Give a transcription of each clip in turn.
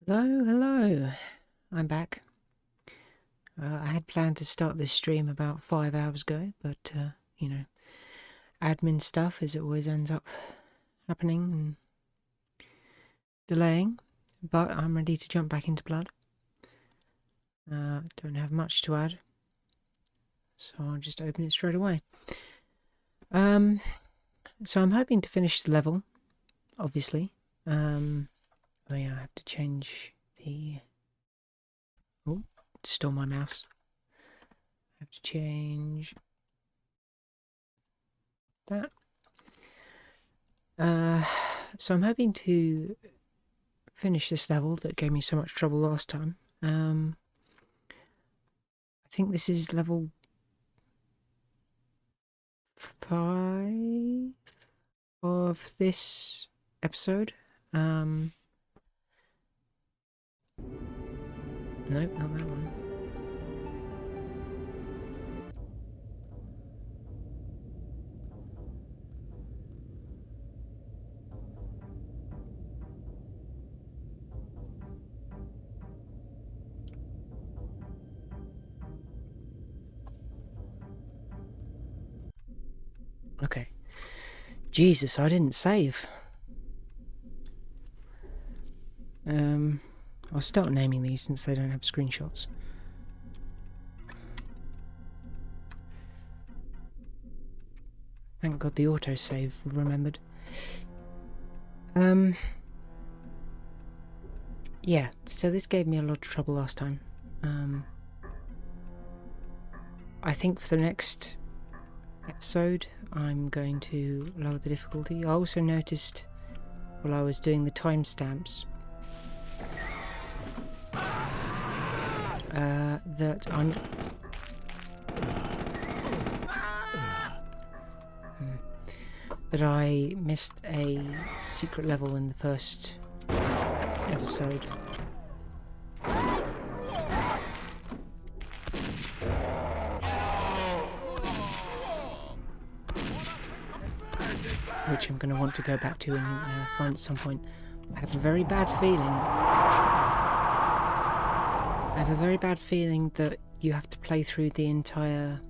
Hello, hello. I'm back. I had planned to start this stream about 5 hours ago, but, you know, admin stuff as it always ends up happening and delaying. But I'm ready to jump back into Blood. Don't have much to add, so I'll just open it straight away. So I'm hoping to finish the level, obviously. Oh yeah, I have to change the... Oh, stole my mouse. I have to change that. So I'm hoping to finish this level that gave me so much trouble last time. I think this is level 5 of this episode. Nope, not that one. Okay. Jesus, I didn't save. I'll start naming these since they don't have screenshots. Thank God the autosave remembered. Yeah, so this gave me a lot of trouble last time. I think for the next episode I'm going to lower the difficulty. I also noticed while I was doing the timestamps that I missed a secret level in the first episode. Which I'm going to want to go back to and find at some point. I have a very bad feeling that you have to play through the entire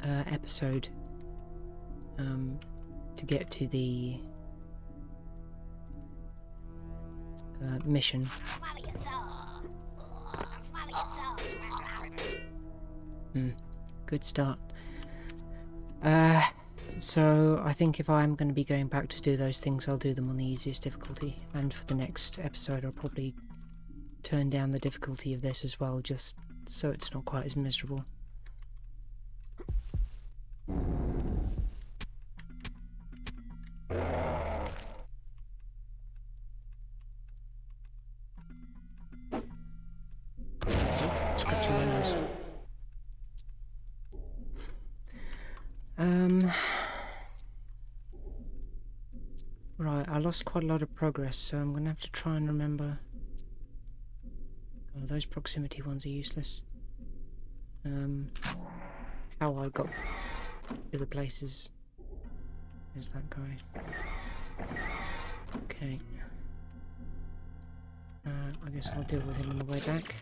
episode to get to the mission. Good start. So I think if I'm going to be going back to do those things, I'll do them on the easiest difficulty. And for the next episode, I'll probably turn down the difficulty of this as well, just so it's not quite as miserable. Scratching my nose. Right, I lost quite a lot of progress, so I'm gonna have to try and remember. Oh, those proximity ones are useless. How I got to the places. There's that guy. Okay. I guess I'll deal with him on the way back.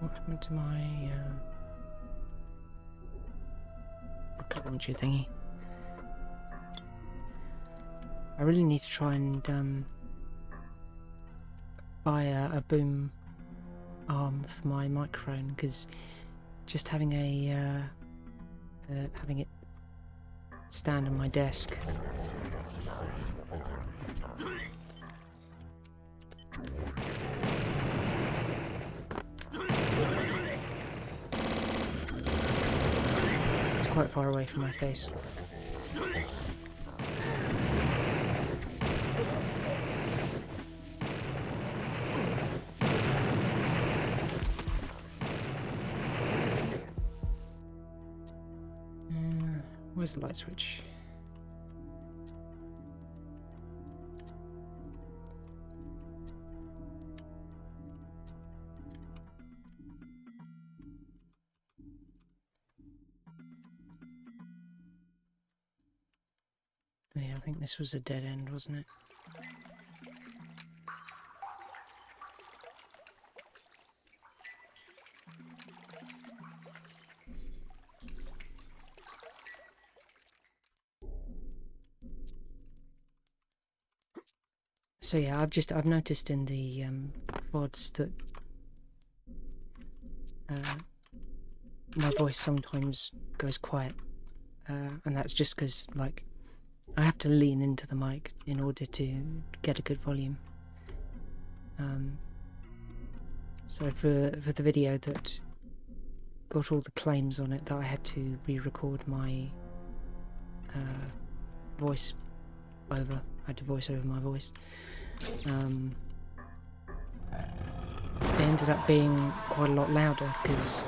What happened to my rocket launcher thingy? I really need to try and buy a boom arm for my microphone, because just having having it stand on my desk it's quite far away from my face. Where's the light switch? Yeah, I think this was a dead end, wasn't it? So yeah, I've noticed in the VODs that my voice sometimes goes quiet, and that's just because like I have to lean into the mic in order to get a good volume. So for the video that got all the claims on it, that I had to re-record my voice over. I had to voice over my voice. It ended up being quite a lot louder because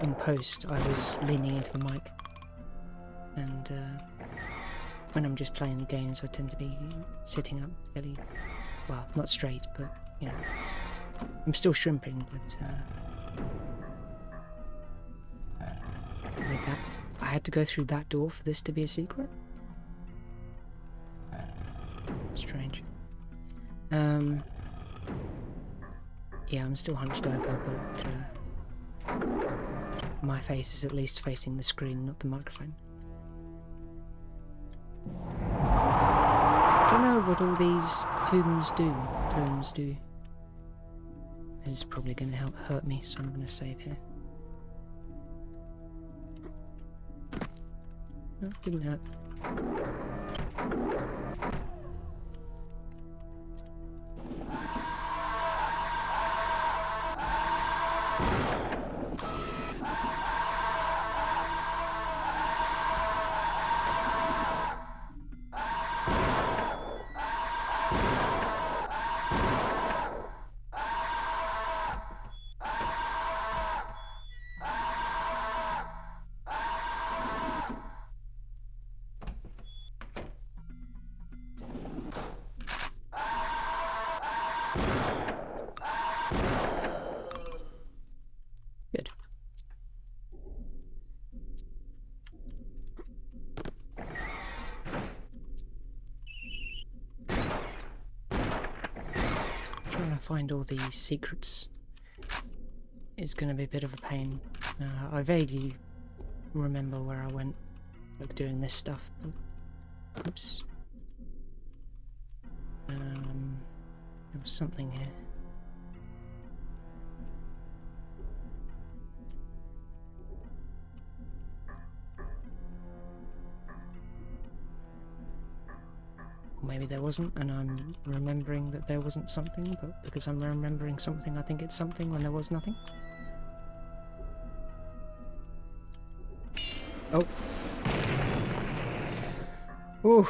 in post I was leaning into the mic, and when I'm just playing the games I tend to be sitting up fairly, well, not straight, but you know, I'm still shrimping, but with that, I had to go through that door for this to be a secret? Strange. Yeah, I'm still hunched over, but my face is at least facing the screen, not the microphone. Don't know what all these tomes do. This is probably going to hurt me, so I'm going to save here. No, didn't hurt. Good. Trying to find all these secrets is going to be a bit of a pain. I vaguely remember where I went, like doing this stuff, but oops. There was something here. Maybe there wasn't, and I'm remembering that there wasn't something, but because I'm remembering something, I think it's something when there was nothing. Oh. Ooh.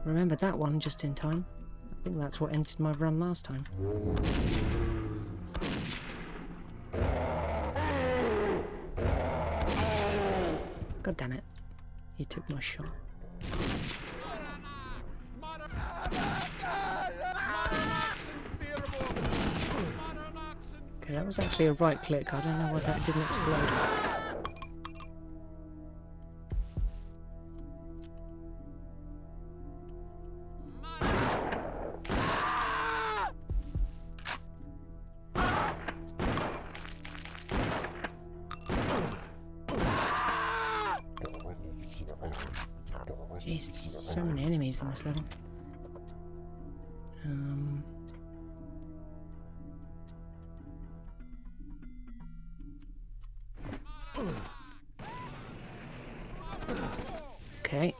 Remembered that one just in time. I think that's what ended my run last time. God damn it. He took my shot. Okay, that was actually a right click. I don't know why that didn't explode. Jesus, so many enemies in this level. Okay.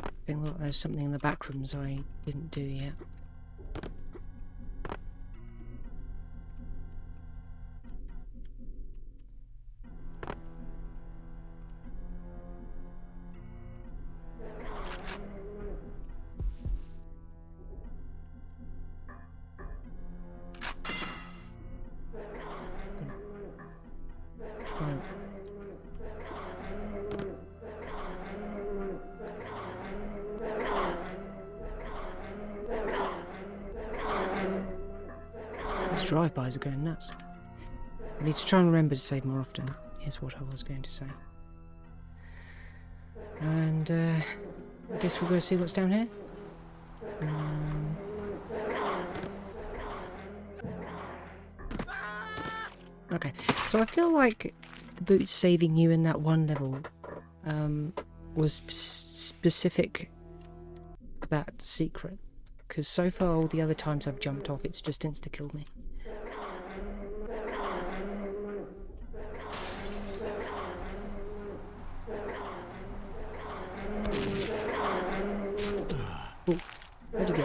I think look, there's something in the back rooms I didn't do yet. drive-bys are going nuts. I need to try and remember to save more often, is what I was going to say. And I guess we'll go see what's down here. Okay, so I feel like the boot saving you in that one level was specific to that secret. Because so far all the other times I've jumped off, it's just insta-killed me. Oh, where'd you go?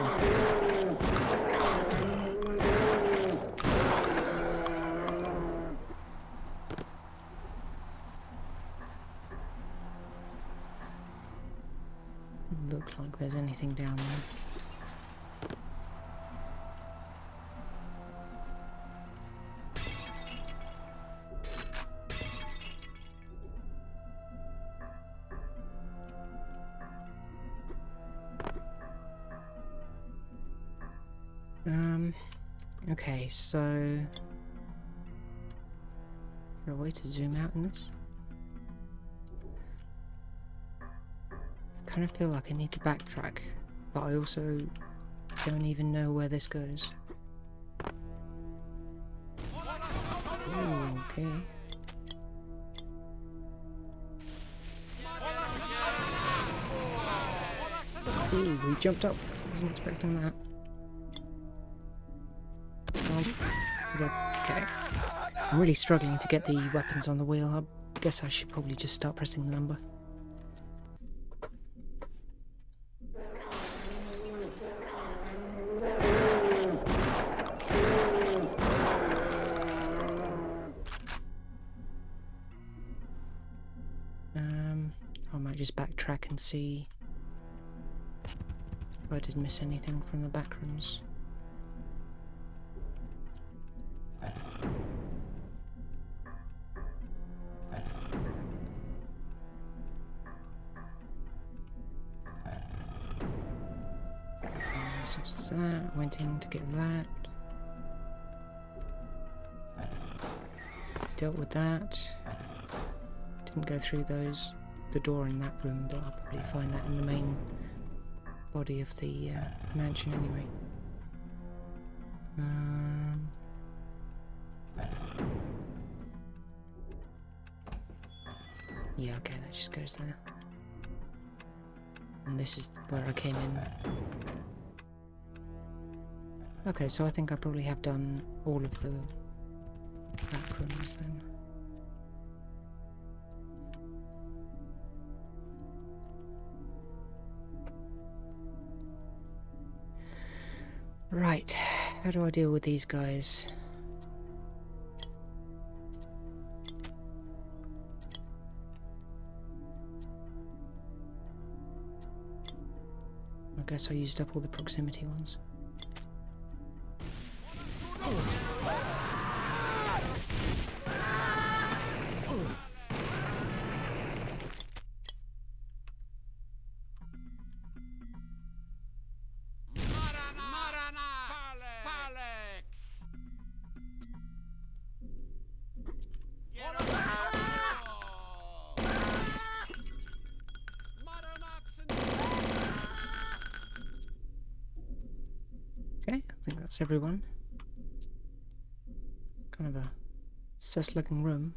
Look like there's anything down there. Okay, so... Is there a way to zoom out in this? I kind of feel like I need to backtrack, but I also don't even know where this goes. Ooh, okay. Ooh, we jumped up. Wasn't expecting that. Okay. I'm really struggling to get the weapons on the wheel. I guess I should probably just start pressing the number. I might just backtrack and see if I did miss anything from the back rooms. So it's that, went in to get that. Dealt with that. Didn't go through the door in that room, but I'll probably find that in the main body of the mansion anyway. Yeah, okay, that just goes there. And this is where I came in. Okay, so I think I probably have done all of the back rooms then. Right, how do I deal with these guys? I guess I used up all the proximity ones. Okay, I think that's everyone. Kind of a sus looking room.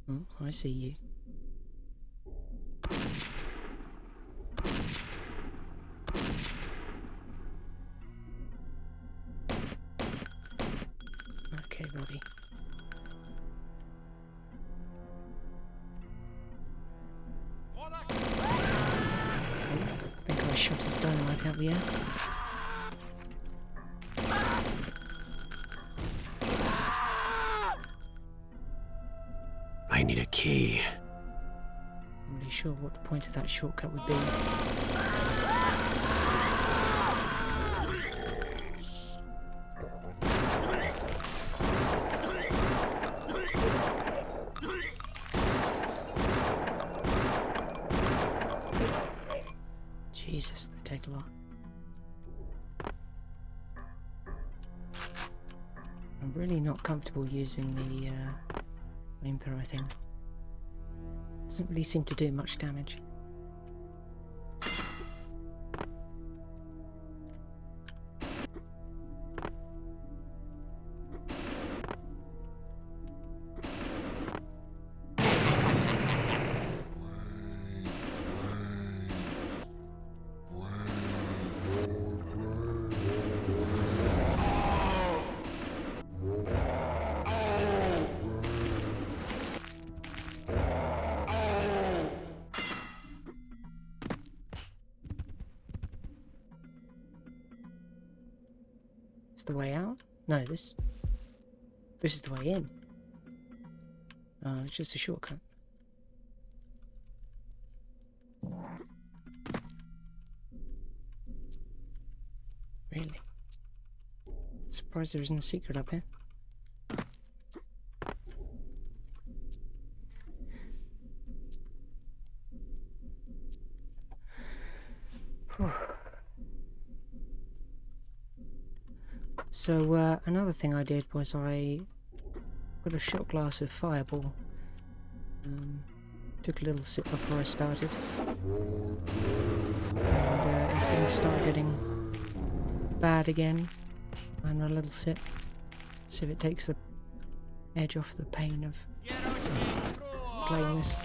Oh, I see you. Okay, Robbie. Oh, I think I shot his dynamite out the air. I need a key. I'm really sure what the point of that shortcut would be. Jesus, they take a lot. I'm really not comfortable using the flamethrower thing. Doesn't really seem to do much damage. The way out? No, this is the way in. Oh, it's just a shortcut. Really? Surprised there isn't a secret up here. So, another thing I did was I got a shot glass of Fireball. Took a little sip before I started. And if things start getting bad again, and a little sip. See if it takes the edge off the pain of playing this.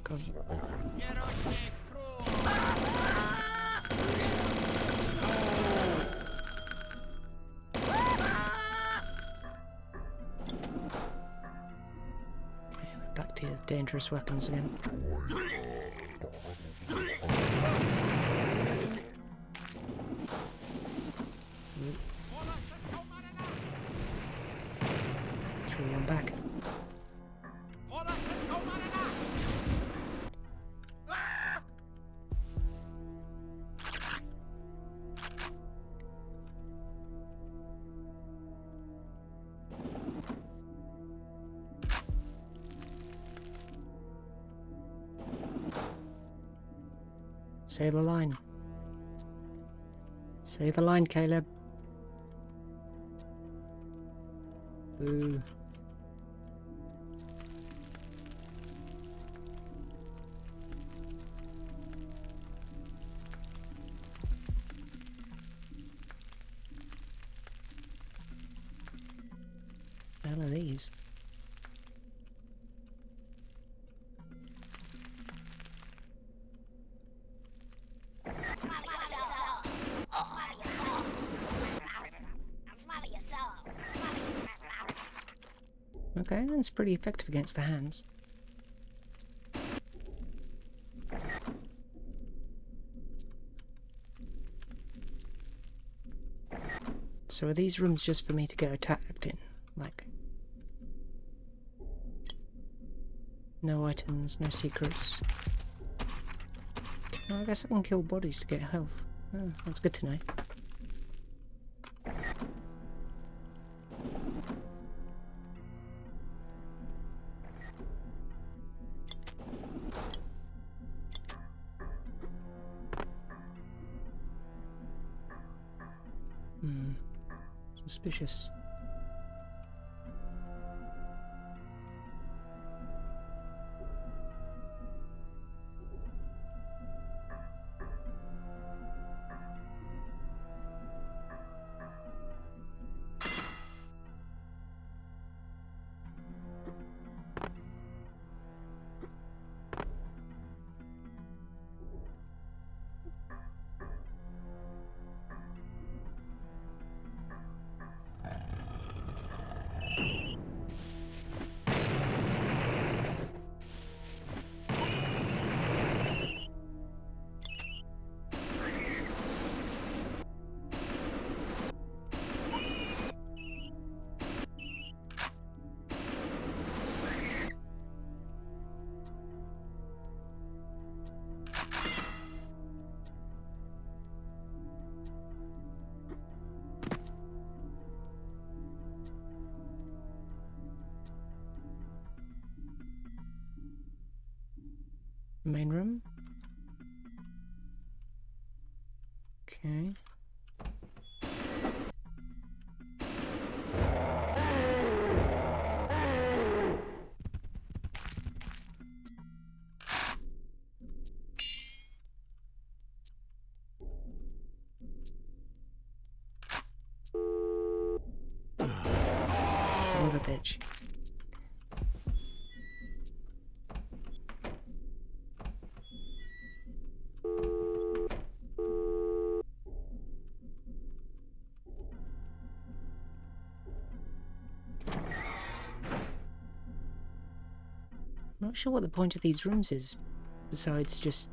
God. Back to your dangerous weapons again. Throw one back. Say the line. Say the line, Caleb. Boo. What the hell are these? Okay, that's pretty effective against the hands. So are these rooms just for me to get attacked in? Like... no items, no secrets. Oh, I guess I can kill bodies to get health. Oh, that's good to know. Suspicious. Main room. Okay. Son of a bitch. I'm not sure what the point of these rooms is, besides just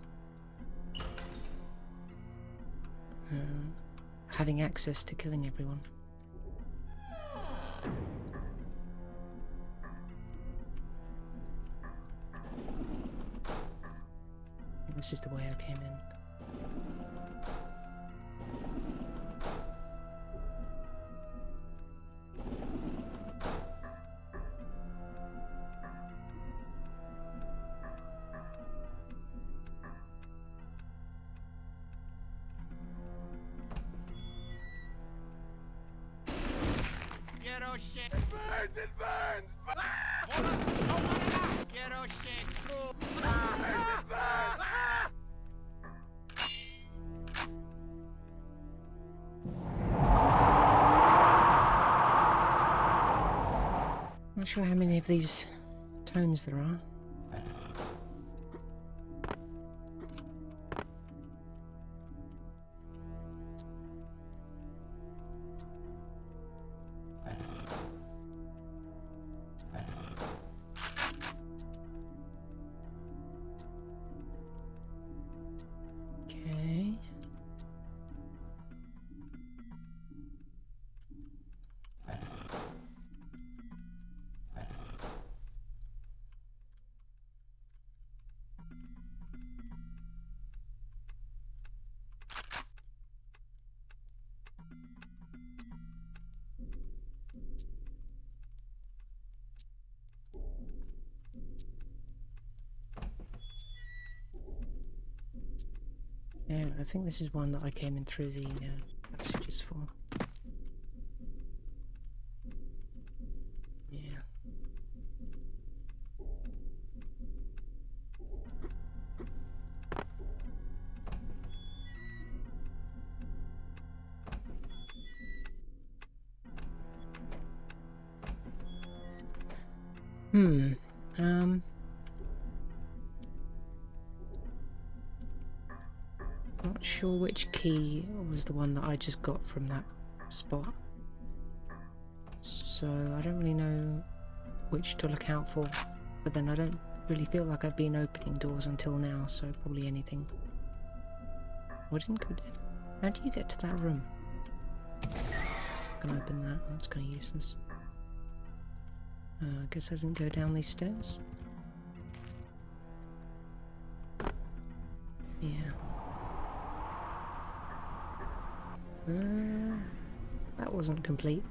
having access to killing everyone. This is the way I came in. It burns! Not sure how many of these tones there are. Okay. Yeah, I think this is one that I came in through the passages for. Yeah. Not sure which key was the one that I just got from that spot. So I don't really know which to look out for, but then I don't really feel like I've been opening doors until now, so probably anything. Oh, I didn't go down. How do you get to that room? I'm gonna open that. That's kind of useless. I guess I didn't go down these stairs. Yeah. That wasn't complete.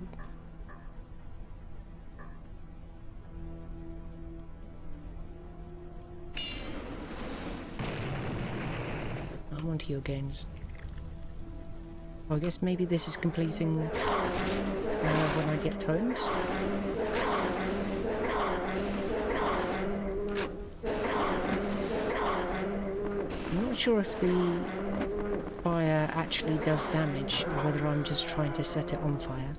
I'm onto your games. Well, I guess maybe this is completing when I get tones. I'm not sure if the fire actually does damage or whether I'm just trying to set it on fire.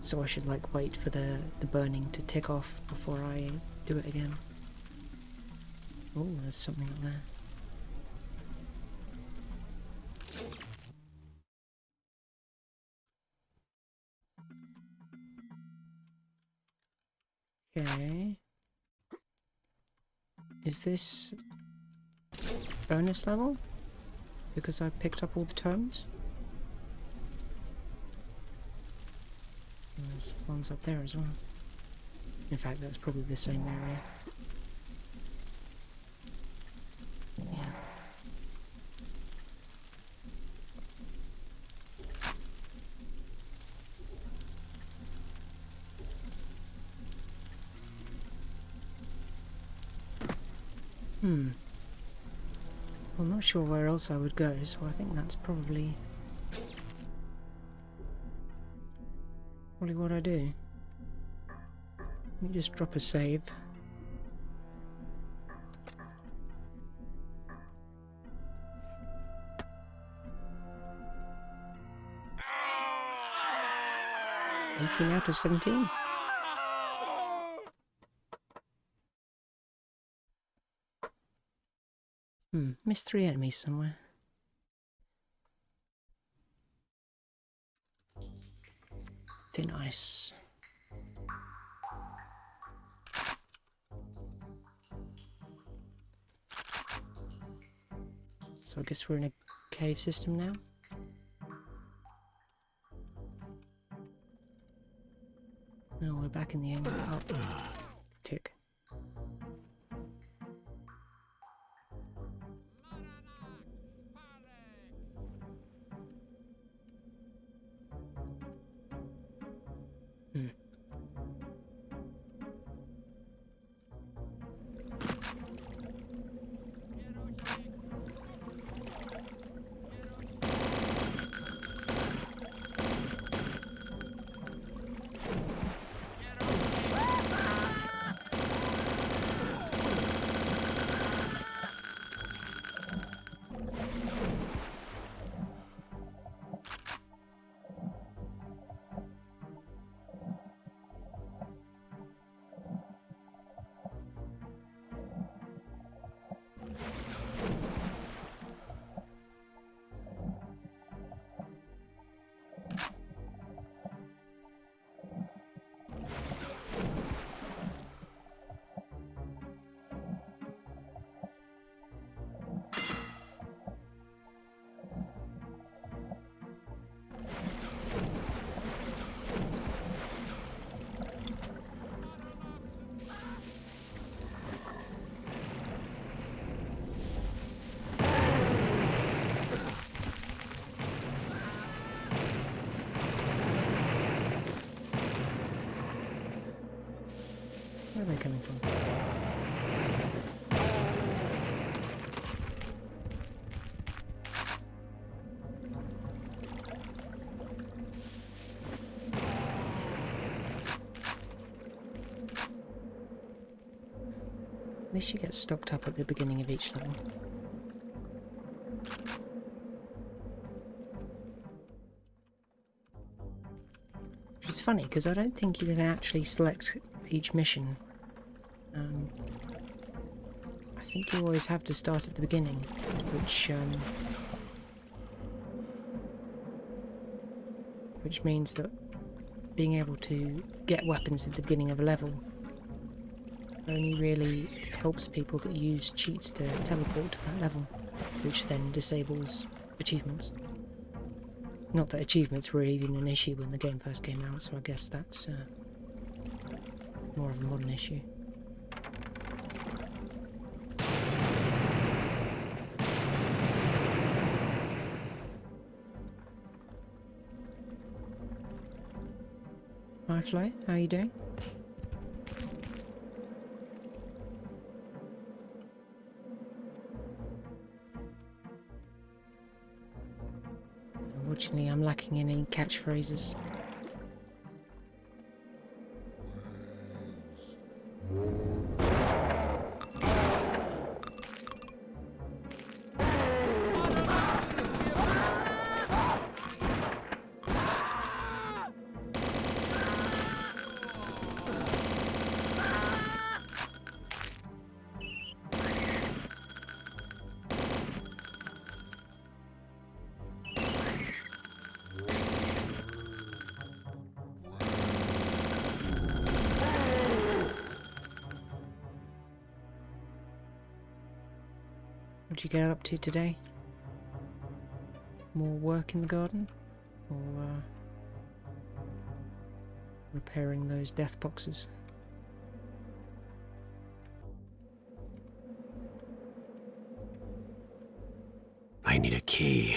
So I should like wait for the burning to tick off before I do it again. Oh, there's something up there. Okay. Is this bonus level? Because I picked up all the tomes? There's ones up there as well. In fact, that's probably the same area. Yeah. I'm not sure where else I would go, so I think that's probably what I do. Let me just drop a save. "18 out of 17. Missed 3 enemies somewhere. Thin ice. So I guess we're in a cave system now. No, we're back in the end. Oh, tick. Where are they coming from? At least you get stocked up at the beginning of each level. Which is funny, because I don't think you can actually select each mission. I think you always have to start at the beginning, which means that being able to get weapons at the beginning of a level only really helps people that use cheats to teleport to that level, which then disables achievements. Not that achievements were even an issue when the game first came out, so I guess that's more of a modern issue. Hi Flo, how are you doing? Unfortunately, I'm lacking in any catchphrases. What did you get up to today? More work in the garden? Or repairing those death boxes? I need a key.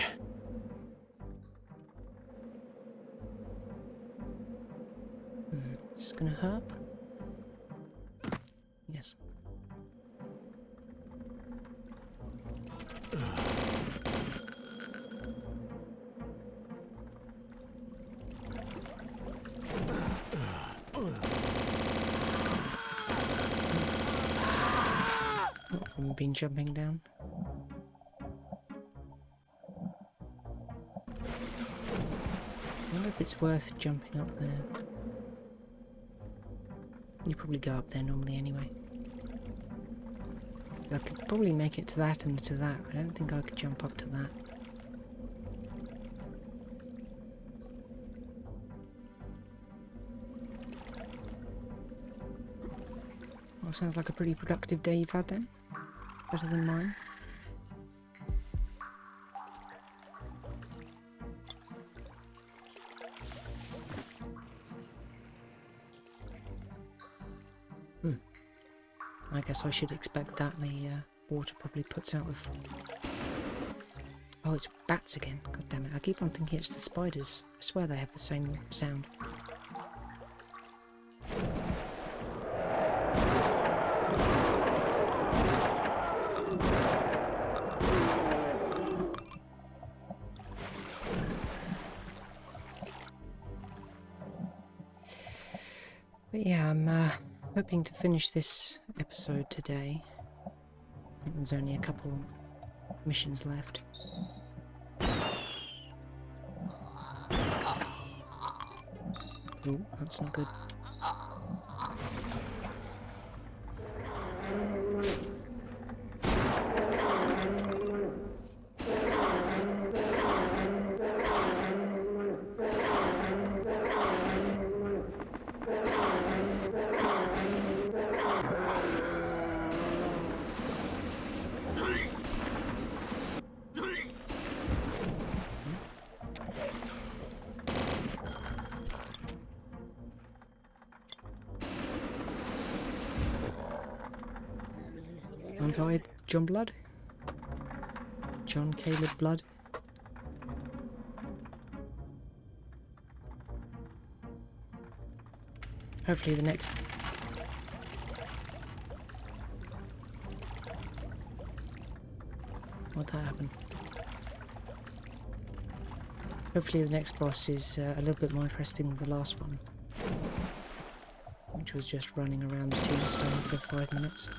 Is this gonna hurt? Yes. Not from been jumping down. I wonder if it's worth jumping up there. You probably go up there normally anyway. So I could probably make it to that and to that. I don't think I could jump up to that. Well, sounds like a pretty productive day you've had then. Better than mine. I guess I should expect that. The water probably puts out with... Oh, it's bats again. God damn it. I keep on thinking it's the spiders. I swear they have the same sound. But yeah, I'm hoping to finish this episode today. I think there's only a couple missions left. Oh, that's not good. Aren't I John Blood? John Caleb Blood? Hopefully the next... What'd that happen? Hopefully the next boss is a little bit more interesting than the last one. Which was just running around the tombstone for 5 minutes.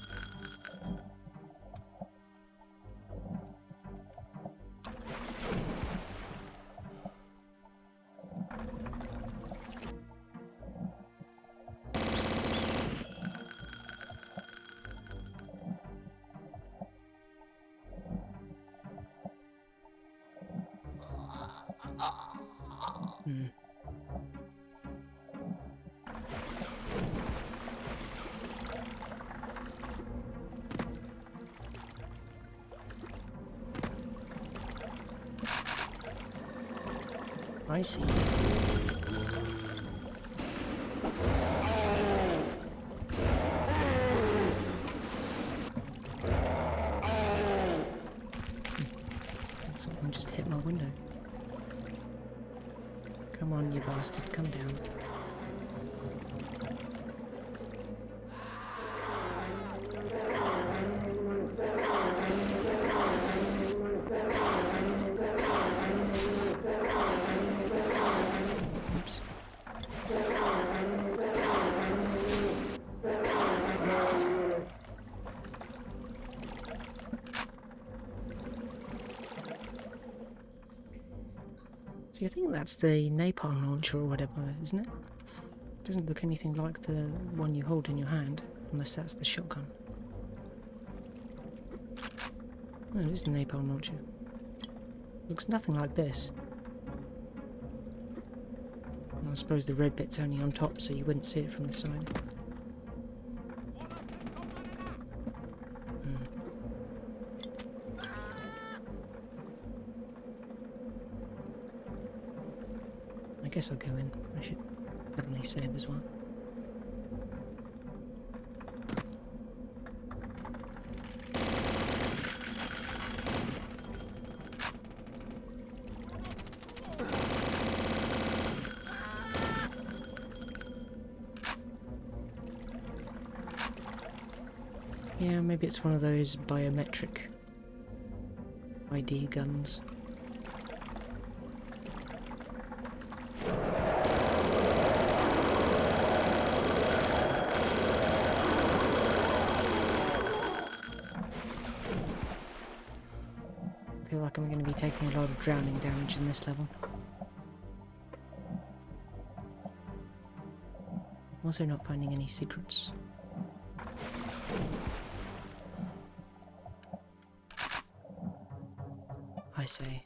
I see. Someone just hit my window. Come on, you bastard, come down. I think that's the napalm launcher or whatever, isn't it? It doesn't look anything like the one you hold in your hand, unless that's the shotgun. Oh, it is the napalm launcher. Looks nothing like this. And I suppose the red bit's only on top, so you wouldn't see it from the side. I guess I'll go in. I should definitely save as well. Yeah, maybe it's one of those biometric ID guns. feel like I'm going to be taking a lot of drowning damage in this level. I'm also not finding any secrets. I say.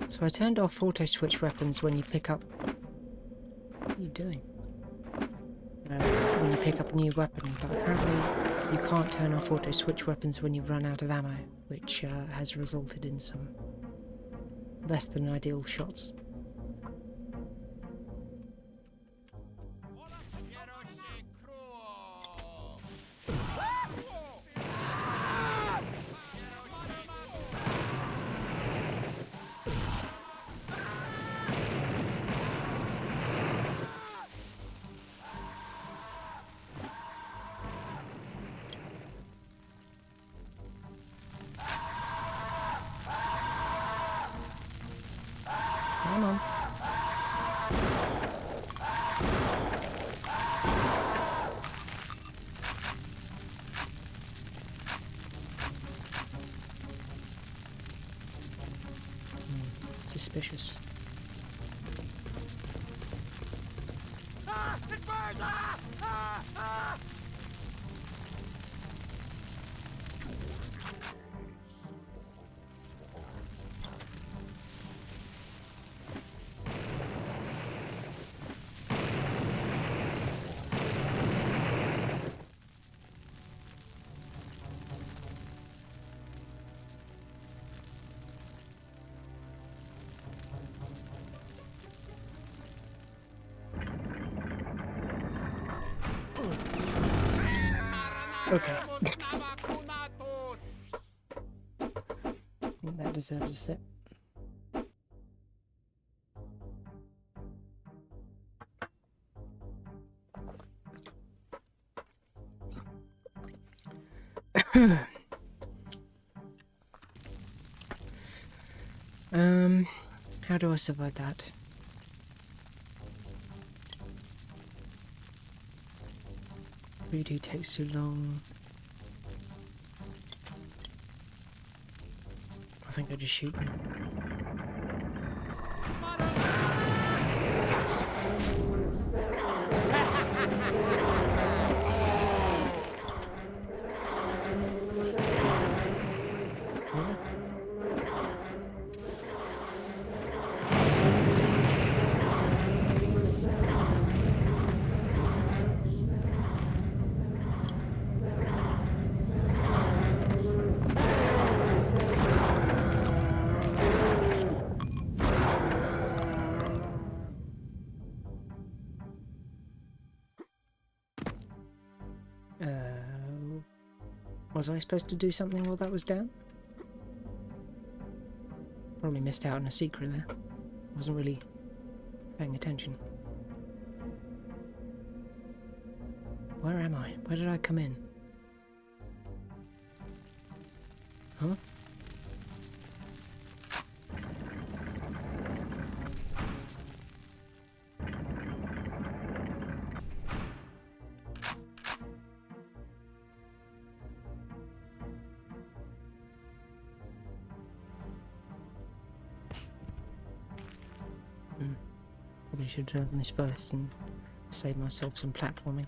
So I turned off auto switch weapons when you pick up... What are you doing? When you pick up a new weapon, but apparently you can't turn off auto switch weapons when you've run out of ammo, which has resulted in some less than ideal shots. Come on. Suspicious. It burns! Okay. I think that deserves a sip. How do I survive that? Voodoo takes too long. I think I just shoot them. Was I supposed to do something while that was down? Probably missed out on a secret there. Wasn't really paying attention. Where am I? Where did I come in? Huh? Probably should have done this first and save myself some platforming.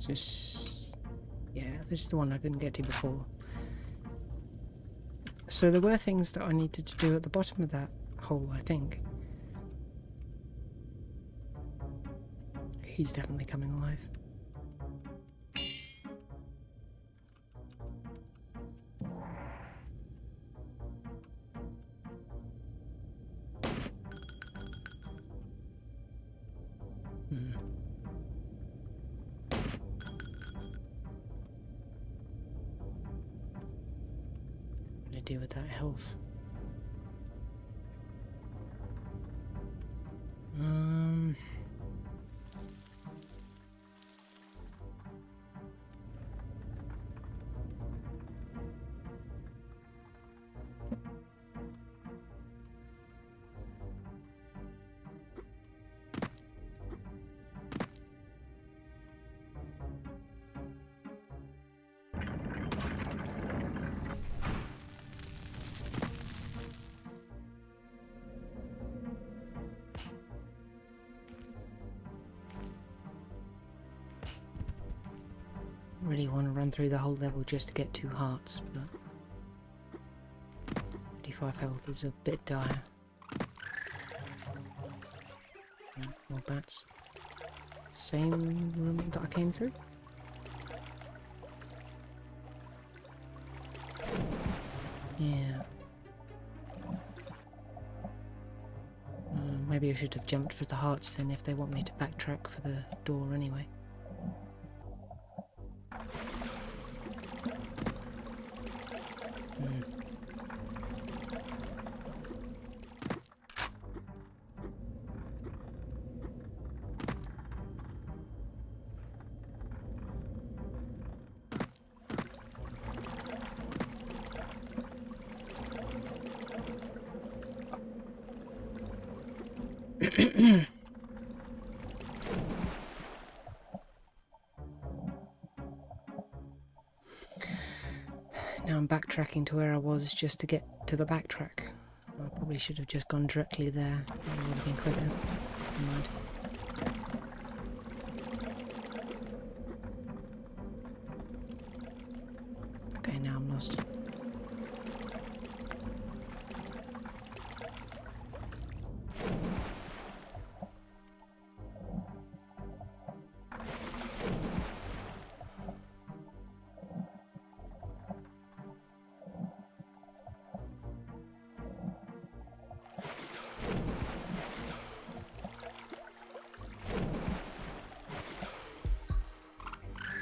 Just... yeah, this is the one I couldn't get to before. So there were things that I needed to do at the bottom of that hole, I think. He's definitely coming alive. Do with that health. Really want to run through the whole level just to get 2 hearts, but 35 health is a bit dire. More bats. Same room that I came through? Yeah. Maybe I should have jumped for the hearts then if they want me to backtrack for the door anyway. Now I'm backtracking to where I was just to get to the backtrack. I probably should have just gone directly there. It would have been quicker. Never mind. Okay, now I'm lost.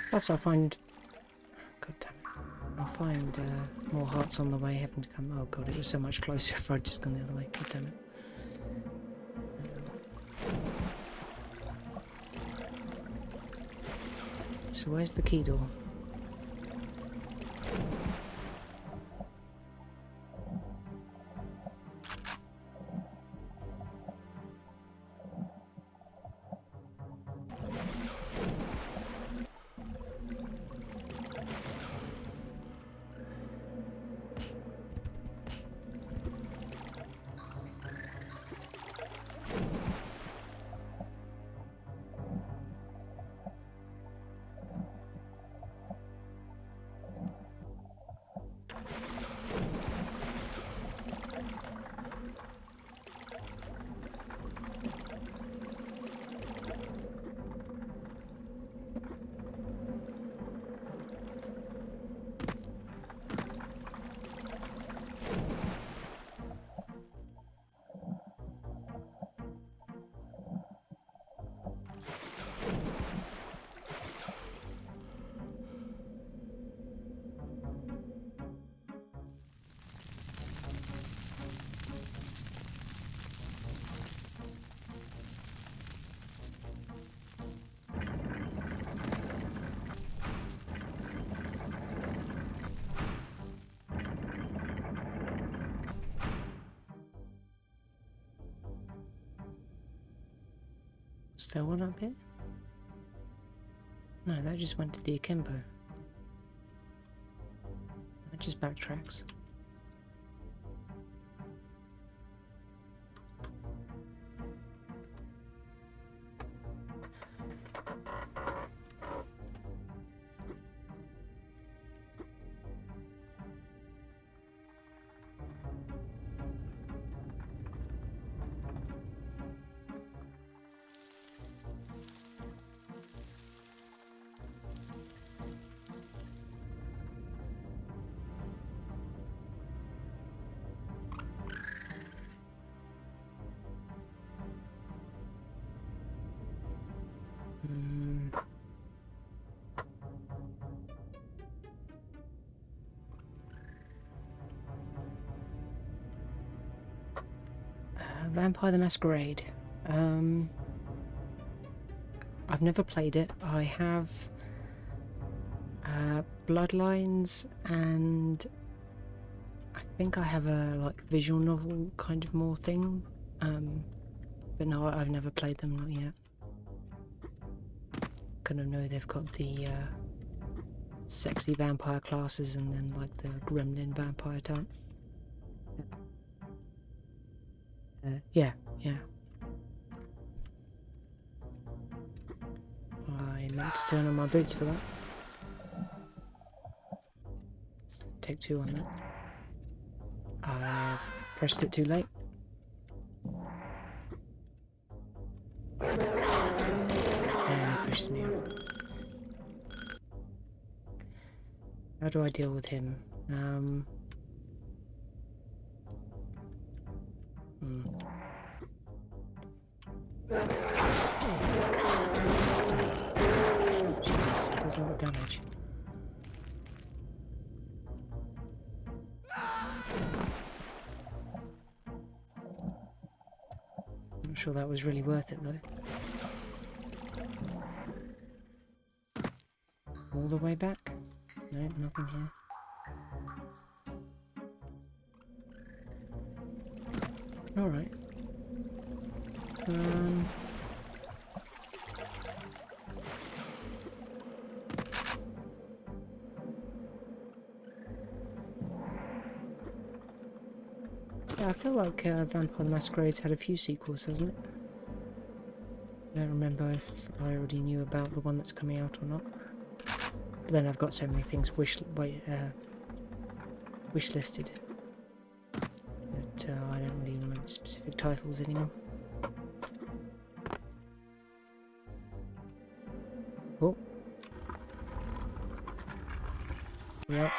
Plus I'll find... God damn it. I'll find more hearts on the way having to come... Oh god, it was so much closer if I'd just gone the other way. God damn it. So where's the key door? Is there one up here? No, that just went to the akimbo. That just backtracks. Vampire the Masquerade. I've never played it. I have Bloodlines, and I think I have a like visual novel kind of more thing. But no, I've never played them, not yet. Kind of know they've got the sexy vampire classes and then like the gremlin vampire type. Yeah. I meant to turn on my boots for that. Take 2 on that. I pressed it too late. And he pushes me out. How do I deal with him? Jesus, he does a lot of damage. I'm not sure that was really worth it though. All the way back? No, nothing here. Alright. Yeah, I feel like Vampire the Masquerade's had a few sequels, hasn't it? I don't remember if I already knew about the one that's coming out or not. But then I've got so many things wish listed that I don't really remember specific titles anymore. Oh. Yep.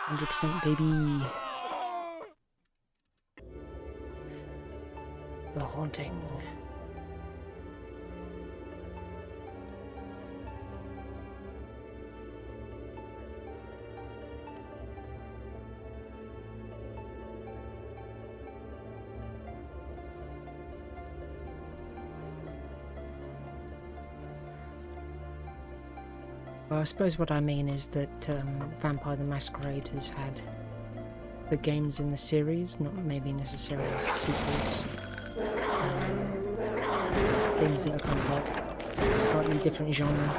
100% baby. The Haunting. Well, I suppose what I mean is that Vampire the Masquerade has had the games in the series, not maybe necessarily sequels. Things that are kind of like slightly different genre.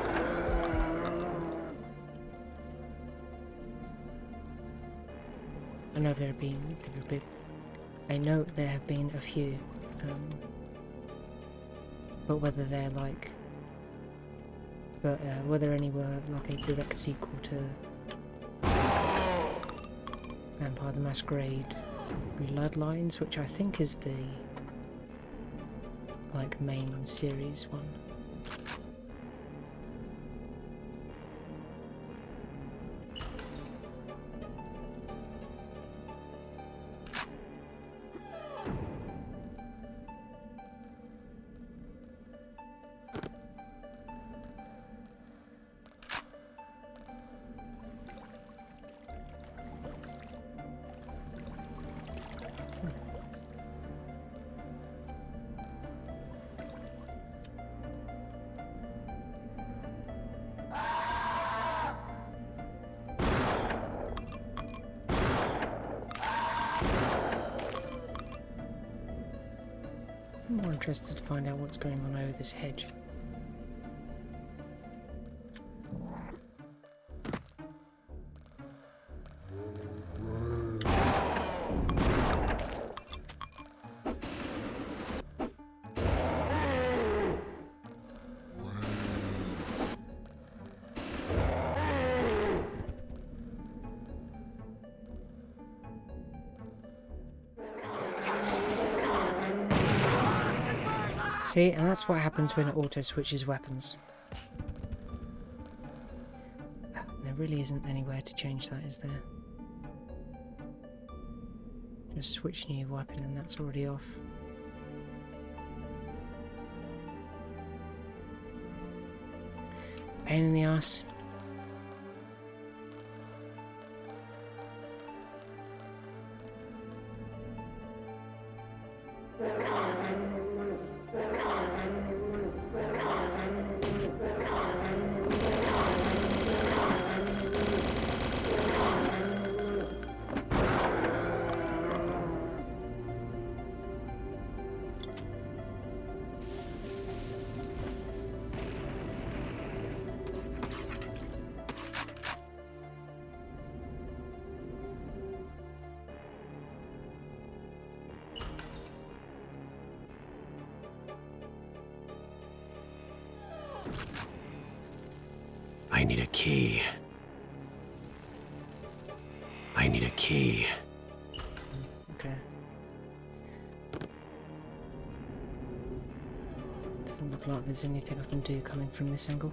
I know there have been a few, but whether they're like, whether any were like a direct sequel to Vampire the Masquerade Bloodlines, which I think is the like main series one. I'm more interested to find out what's going on over this hedge. See, and that's what happens when it auto-switches weapons. There really isn't anywhere to change that, is there? Just switch new weapon and that's already off. Pain in the ass. I need a key. I need a key. Okay. Doesn't look like there's anything I can do coming from this angle.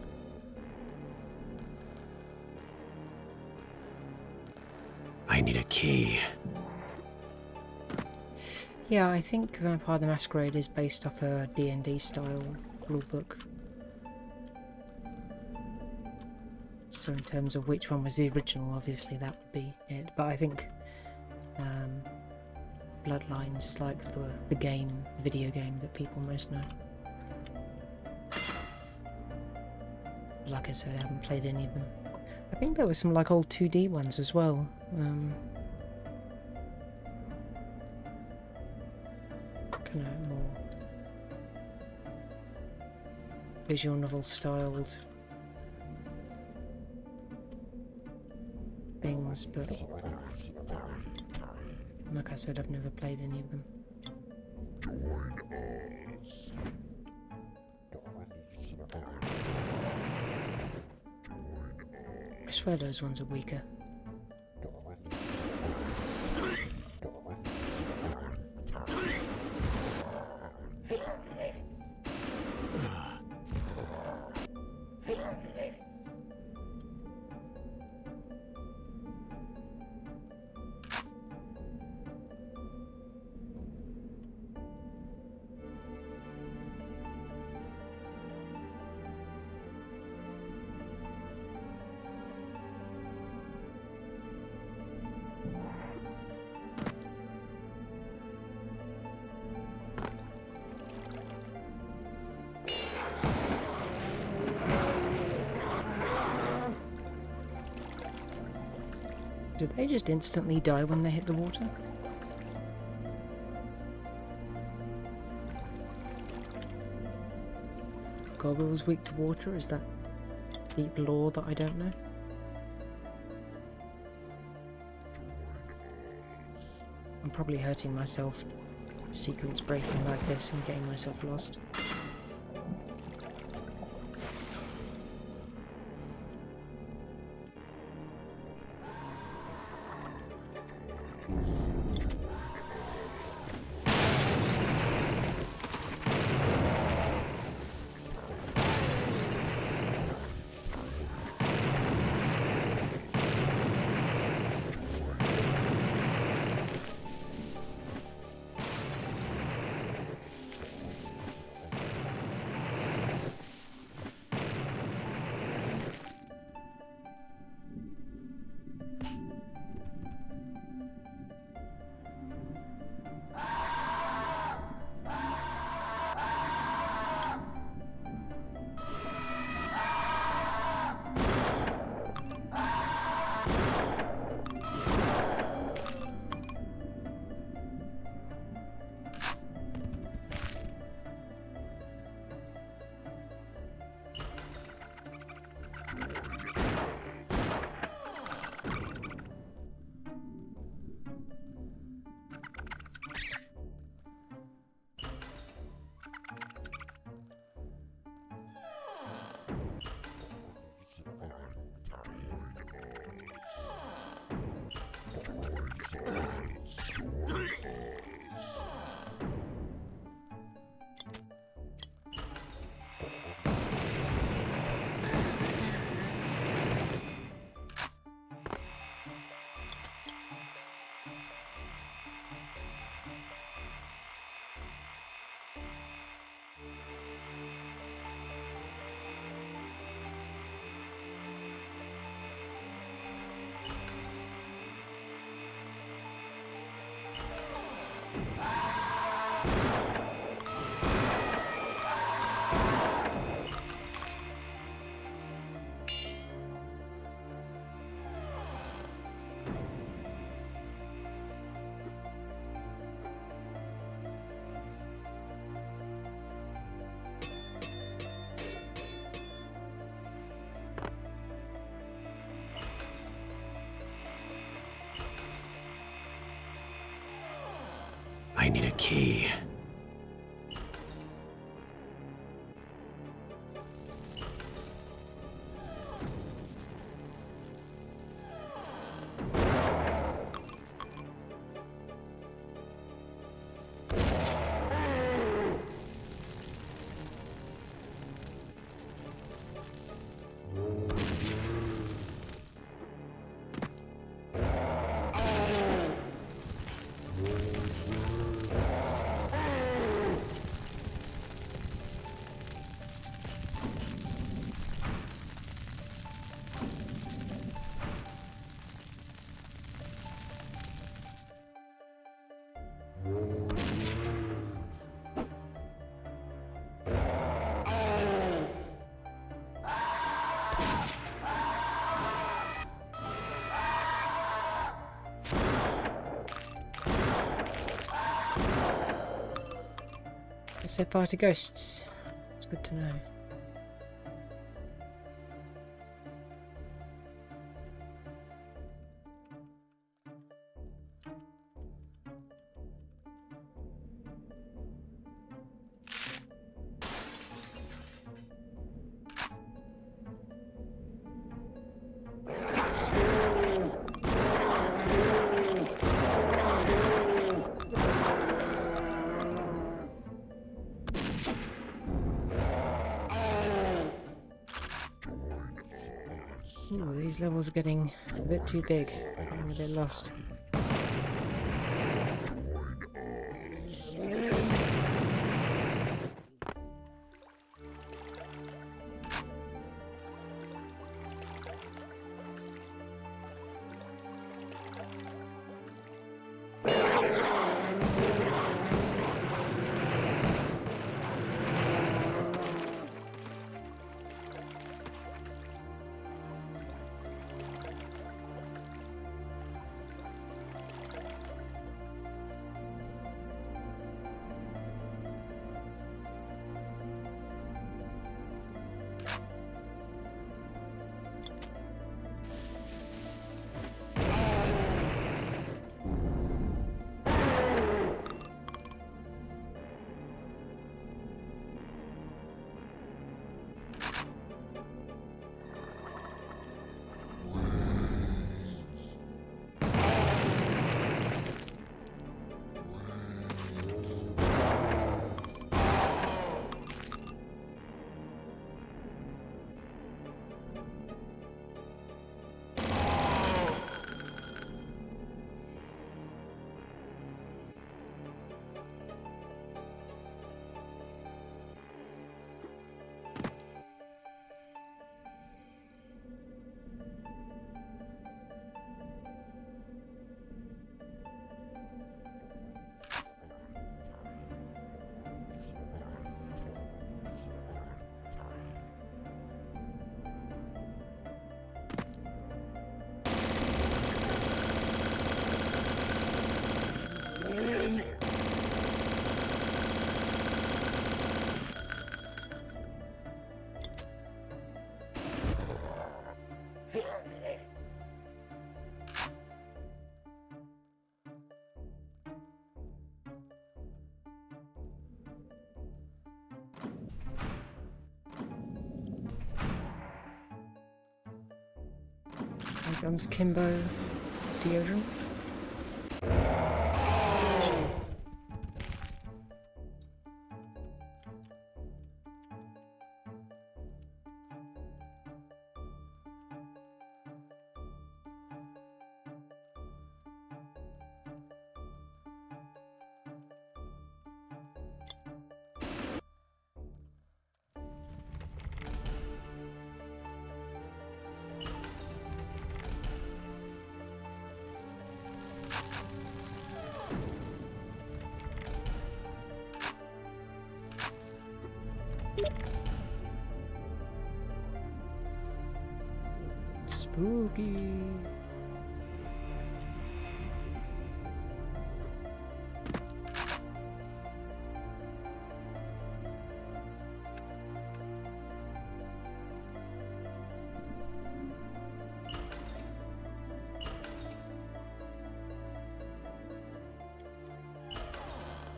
I need a key. Yeah, I think Vampire the Masquerade is based off a D&D style rulebook. So in terms of which one was the original, obviously that would be it. But I think Bloodlines is like the game, the video game that people most know. Like I said, I haven't played any of them. I think there were some like old 2D ones as well. Kind of more visual novel styled things, but like I said, I've never played any of them. I swear those ones are weaker. Do they just instantly die when they hit the water? Goggles weak to water? Is that deep lore that I don't know? I'm probably hurting myself sequence breaking like this and getting myself lost. I need a key. So far to ghosts. It's good to know. Ooh, these levels are getting a bit too big. I'm a bit lost. Guns Kimbo deodorant. Spooky.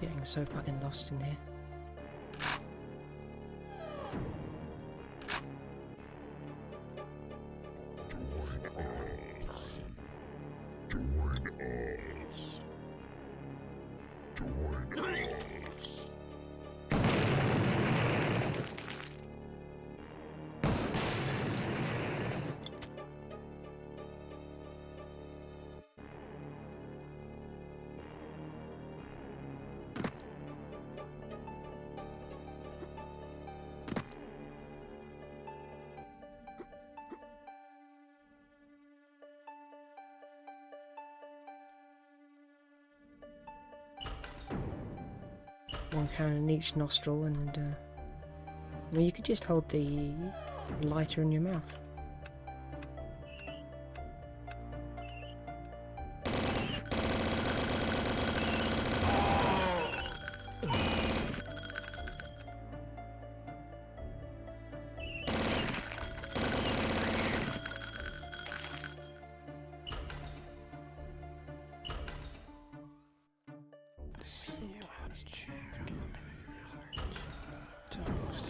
Getting so fucking lost in here. One cannon in each nostril, and well, you could just hold the lighter in your mouth.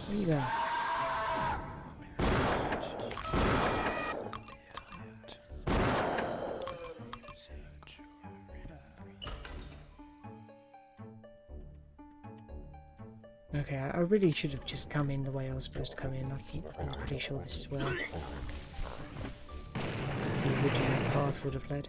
Where you go? Okay, I really should have just come in the way I was supposed to come in. I'm pretty sure this is where the original path would have led.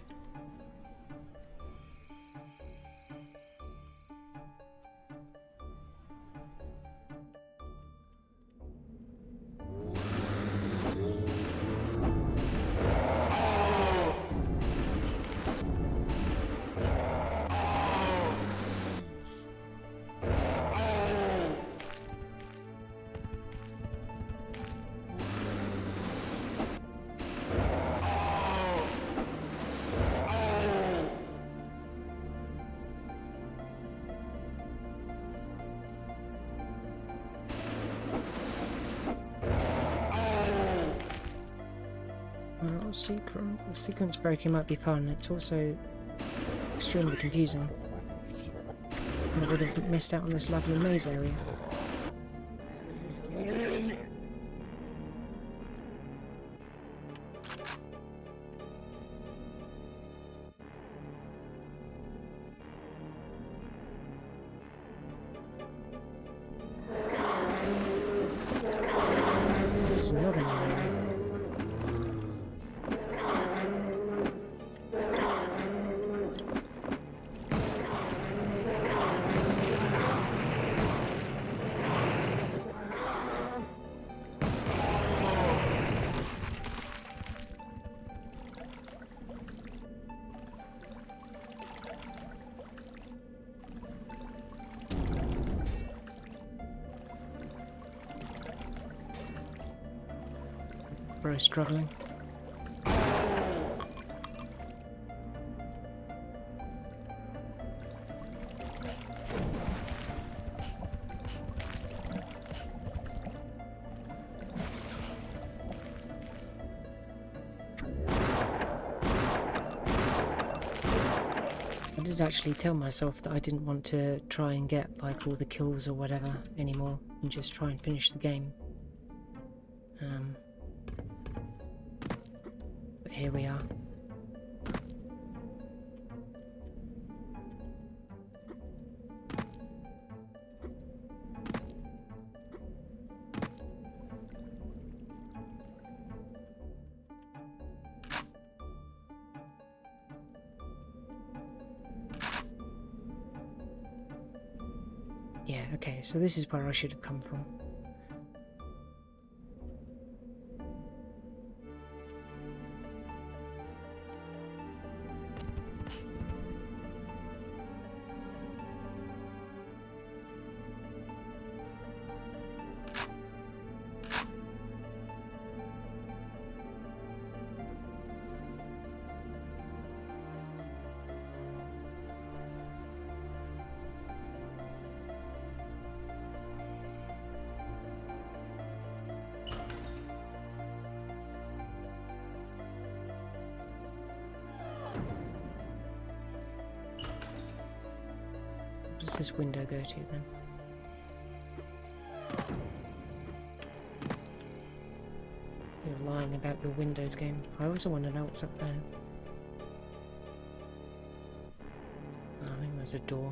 Well, sequence breaking might be fun. It's also extremely confusing. I would have missed out on this lovely maze area. This is another new area. Bro, struggling. I did actually tell myself that I didn't want to try and get like all the kills or whatever anymore and just try and finish the game. But here we are. Yeah, okay, so this is where I should have come from. does this window go to then? You're lying about your windows game. I also want to know what's up there. Oh, I think there's a door.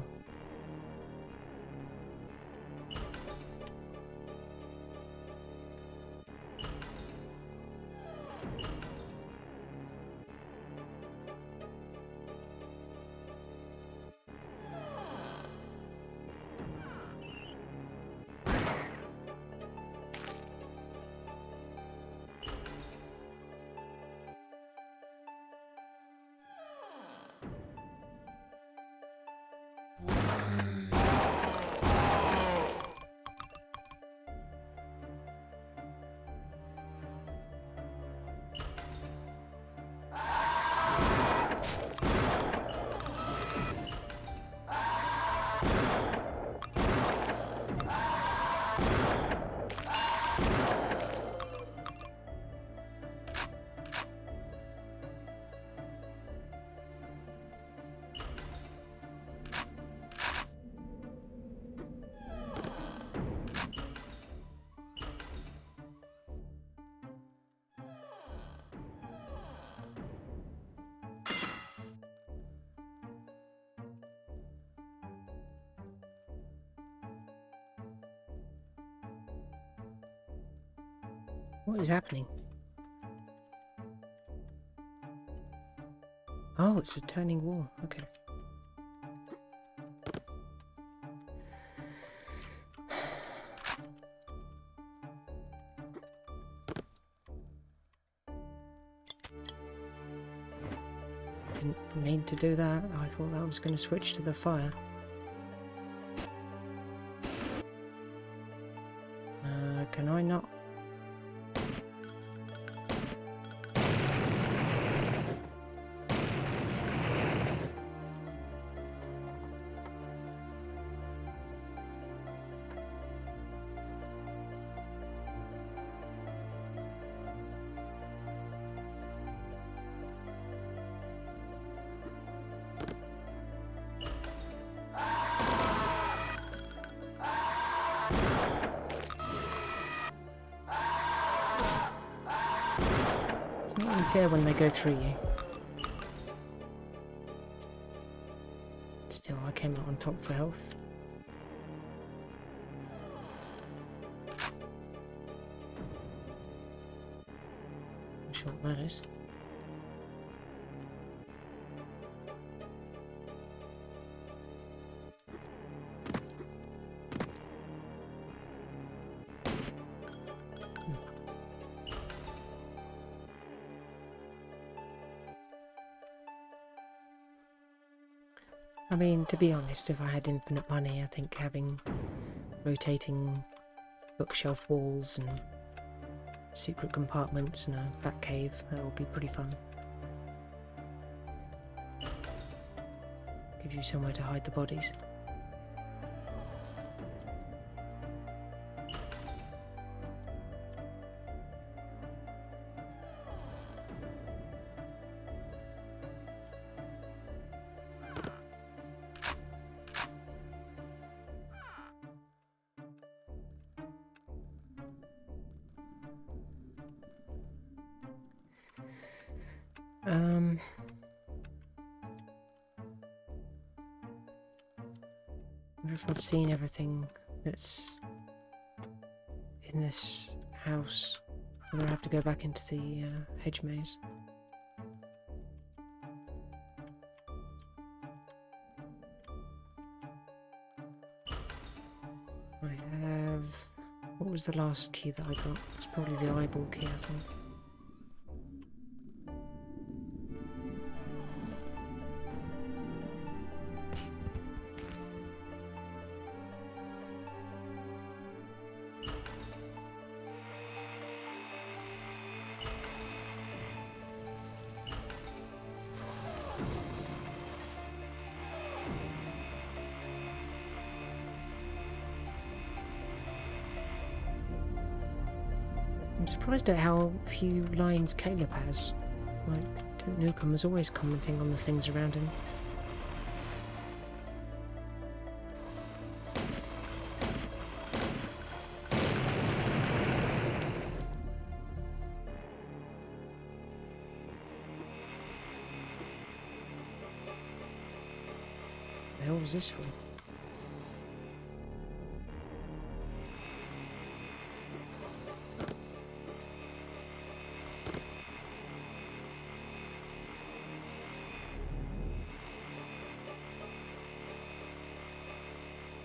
What is happening? Oh, it's a turning wall. Okay. Didn't mean to do that. I thought that was going to switch to the fire. Can I not? It's not really fair when they go through you. Still, I came out on top for health. Not sure what that is. I mean, to be honest, if I had infinite money, I think having rotating bookshelf walls and secret compartments and a back cave, that would be pretty fun. Gives you somewhere to hide the bodies. I wonder if I've seen everything that's in this house. Whether I have to go back into the hedge maze. I have... What was the last key that I got? It's probably the eyeball key, I think. I'm surprised at how few lines Caleb has. Like, Newcomb is always commenting on the things around him. the hell was this for?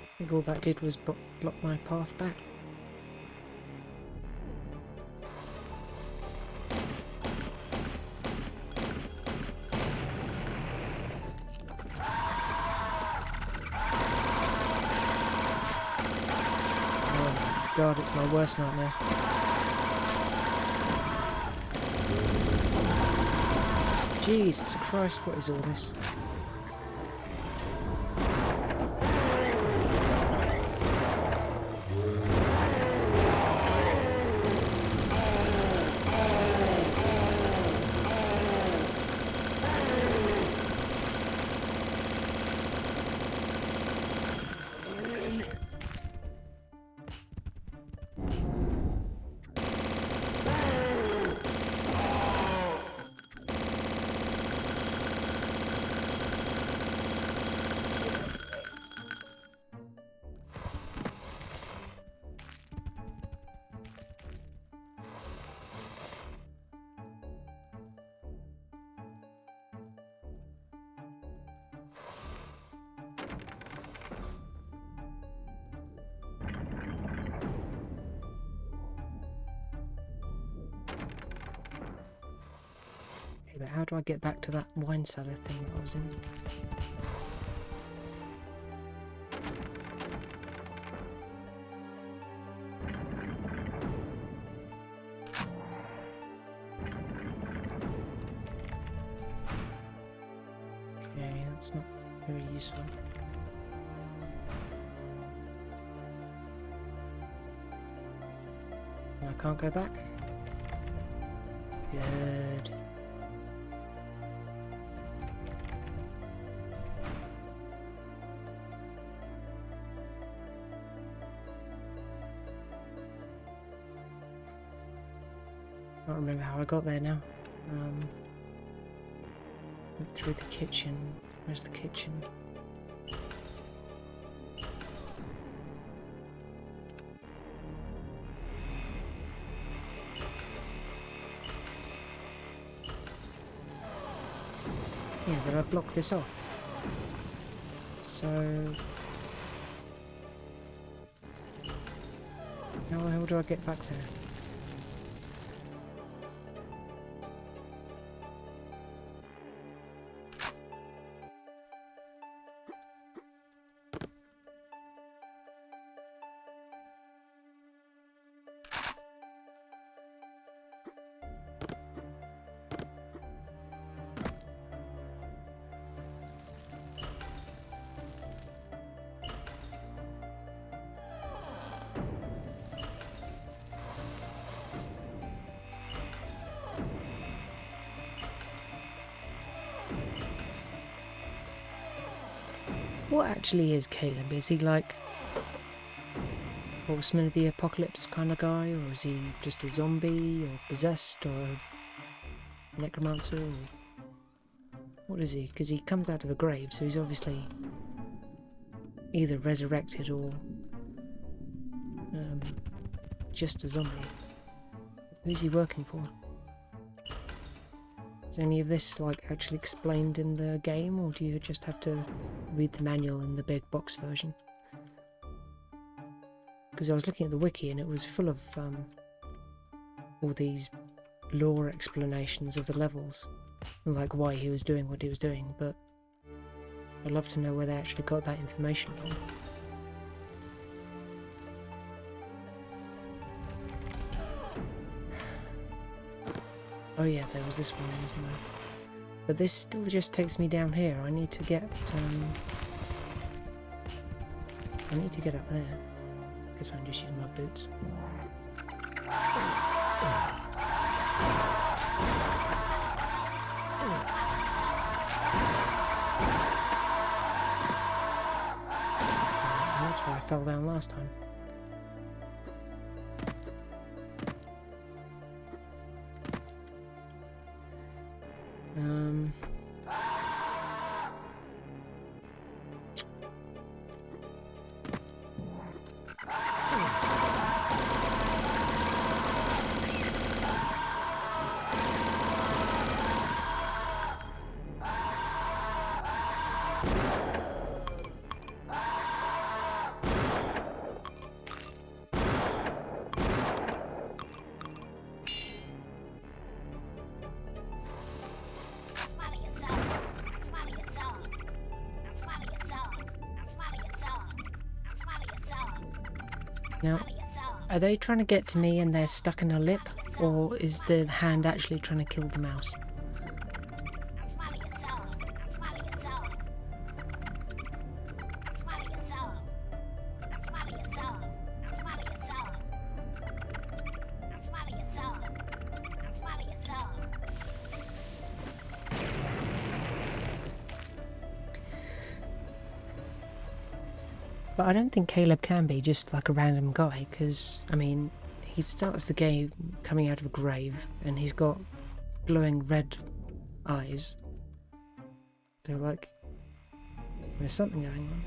I think all that did was block my path back. Oh god, it's my worst nightmare. Jesus Christ, what is all this? But how do I get back to that wine cellar thing that I was in? Okay, that's not very useful. And I can't go back? Good. I don't remember how I got there now. Went through the kitchen. Where's the kitchen? Yeah, but I blocked this off. So how the hell do I get back there? What actually is Caleb? Is he like Horseman of the Apocalypse kind of guy, or is he just a zombie, or possessed, or a necromancer, or what is he? Because he comes out of a grave, so he's obviously either resurrected or just a zombie. Who's he working for? Is any of this like actually explained in the game, or do you just have to read the manual in the big box version? Because I was looking at the wiki and it was full of all these lore explanations of the levels and like why he was doing what he was doing, but I'd love to know where they actually got that information from. Oh yeah, there was this one, wasn't there? But this still just takes me down here. I need to get up there. Guess I'm just using my boots. And that's where I fell down last time. Now, are they trying to get to me and they're stuck in a lip? Or is the hand actually trying to kill the mouse? But I don't think Caleb can be just like a random guy, because, I mean, he starts the game coming out of a grave and he's got glowing red eyes. So, like, there's something going on.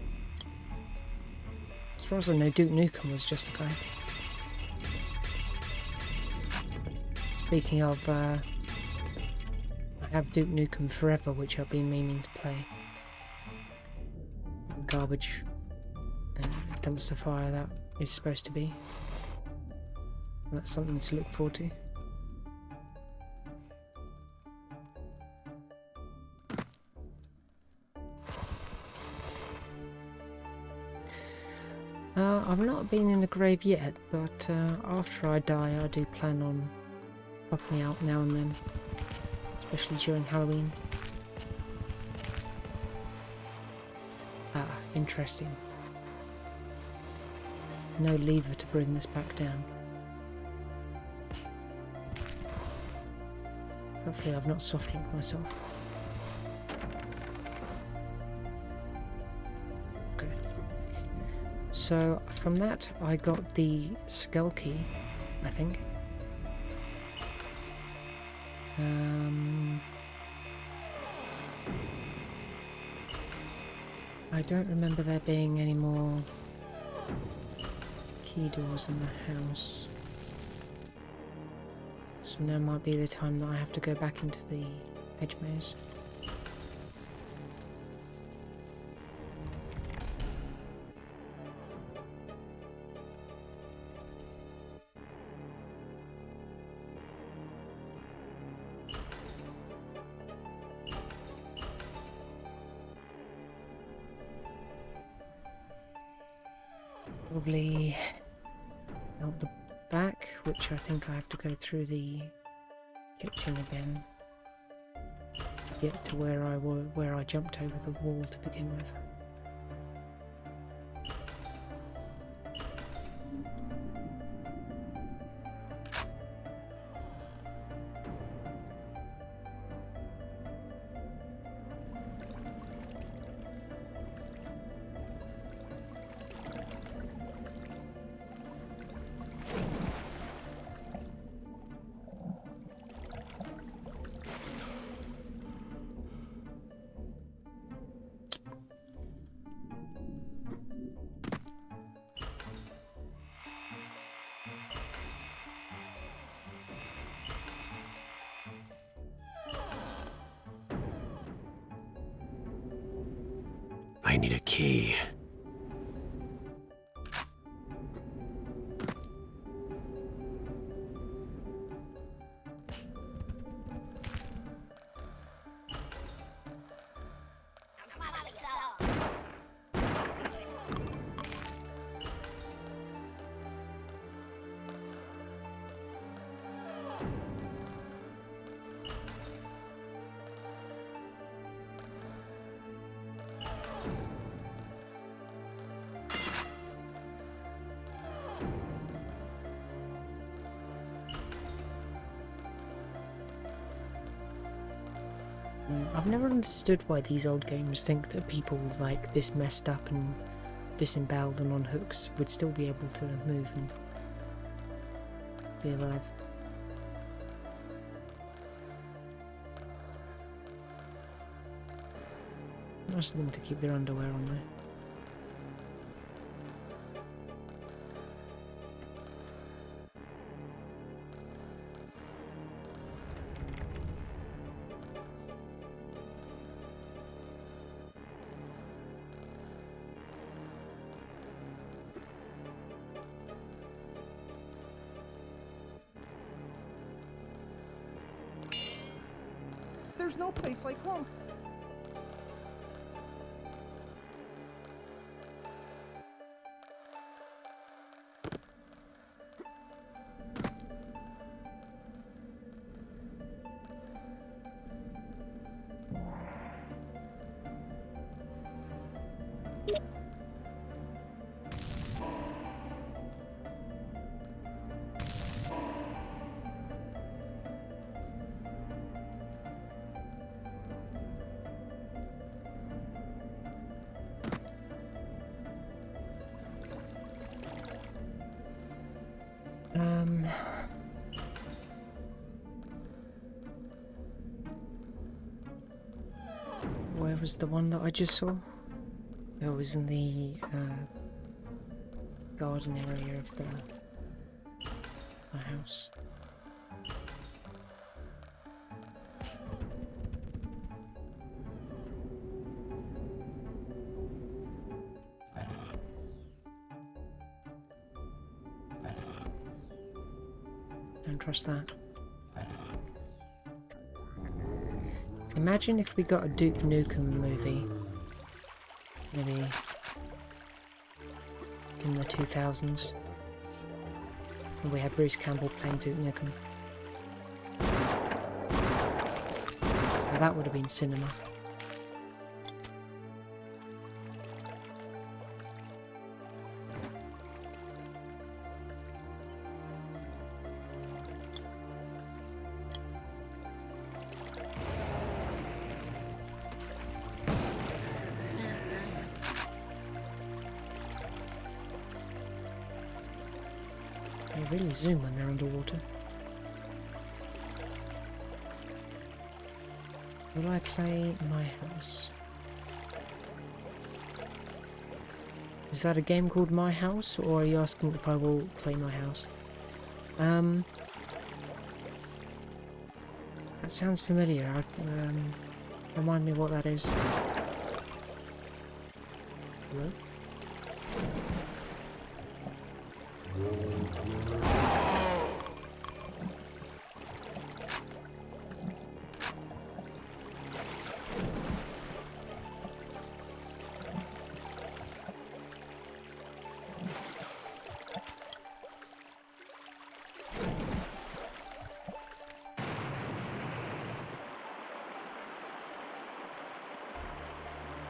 As far as I know, Duke Nukem was just a guy. Speaking of, I have Duke Nukem Forever, which I've been meaning to play. Garbage. Dumpster fire that is supposed to be. That's something to look forward to. I've not been in the grave yet, but after I die I do plan on popping out now and then, especially during Halloween. Ah, interesting. No lever to bring this back down. Hopefully I've not soft-locked myself. Okay. So from that I got the skull key, I think. I don't remember there being any more key doors in the house. So now might be the time that I have to go back into the hedge maze. Probably out the back, which I think I have to go through the kitchen again to get to where I jumped over the wall to begin with. I need a key. I've never understood why these old games think that people like this messed up and disemboweled and on hooks would still be able to move and be alive. Nice of them to keep their underwear on there. There's no place like home. Where was the one that I just saw? It was in the garden area of the house. Don't trust that. Imagine if we got a Duke Nukem movie, maybe in the 2000s, and we had Bruce Campbell playing Duke Nukem. Now that would have been cinema. They really zoom when they're underwater. Will I play My House? Is that a game called My House, or are you asking if I will play My House? That sounds familiar. Remind me what that is. Hello?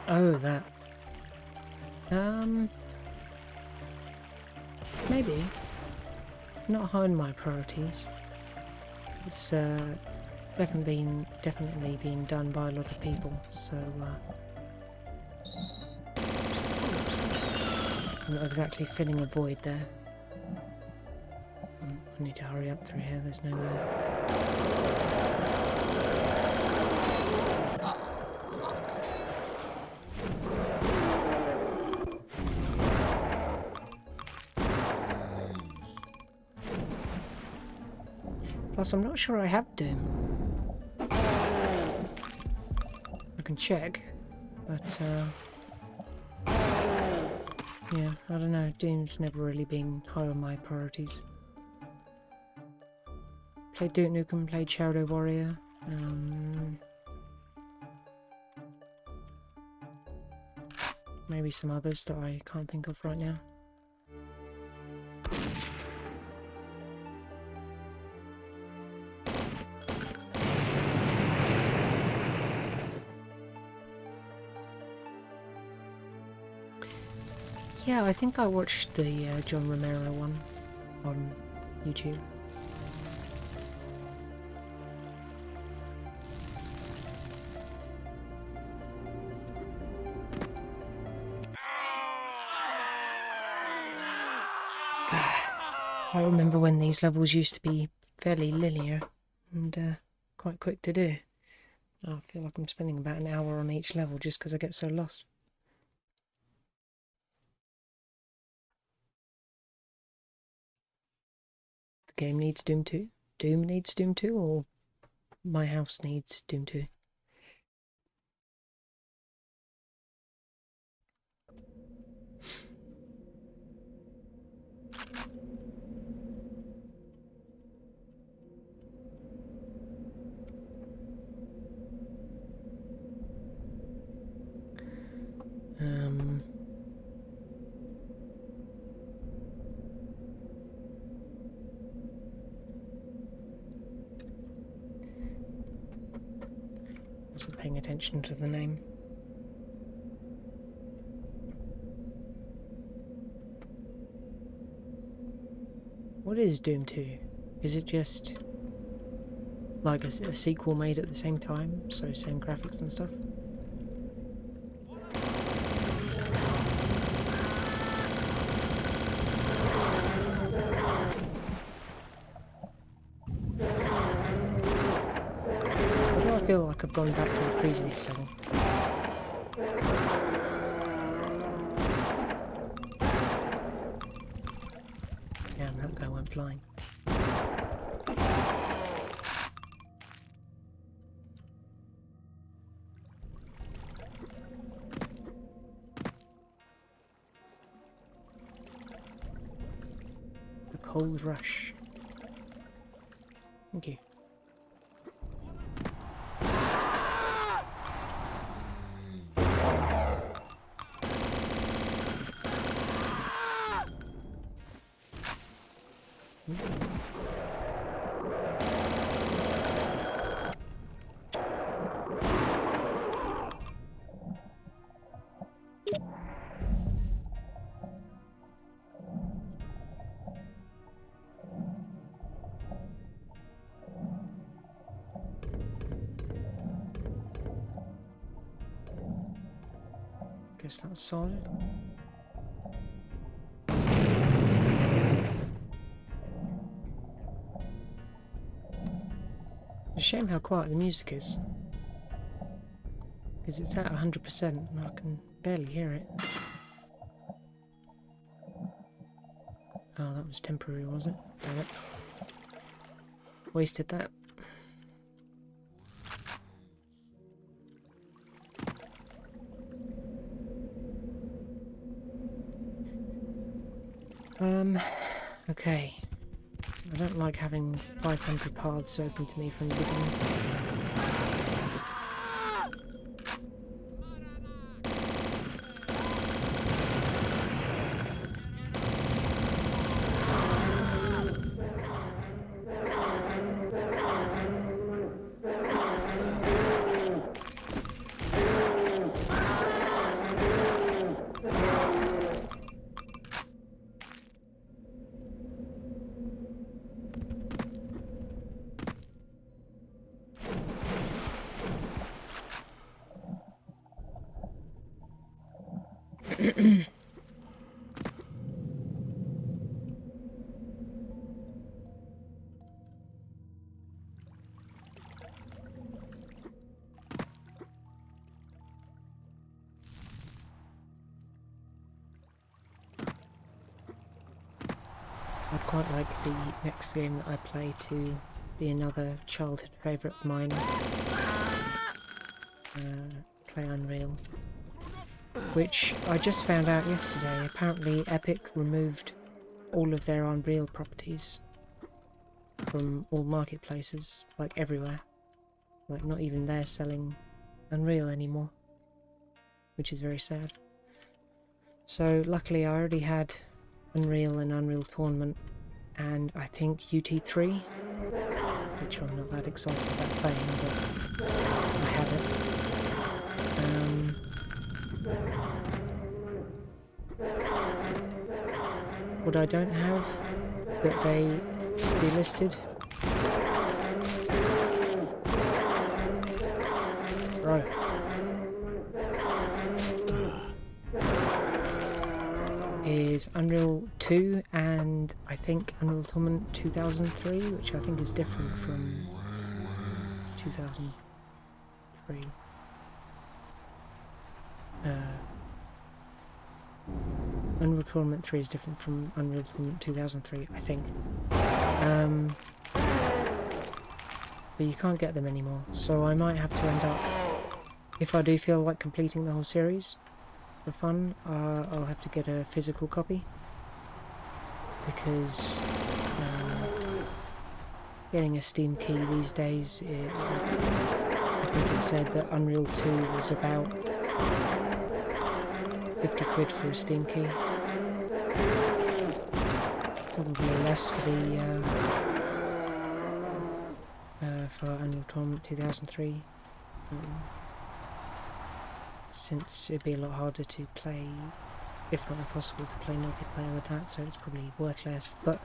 Oh, that. Maybe. Not high on my priorities. It's definitely being done by a lot of people, so I'm not exactly filling a void there. I need to hurry up through here, there's no Plus, I'm not sure I have Doom. I can check, but yeah, I don't know. Doom's never really been high on my priorities. Played Duke Nukem, played Shadow Warrior. Maybe some others that I can't think of right now. Yeah, I think I watched the John Romero one on YouTube. I remember when these levels used to be fairly linear and quite quick to do. I feel like I'm spending about an hour on each level just because I get so lost. The game needs Doom 2? Doom needs Doom 2, or My House needs Doom 2? Wasn't paying attention to the name. What is Doom 2? Is it just like a sequel made at the same time, so same graphics and stuff? feel like I've gone back to the previous level. Damn, that guy went flying. The cold rush. Thank you. Guess that's solid. It's a shame how quiet the music is. Because it's at 100% and I can barely hear it. Oh, that was temporary, was it? Damn it. Wasted that. Okay. I don't like having 500 paths open to me from the beginning. I'd quite like the next game that I play to be another childhood favourite of mine. Play Unreal. Which I just found out yesterday. Apparently Epic removed all of their Unreal properties from all marketplaces, like everywhere. Like not even they're selling Unreal anymore. Which is very sad. So luckily I already had Unreal and Unreal Tournament, and I think UT3, which I'm not that excited about playing, but I have it. What I don't have, that they delisted. Right. Is Unreal 2 and I think Unreal Tournament 2003, which I think is different from 2003. Unreal Tournament 3 is different from Unreal Tournament 2003, I think. But you can't get them anymore, so I might have to end up, if I do feel like completing the whole series for fun, I'll have to get a physical copy, because getting a Steam key these days, I think it said that Unreal 2 was about 50 quid for a Steam key. Probably less for the for Unreal Tournament 2003. Since it'd be a lot harder to play, if not impossible to play multiplayer with that, so it's probably worth less. But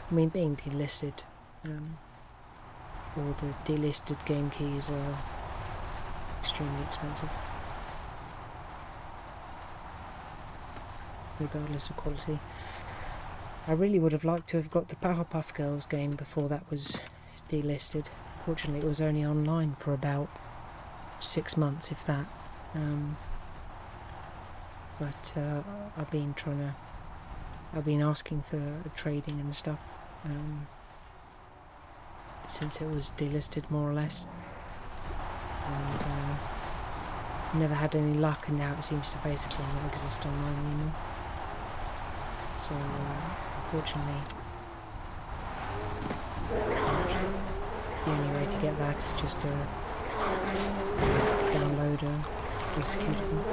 I mean, being delisted, all the delisted game keys are extremely expensive, regardless of quality. I really would have liked to have got the Powerpuff Girls game before that was delisted. Fortunately, it was only online for about 6 months, if that. But I've been asking for trading and stuff since it was delisted, more or less, and never had any luck, and now it seems to basically not exist online anymore. So unfortunately, the only way to get that is just to download a executable.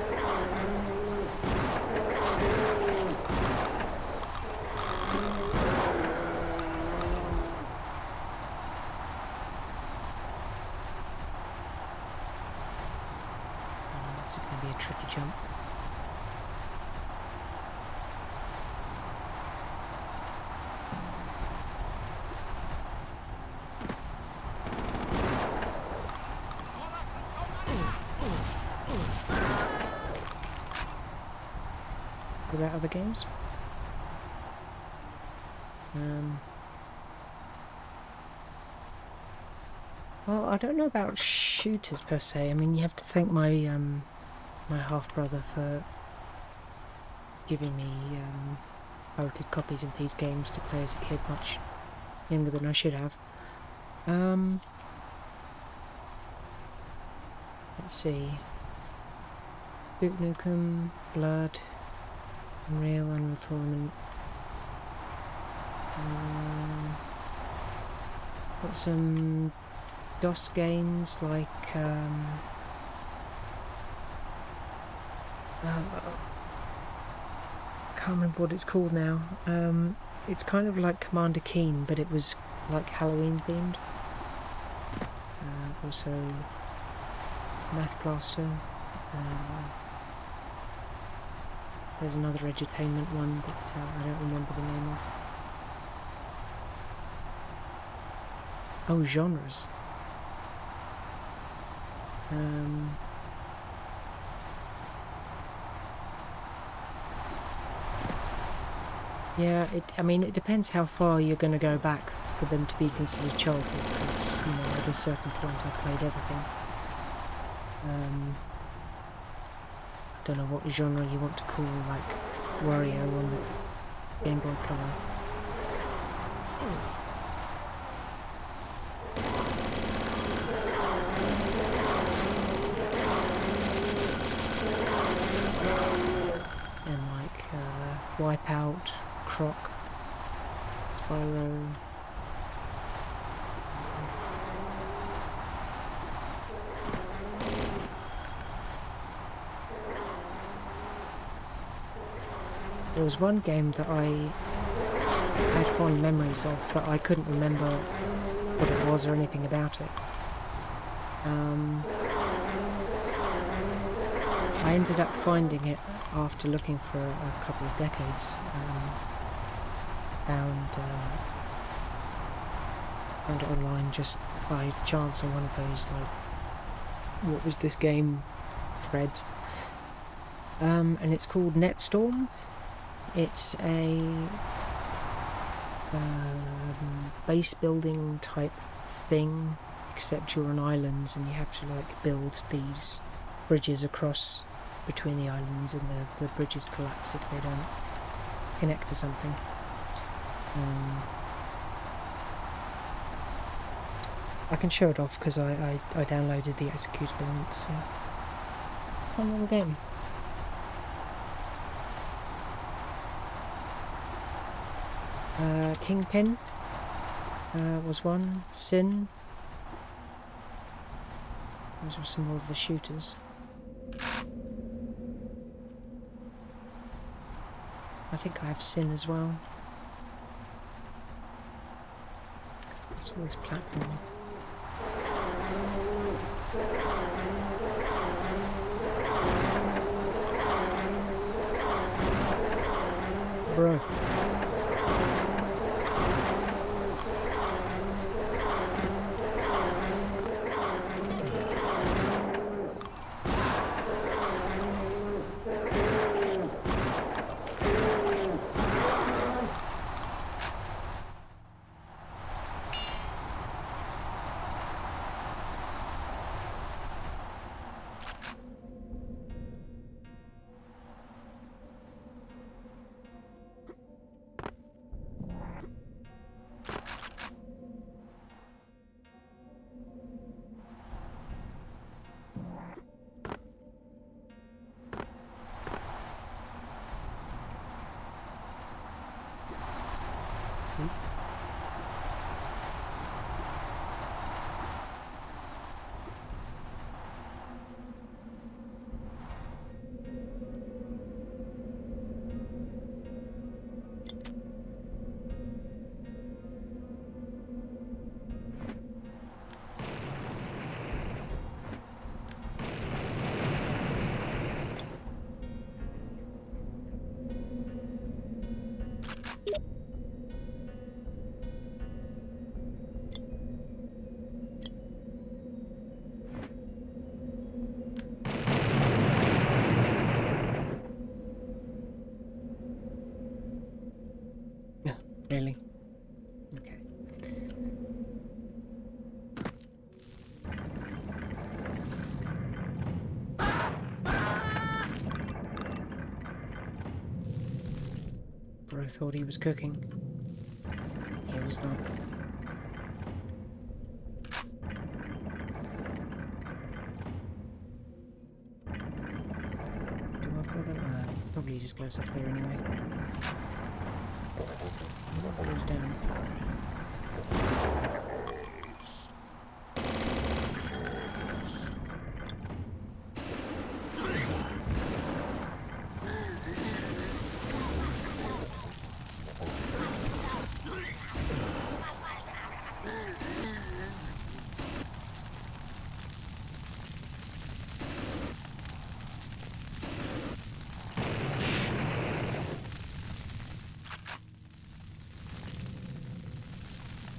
This is going to be a tricky jump. What about other games? Well, I don't know about shooters per se. I mean, you have to thank my my half-brother for giving me pirated copies of these games to play as a kid, much younger than I should have. Let's see. Duke Nukem, Blood, Unreal, Unreal Tournament. Got some DOS games like can't remember what it's called now. It's kind of like Commander Keen, but it was like Halloween themed. Also Math Blaster. There's another edutainment one that I don't remember the name of. Oh, genres. Yeah, I mean, it depends how far you're going to go back for them to be considered childhood, because, you know, at a certain point I played everything. I don't know what genre you want to call, like, Wario on the Game Boy Color. And like, Wipeout, Croc, Spyro. There was one game that I had fond memories of that I couldn't remember what it was or anything about it. I ended up finding it after looking for a couple of decades. Found it online just by chance on one of those, like, what was this game threads. And it's called Netstorm. It's a base building type thing, except you're on islands and you have to like build these bridges across between the islands, and the bridges collapse if they don't connect to something. I can show it off because I downloaded the executable and it's a fun little game. Kingpin was one. Sin. Those were some more of the shooters. I think I have Sin as well. What's all this platform? Bro. really? Okay. Bro thought he was cooking. He was not. Do I bother? Probably just goes up there anyway. Goes down.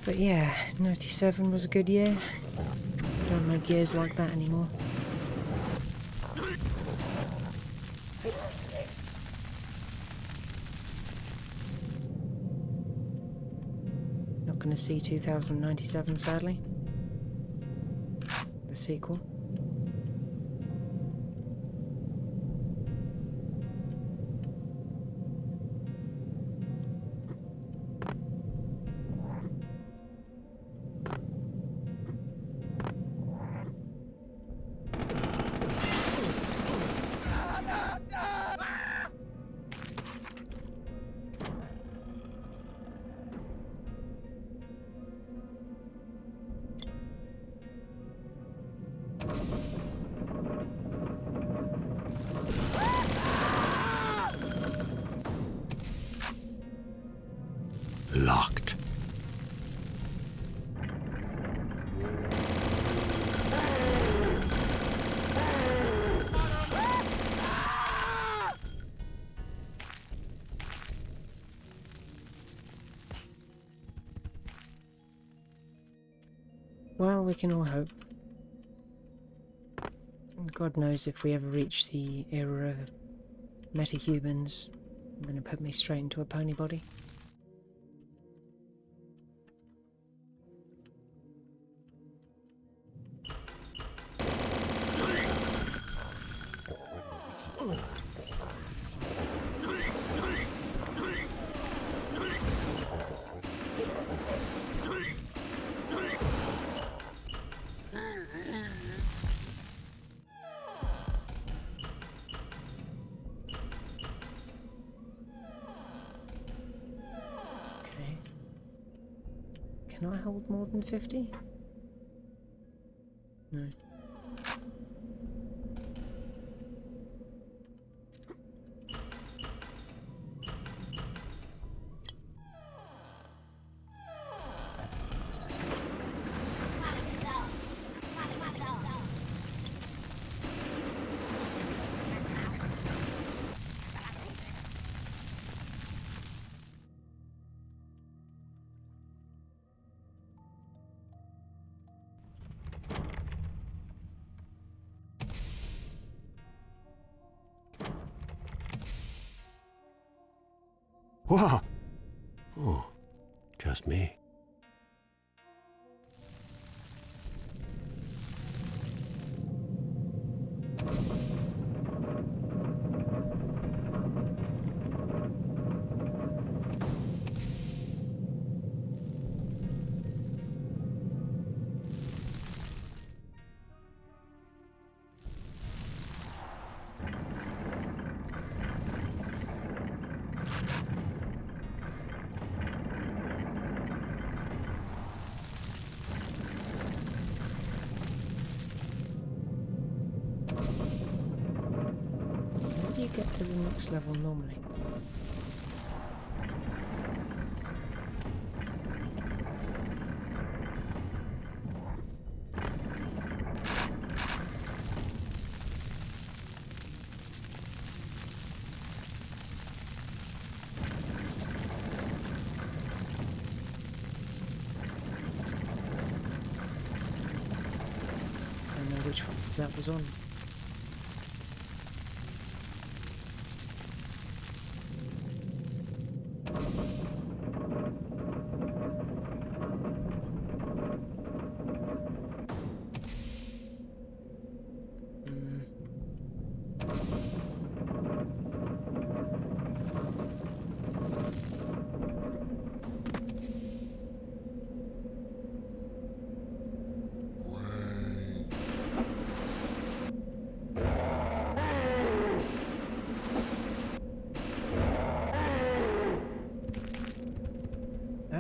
But yeah, 97 was a good year. Don't make years like that anymore. Not gonna see 2097, sadly. The sequel. Locked. Well, we can all hope. God knows if we ever reach the era of metahumans, I'm gonna put me straight into a pony body. Can I hold more than 50? No. Whoa! Oh, just me. How do you get to the next level normally? I don't know which one that was on.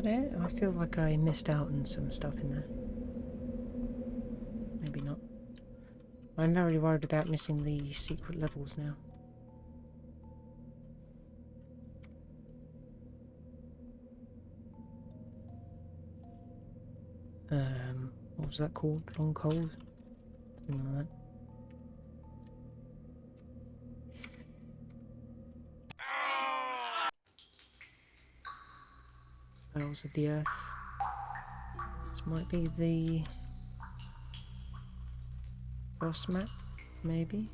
that it? I feel like I missed out on some stuff in there. Maybe not. I'm very worried about missing the secret levels now. What was that called? Long cold? Something like that. Bowels of the earth. This might be the boss map, maybe?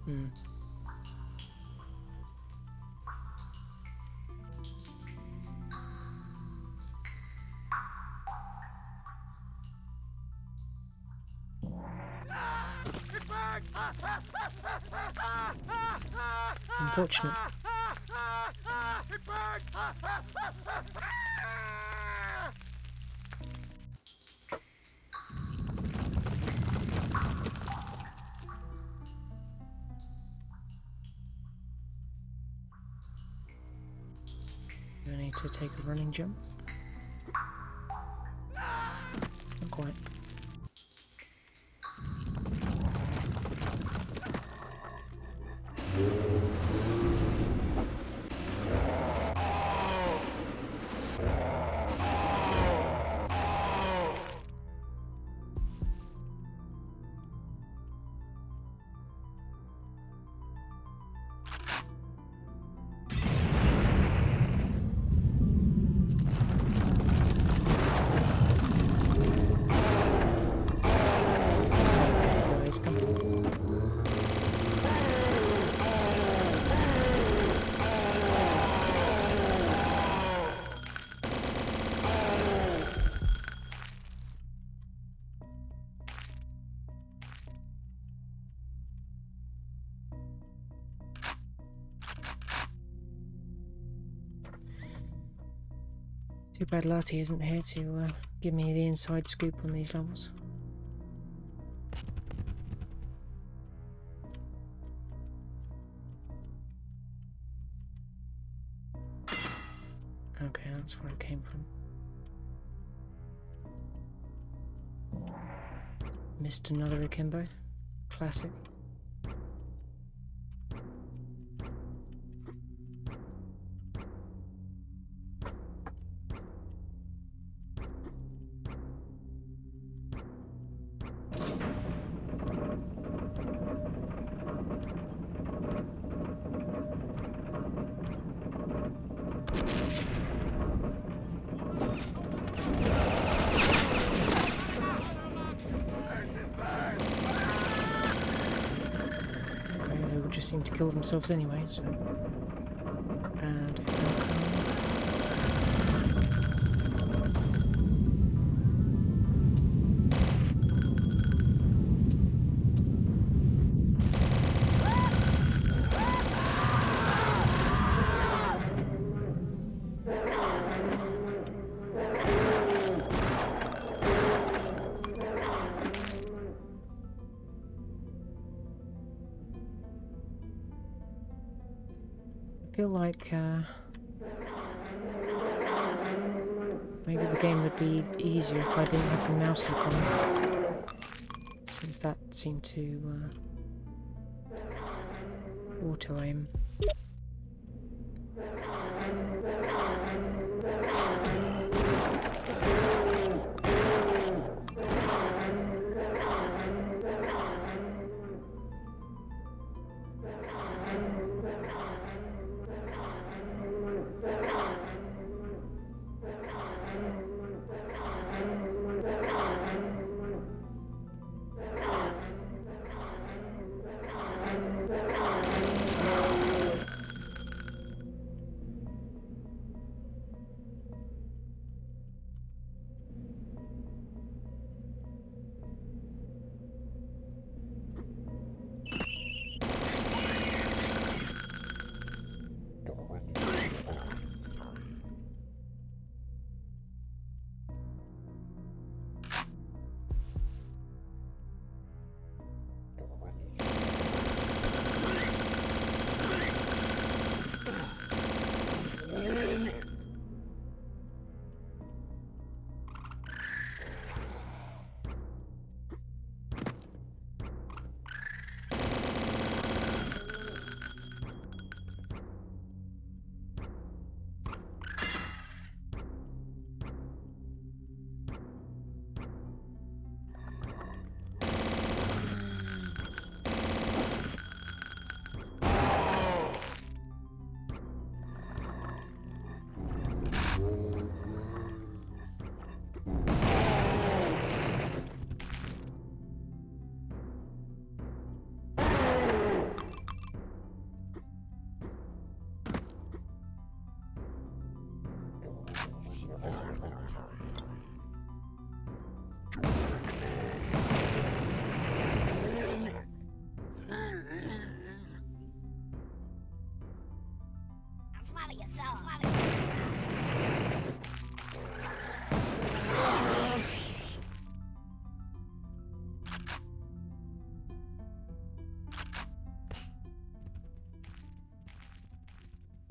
Hmm. Unfortunate. I need to take a running jump. Not quite. Guys, come on. Too bad Lottie isn't here to give me the inside scoop on these levels. Okay, that's where it came from. Missed another akimbo. Classic. They would just seem to kill themselves anyway, so bad outcome. I feel like maybe the game would be easier if I didn't have the mouse look on, since that seemed to auto-aim.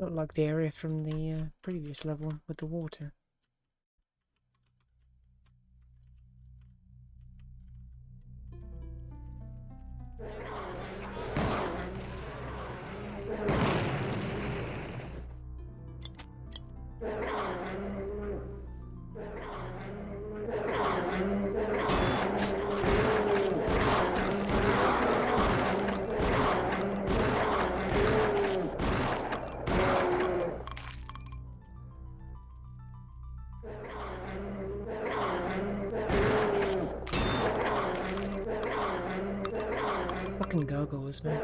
Not like the area from the previous level with the water. Fucking gargoyles, man.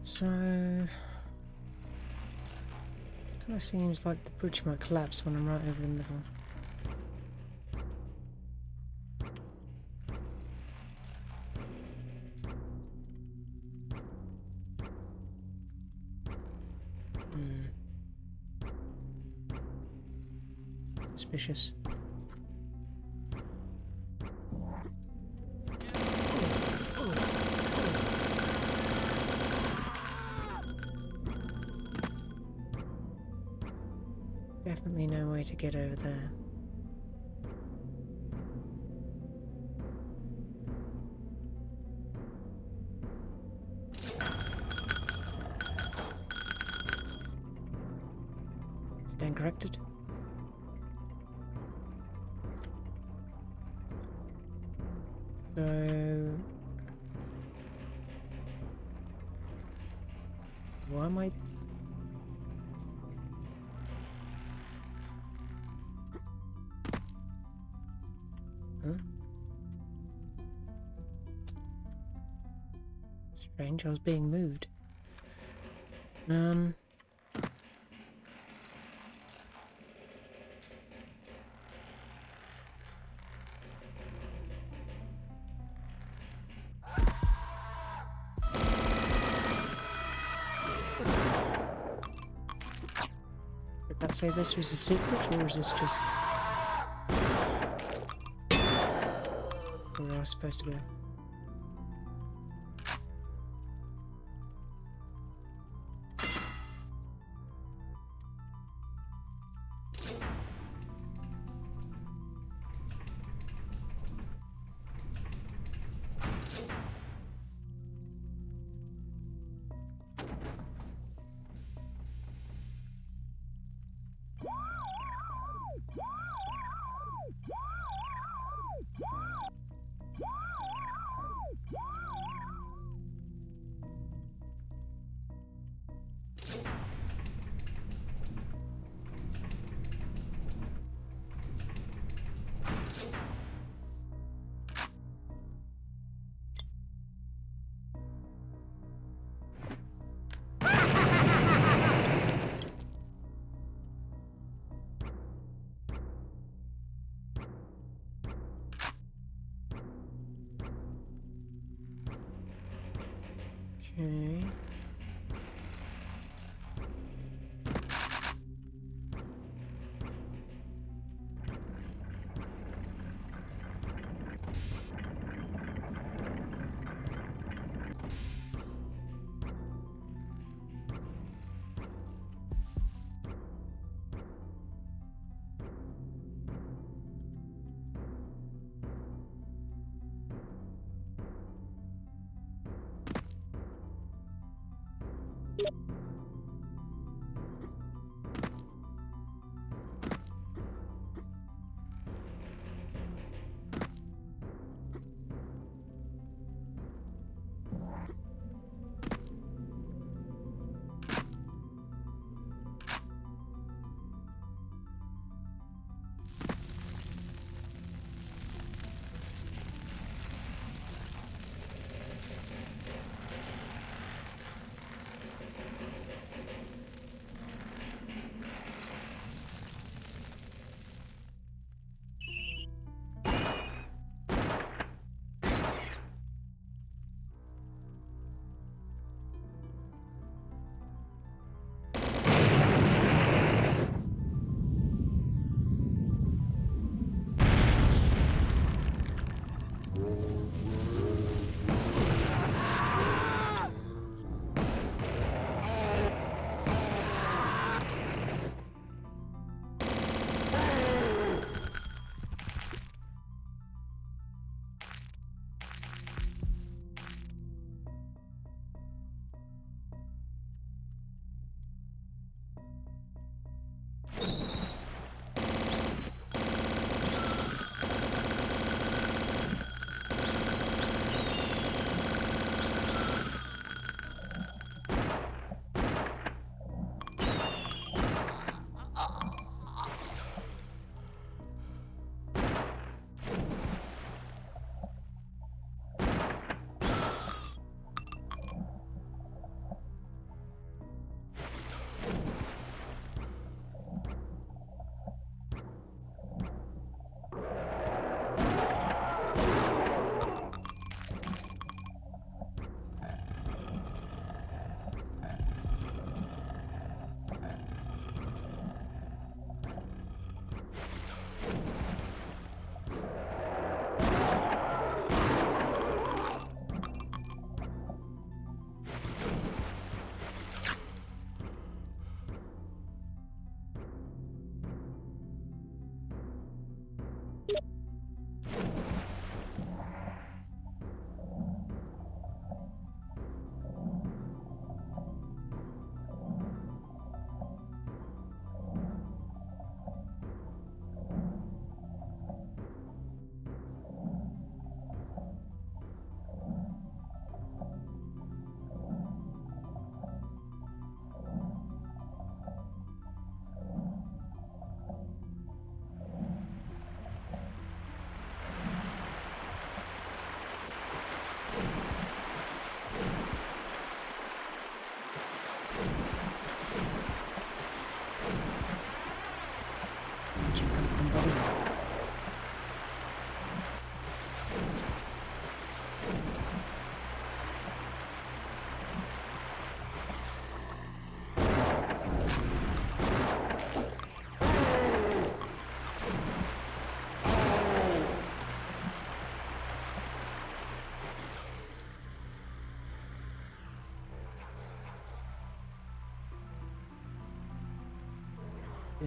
So, it kind of seems like the bridge might collapse when I'm right over the middle. Suspicious. Definitely no way to get over there. Stand corrected. So... why am I... Huh? Strange, I was being moved. Did that say this was a secret, or is this just... where I was supposed to go? Okay.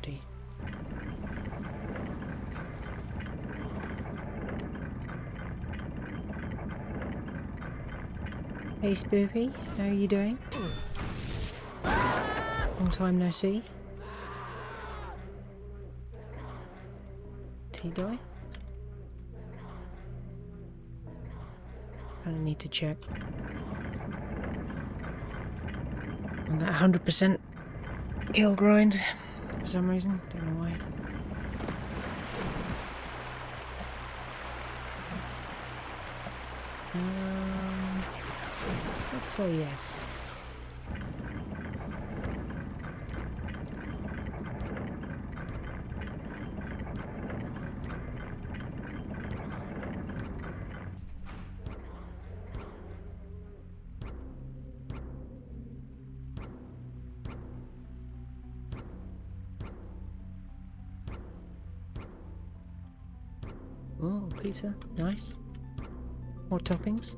VOD. Hey Spoopy, how are you doing? Long time no see. Did he die? Kinda need to check. On that 100% kill grind for some reason, don't know why. Let's say yes. Oh, pizza, nice. More toppings.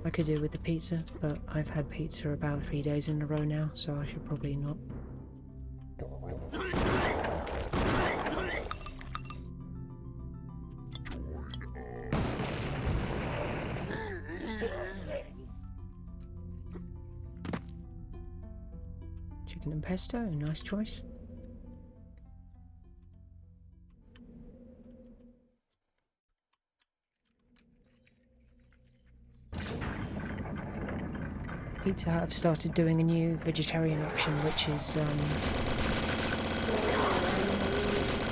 I could do with the pizza, but I've had pizza about 3 days in a row now, so I should probably not. Chicken and pesto, nice choice. Pizza Hut have started doing a new vegetarian option, which is I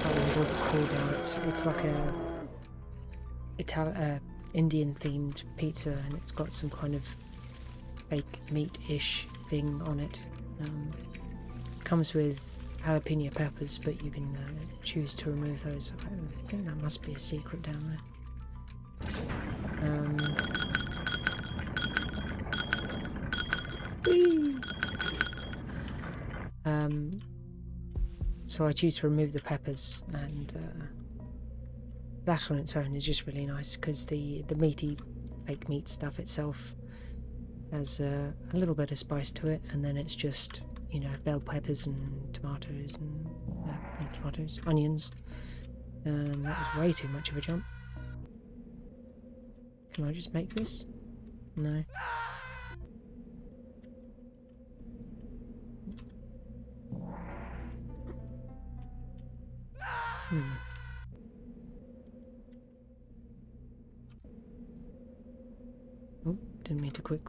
can't remember what it's called now. It's like a Indian themed pizza, and it's got some kind of fake meat-ish thing on it. Comes with jalapeno peppers, but you can choose to remove those. I think that must be a secret down there. So I choose to remove the peppers, and that on its own is just really nice because the meaty fake meat stuff itself has a little bit of spice to it, and then it's just, you know, bell peppers and tomatoes and onions. That was way too much of a jump. Can I just make this? No. Oh, didn't mean to quick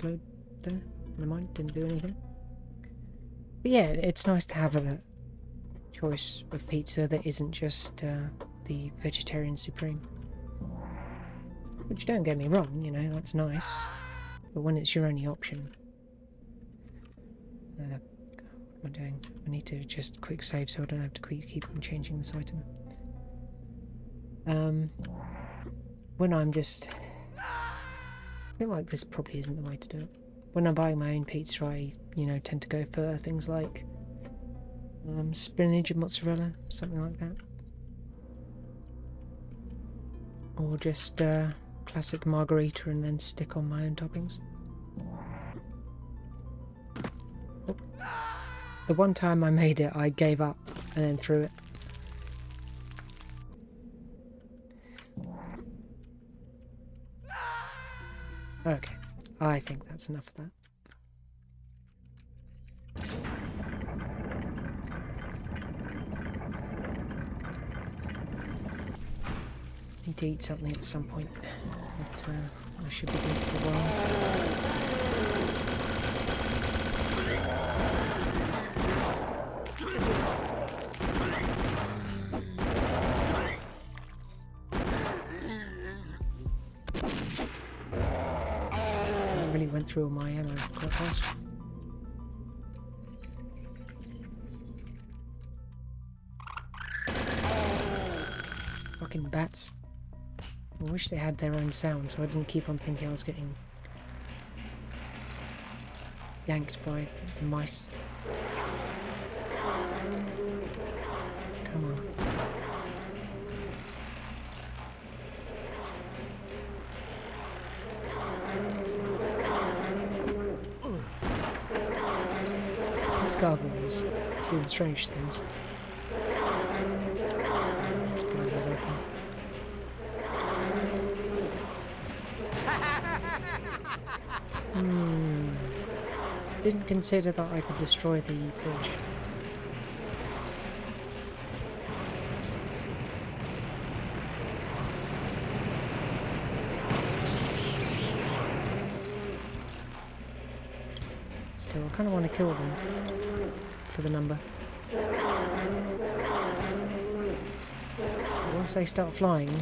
load there. Never mind, didn't do anything. But yeah, it's nice to have a choice of pizza that isn't just the vegetarian supreme. Which, don't get me wrong, you know, that's nice. But when it's your only option... what am I doing? I need to just quick save so I don't have to keep on changing this item. When I'm just... I feel like this probably isn't the way to do it. When I'm buying my own pizza, I, you know, tend to go for things like spinach and mozzarella, something like that. Or just classic margarita and then stick on my own toppings. Oh. The one time I made it, I gave up and then threw it. Okay, I think that's enough of that. Need to eat something at some point, but I should be good for a while. Went through all my ammo quite fast. Fucking bats. I wish they had their own sound so I didn't keep on thinking I was getting yanked by mice. Come on. These gargoyles do the strange things. Let's blow that open. Didn't consider that I could destroy the bridge. Still, I kind of want to kill them for the number. But once they start flying,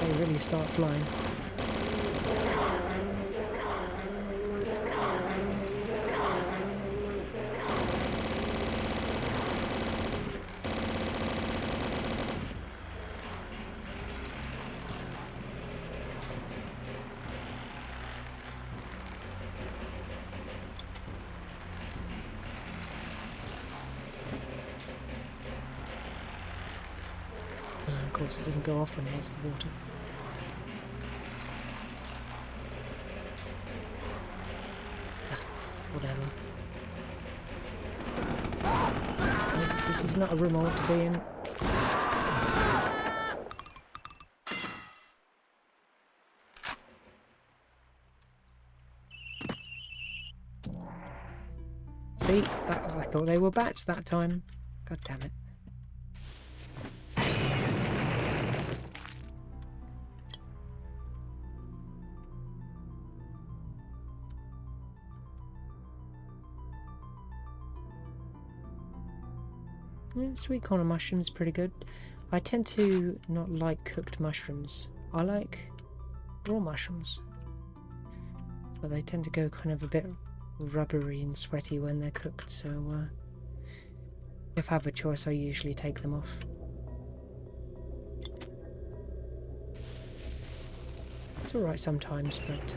they really start flying. Of course, it doesn't go off when it hits the water. Whatever. This is not a room I want to be in. See? I thought they were bats that time. God damn it. Sweet corn and mushrooms are pretty good. I tend to not like cooked mushrooms. I like raw mushrooms. But they tend to go kind of a bit rubbery and sweaty when they're cooked, so if I have a choice I usually take them off. It's alright sometimes, but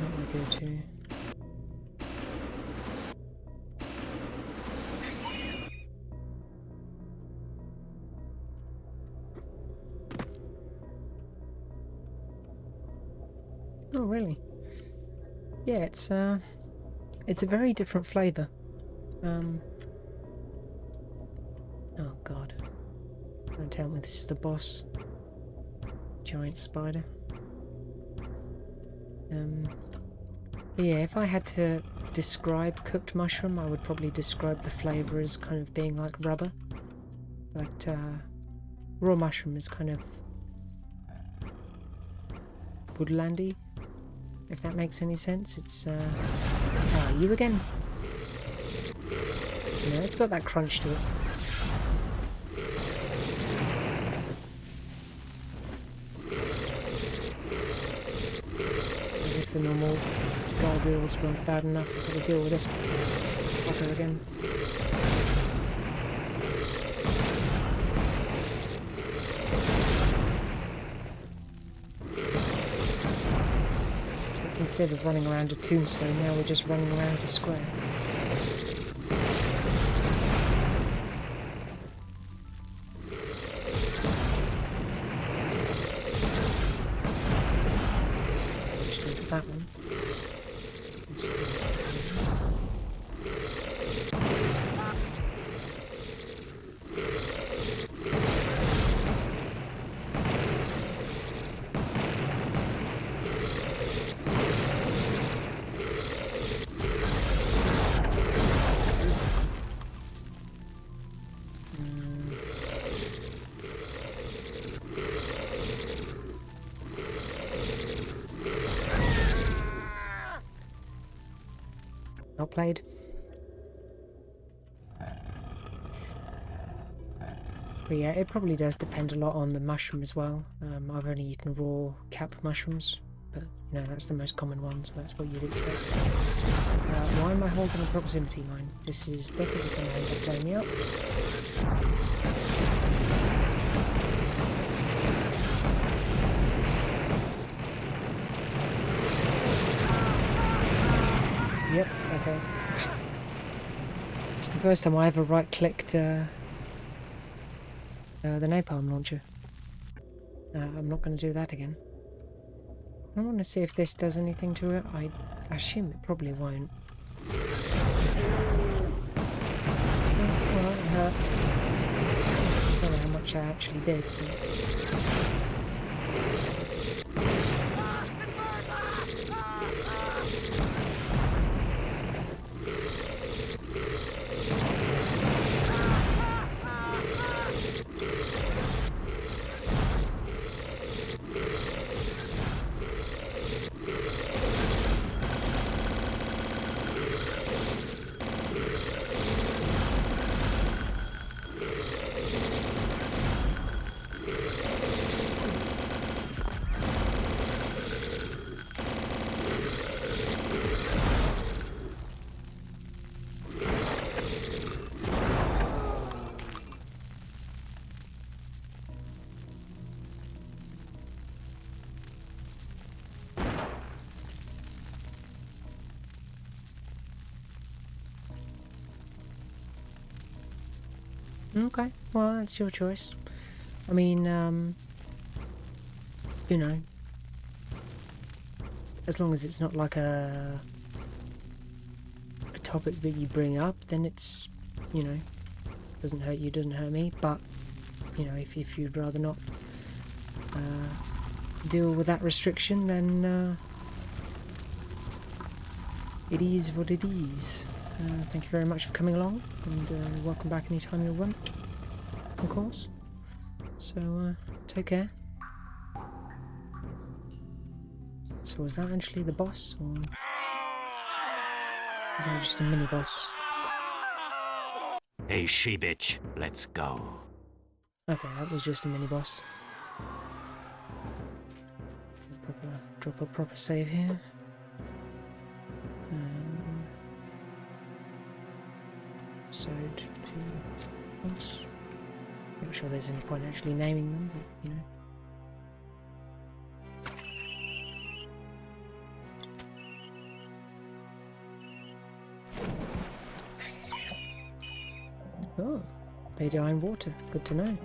not my go-to. Oh really? Yeah, it's a very different flavour. Oh god. Don't tell me this is the boss. Giant spider. Yeah, if I had to describe cooked mushroom, I would probably describe the flavour as kind of being like rubber. But raw mushroom is kind of woodlandy, if that makes any sense. It's oh, you again. You know, it's got that crunch to it. As if the normal gargoyles weren't bad enough, I've got to deal with this fucker again. Instead of running around a tombstone, now we're just running around a square. Just look at that one. Not played. But yeah, it probably does depend a lot on the mushroom as well. I've only eaten raw cap mushrooms, but you know, that's the most common one, so that's what you'd expect. Why am I holding a proximity mine? This is definitely going to end up blowing me up. Yep, okay. It's the first time I ever right-clicked the napalm launcher. I'm not going to do that again. I want to see if this does anything to it. I assume it probably won't. Well, it hurt. I don't know how much I actually did. Okay, well, that's your choice. I mean, you know, as long as it's not like a topic that you bring up, then it's, you know, doesn't hurt you, doesn't hurt me. But, you know, if you'd rather not deal with that restriction, then it is what it is. Thank you very much for coming along, and welcome back anytime you want, of course. So, take care. So was that actually the boss, or is that just a mini-boss? Hey, she-bitch, let's go. Okay, that was just a mini-boss. Drop a proper save here. Episode 2 boss. Not sure there's any point actually naming them, but you know. Oh, they die in water. Good to know.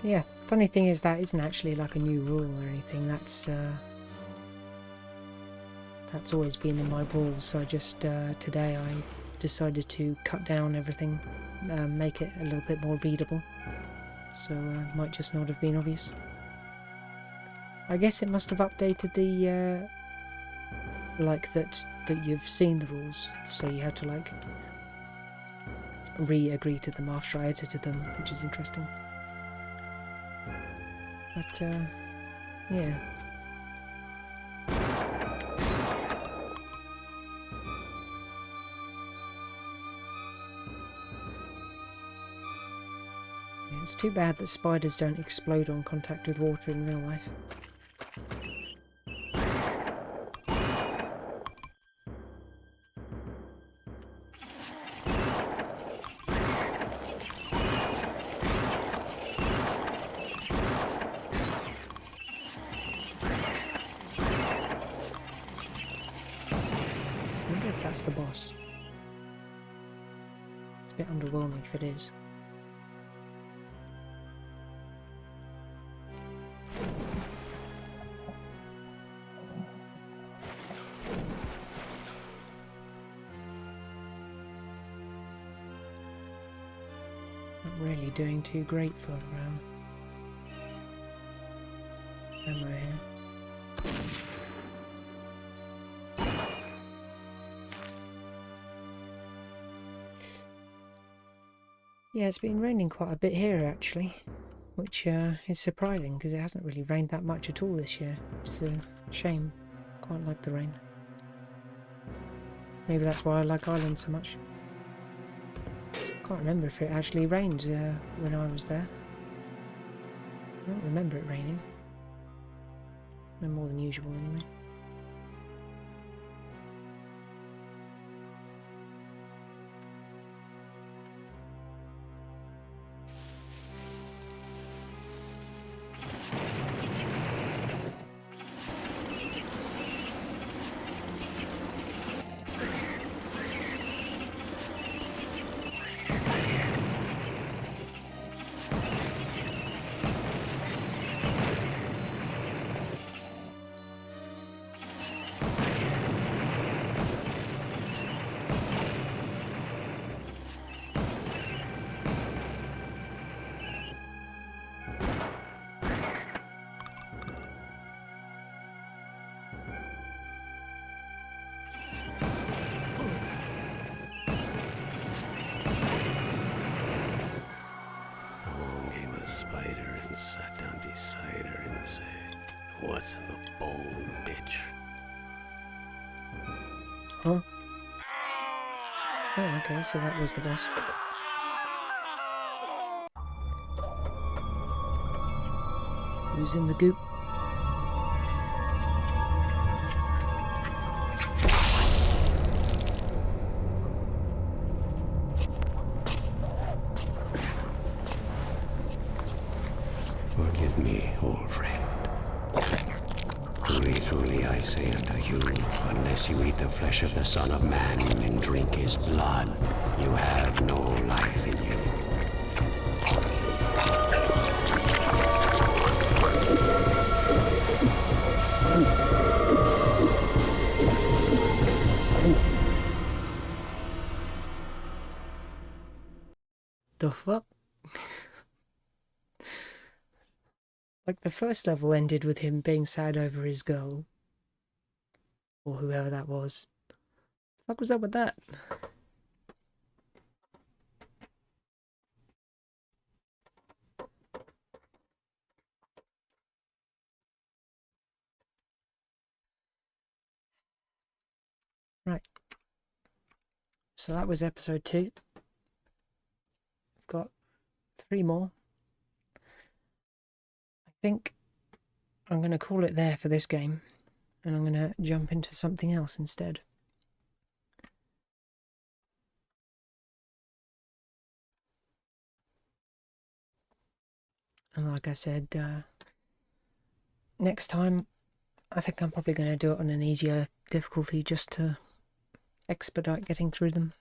Yeah, funny thing is that isn't actually like a new rule or anything. That's always been in my rules. So I just today I decided to cut down everything, make it a little bit more readable. So might just not have been obvious. I guess it must have updated the like that you've seen the rules, so you had to like re-agree to them after I edited them, which is interesting. But, yeah. It's too bad that spiders don't explode on contact with water in real life. I wonder if that's the boss. It's a bit underwhelming if it is. Not really doing too great for ammo here. Yeah, it's been raining quite a bit here actually, which is surprising because it hasn't really rained that much at all this year. It's a shame. Quite like the rain. Maybe that's why I like Ireland so much. Can't remember if it actually rained when I was there. I don't remember it raining. No more than usual anyway. Oh. Oh, okay, so that was the boss. Who's in the goop? Forgive me, old friend. Truly, truly, I say unto you, unless you eat the flesh of the Son of Man and drink his blood, you have no life in you. The fuck? Like, the first level ended with him being sad over his girl. Or whoever that was. The fuck was up with that? Right. So that was episode 2. I've got 3 more. I think I'm going to call it there for this game. And I'm going to jump into something else instead. And like I said, next time, I think I'm probably going to do it on an easier difficulty just to expedite getting through them.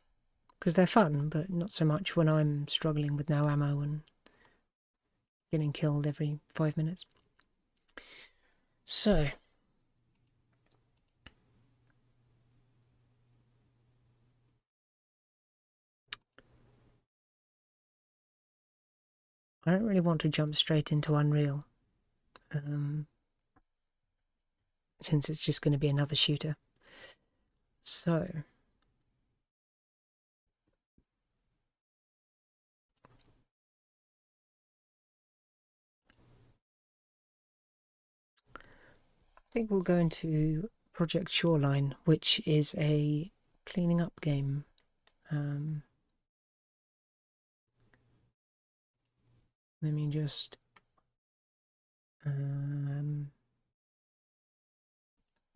Because they're fun, but not so much when I'm struggling with no ammo and getting killed every 5 minutes. So, I don't really want to jump straight into Unreal, since it's just going to be another shooter. So, I think we'll go into Project Shoreline, which is a cleaning up game. Let me just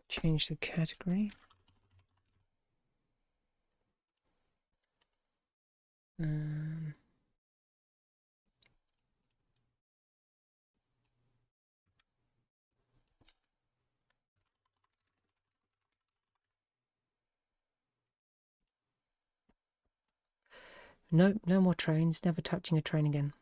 change the category. No, no more trains, never touching a train again.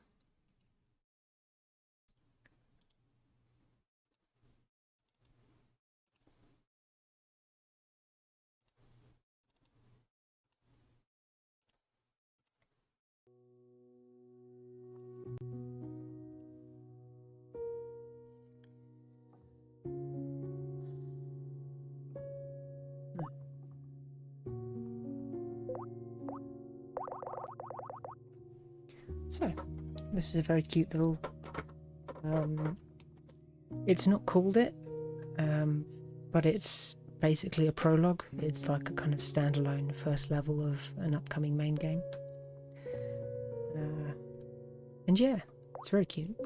So, this is a very cute little, it's not called it, but it's basically a prologue. It's like a kind of standalone first level of an upcoming main game. And yeah, it's very cute.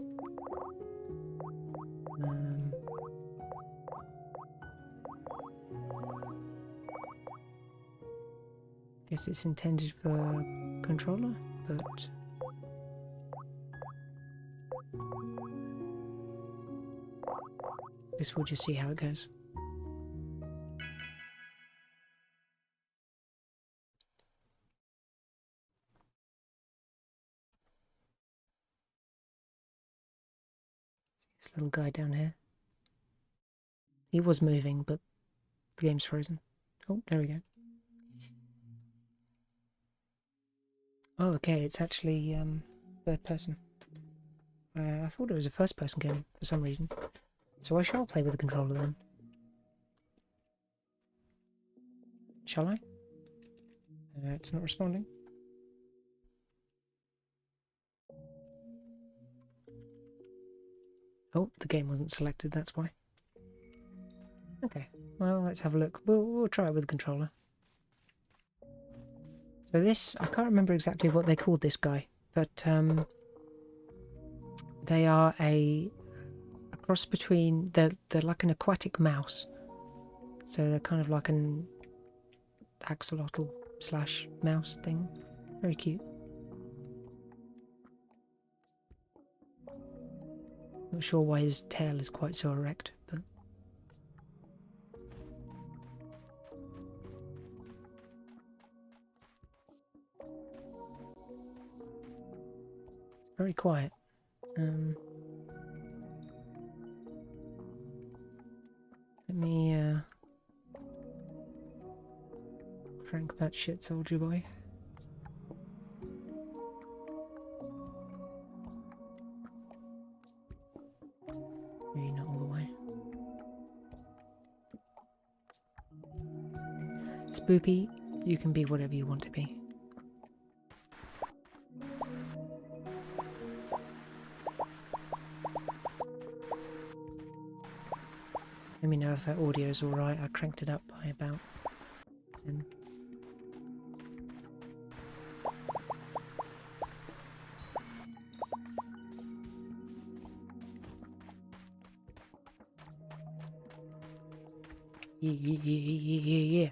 Guess it's intended for controller, but I guess we'll just see how it goes. This little guy down here. He was moving, but the game's frozen. Oh, there we go. Oh, okay, it's actually third person. I thought it was a first person game for some reason. So I shall play with the controller then. Shall I? It's not responding. Oh, the game wasn't selected, that's why. Okay, well, let's have a look. We'll try it with the controller. So this, I can't remember exactly what they called this guy, but they are a cross between, they're like an aquatic mouse. So they're kind of like an axolotl slash mouse thing. Very cute. Not sure why his tail is quite so erect, but it's very quiet. Let me crank that shit soldier boy. Maybe not all the way. Spoopy, you can be whatever you want to be. Let me know if that audio is alright. I cranked it up by about 10. Yeah.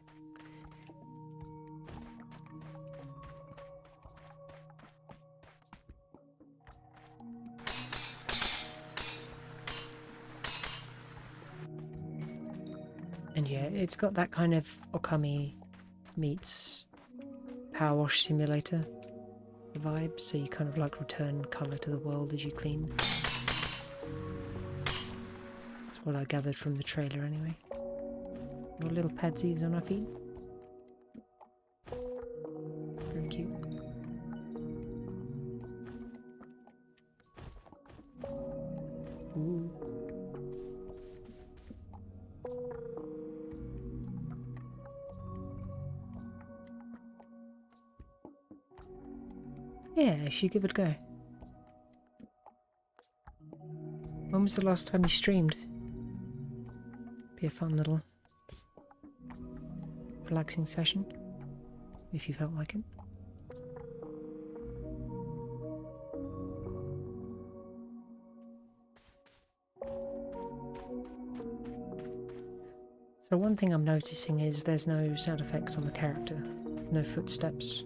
And yeah, it's got that kind of Okami meets Power Wash Simulator vibe, so you kind of like return colour to the world as you clean. That's what I gathered from the trailer anyway. Got little padsies on our feet. Very cute. Ooh. Yeah, you should give it a go. When was the last time you streamed? Be a fun little relaxing session, if you felt like it. So one thing I'm noticing is there's no sound effects on the character, no footsteps,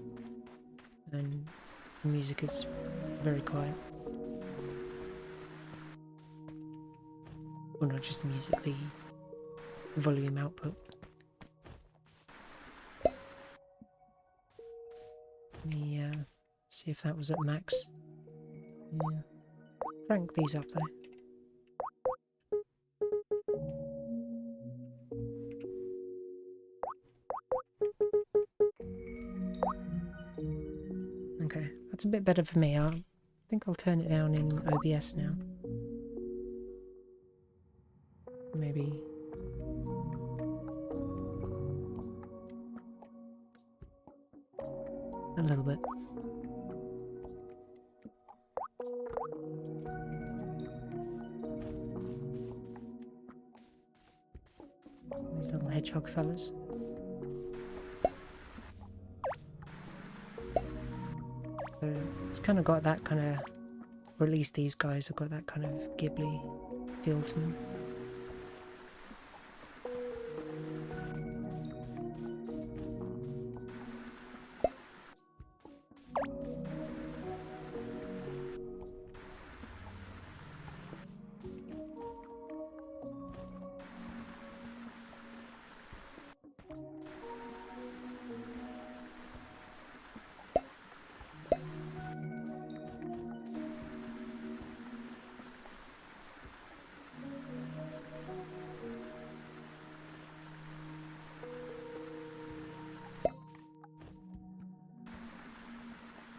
and the music is very quiet. Well, not just the music, the volume output. Let me see if that was at max. Yeah. Crank these up though. Okay, that's a bit better for me. I think I'll turn it down in OBS now. Maybe. A little bit. These little hedgehog fellas. So it's kind of got that kind of, or at least these guys have got that kind of Ghibli feel to them.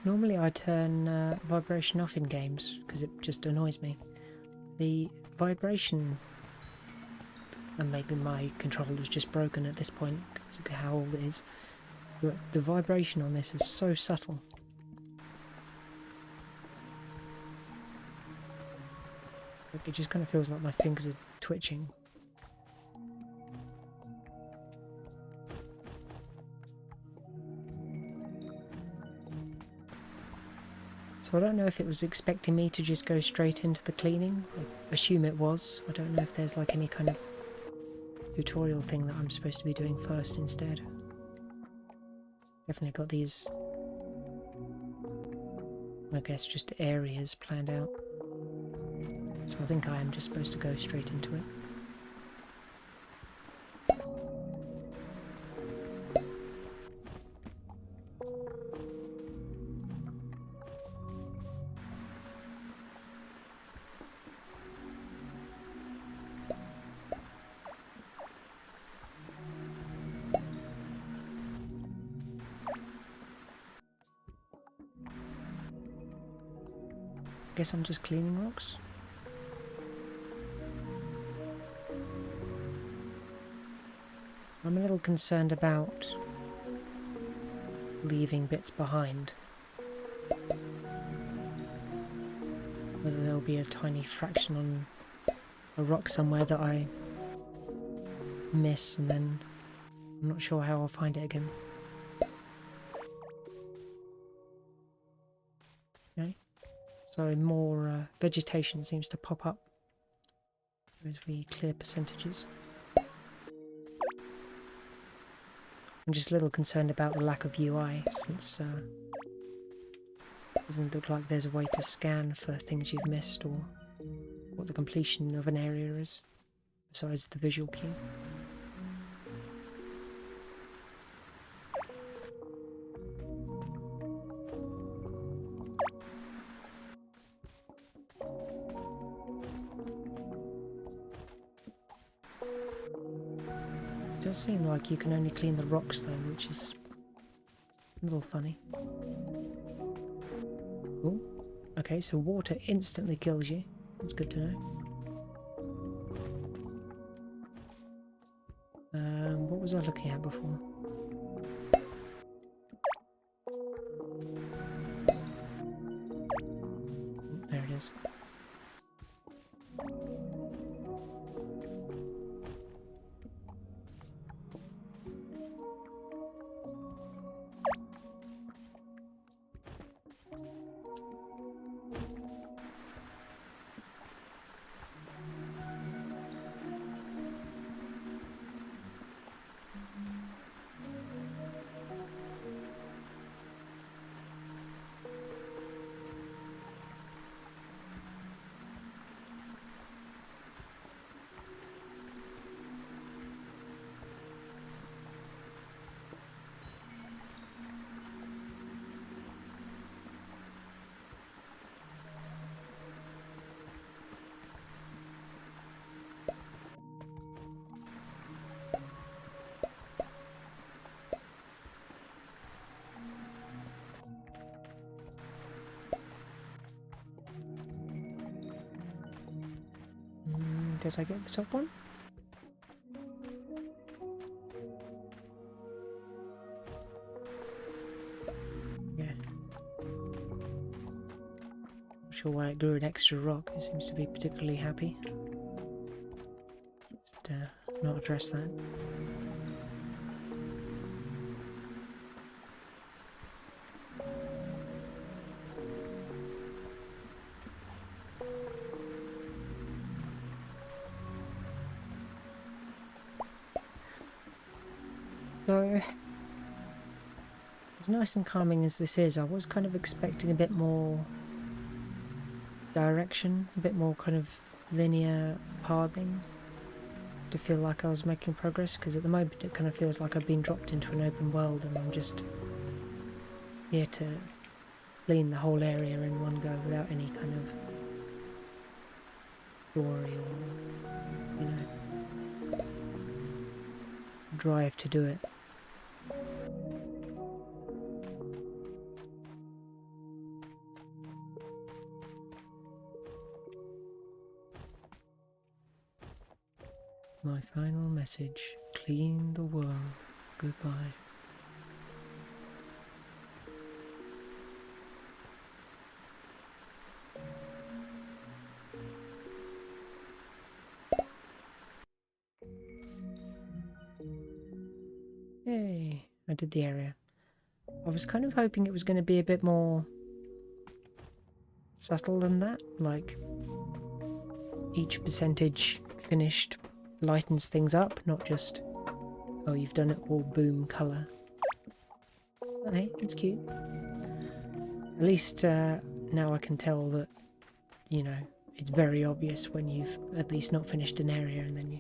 Normally I turn vibration off in games because it just annoys me. The vibration, and maybe my controller's just broken at this point because of how old it is, but the vibration on this is so subtle. Like it just kind of feels like my fingers are twitching. So I don't know if it was expecting me to just go straight into the cleaning. I assume it was. I don't know if there's like any kind of tutorial thing that I'm supposed to be doing first instead. Definitely got these, I guess, just areas planned out. So I think I am just supposed to go straight into it. Guess I'm just cleaning rocks. I'm a little concerned about leaving bits behind. Whether there'll be a tiny fraction on a rock somewhere that I miss, and then I'm not sure how I'll find it again. Okay. So more vegetation seems to pop up as we clear percentages. I'm just a little concerned about the lack of UI, since it doesn't look like there's a way to scan for things you've missed or what the completion of an area is, besides the visual cue. It does seem like you can only clean the rocks though, which is a little funny. Oh, okay, so water instantly kills you. That's good to know. What was I looking at before? There it is. Did I get the top one? Yeah. Not sure why it grew an extra rock. It seems to be particularly happy. Just not address that. So, as nice and calming as this is, I was kind of expecting a bit more direction, a bit more kind of linear pathing to feel like I was making progress, because at the moment it kind of feels like I've been dropped into an open world and I'm just here to clean the whole area in one go without any kind of story or, you know, drive to do it. My final message: clean the world. Goodbye. Yay, I did the area. I was kind of hoping it was going to be a bit more subtle than that. Like, each percentage finished lightens things up, not just, oh, you've done it all boom colour. But hey, it's cute. At least now I can tell that, you know, it's very obvious when you've at least not finished an area, and then you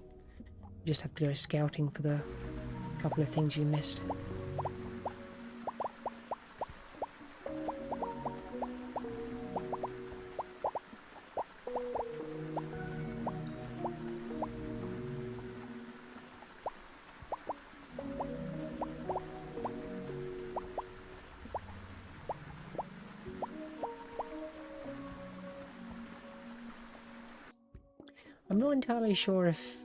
just have to go scouting for the couple of things you missed. I'm not entirely sure if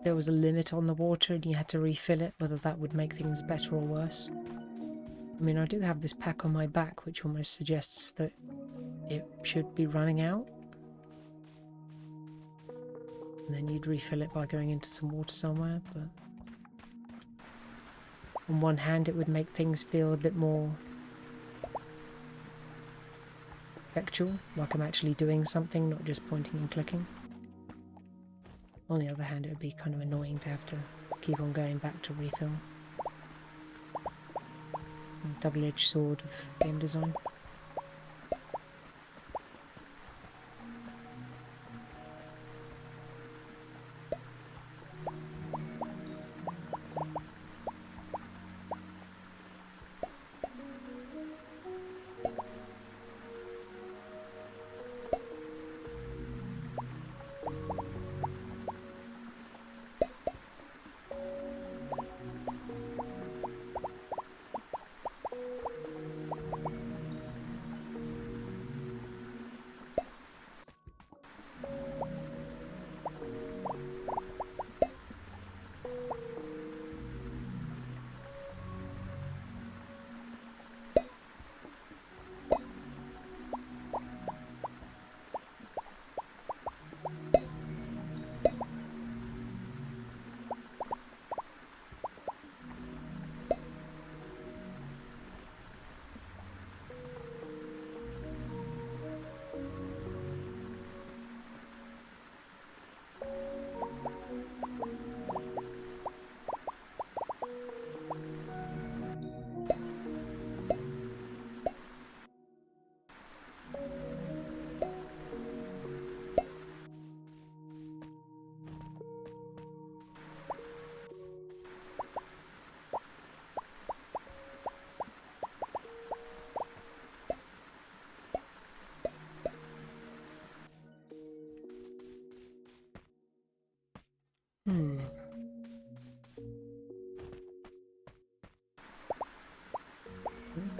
there was a limit on the water and you had to refill it, whether that would make things better or worse. I mean, I do have this pack on my back, which almost suggests that it should be running out. And then you'd refill it by going into some water somewhere, but on one hand it would make things feel a bit more effectual, like I'm actually doing something, not just pointing and clicking. On the other hand, it would be kind of annoying to have to keep on going back to refill. Double-edged sword of game design.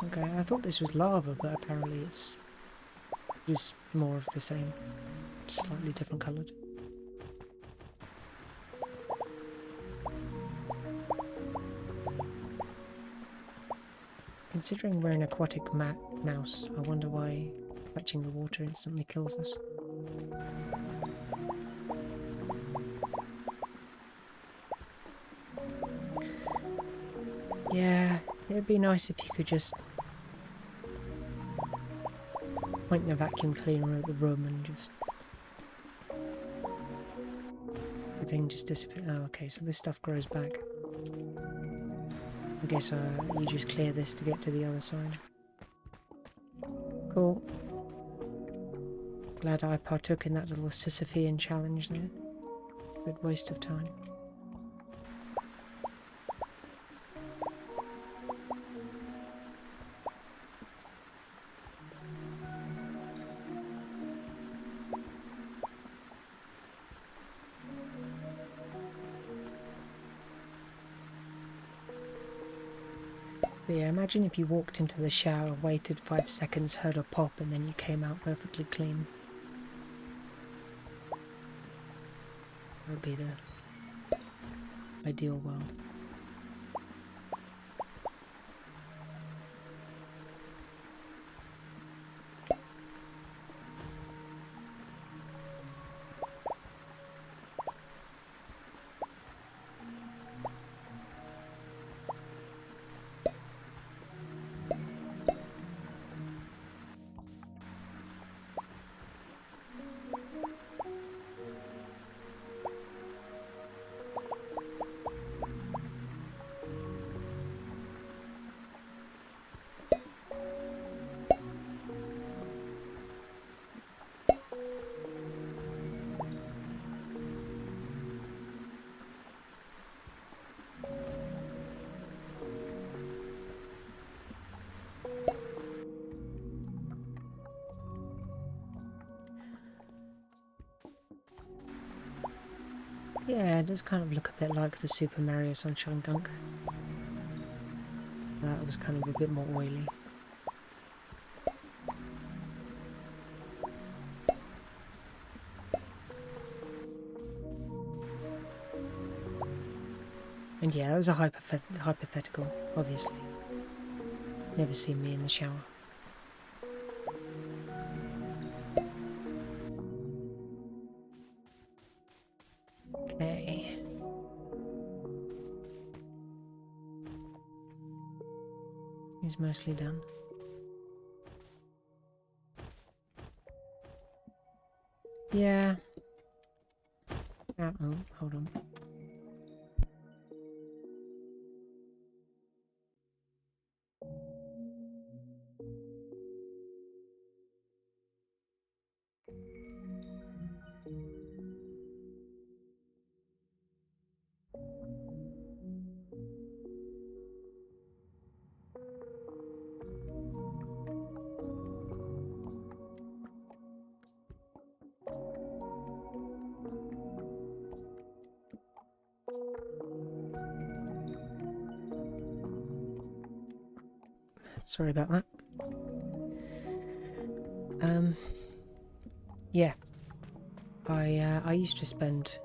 Okay, I thought this was lava, but apparently it's just more of the same, just slightly different coloured. Considering we're an aquatic mouse, I wonder why touching the water instantly kills us. Yeah, it would be nice if you could just point the vacuum cleaner at the room and just... the thing just disappears. Oh, okay, so this stuff grows back. I guess you just clear this to get to the other side. Cool. Glad I partook in that little Sisyphean challenge there. Good waste of time. But yeah, imagine if you walked into the shower, waited 5 seconds, heard a pop, and then you came out perfectly clean. That would be the ideal world. Yeah, it does kind of look a bit like the Super Mario Sunshine Dunk. That was kind of a bit more oily. And yeah, it was a hypothetical, obviously. Never seen me in the shower. Okay. He's mostly done. Yeah. Oh, hold on. Sorry about that. Yeah. I used to spend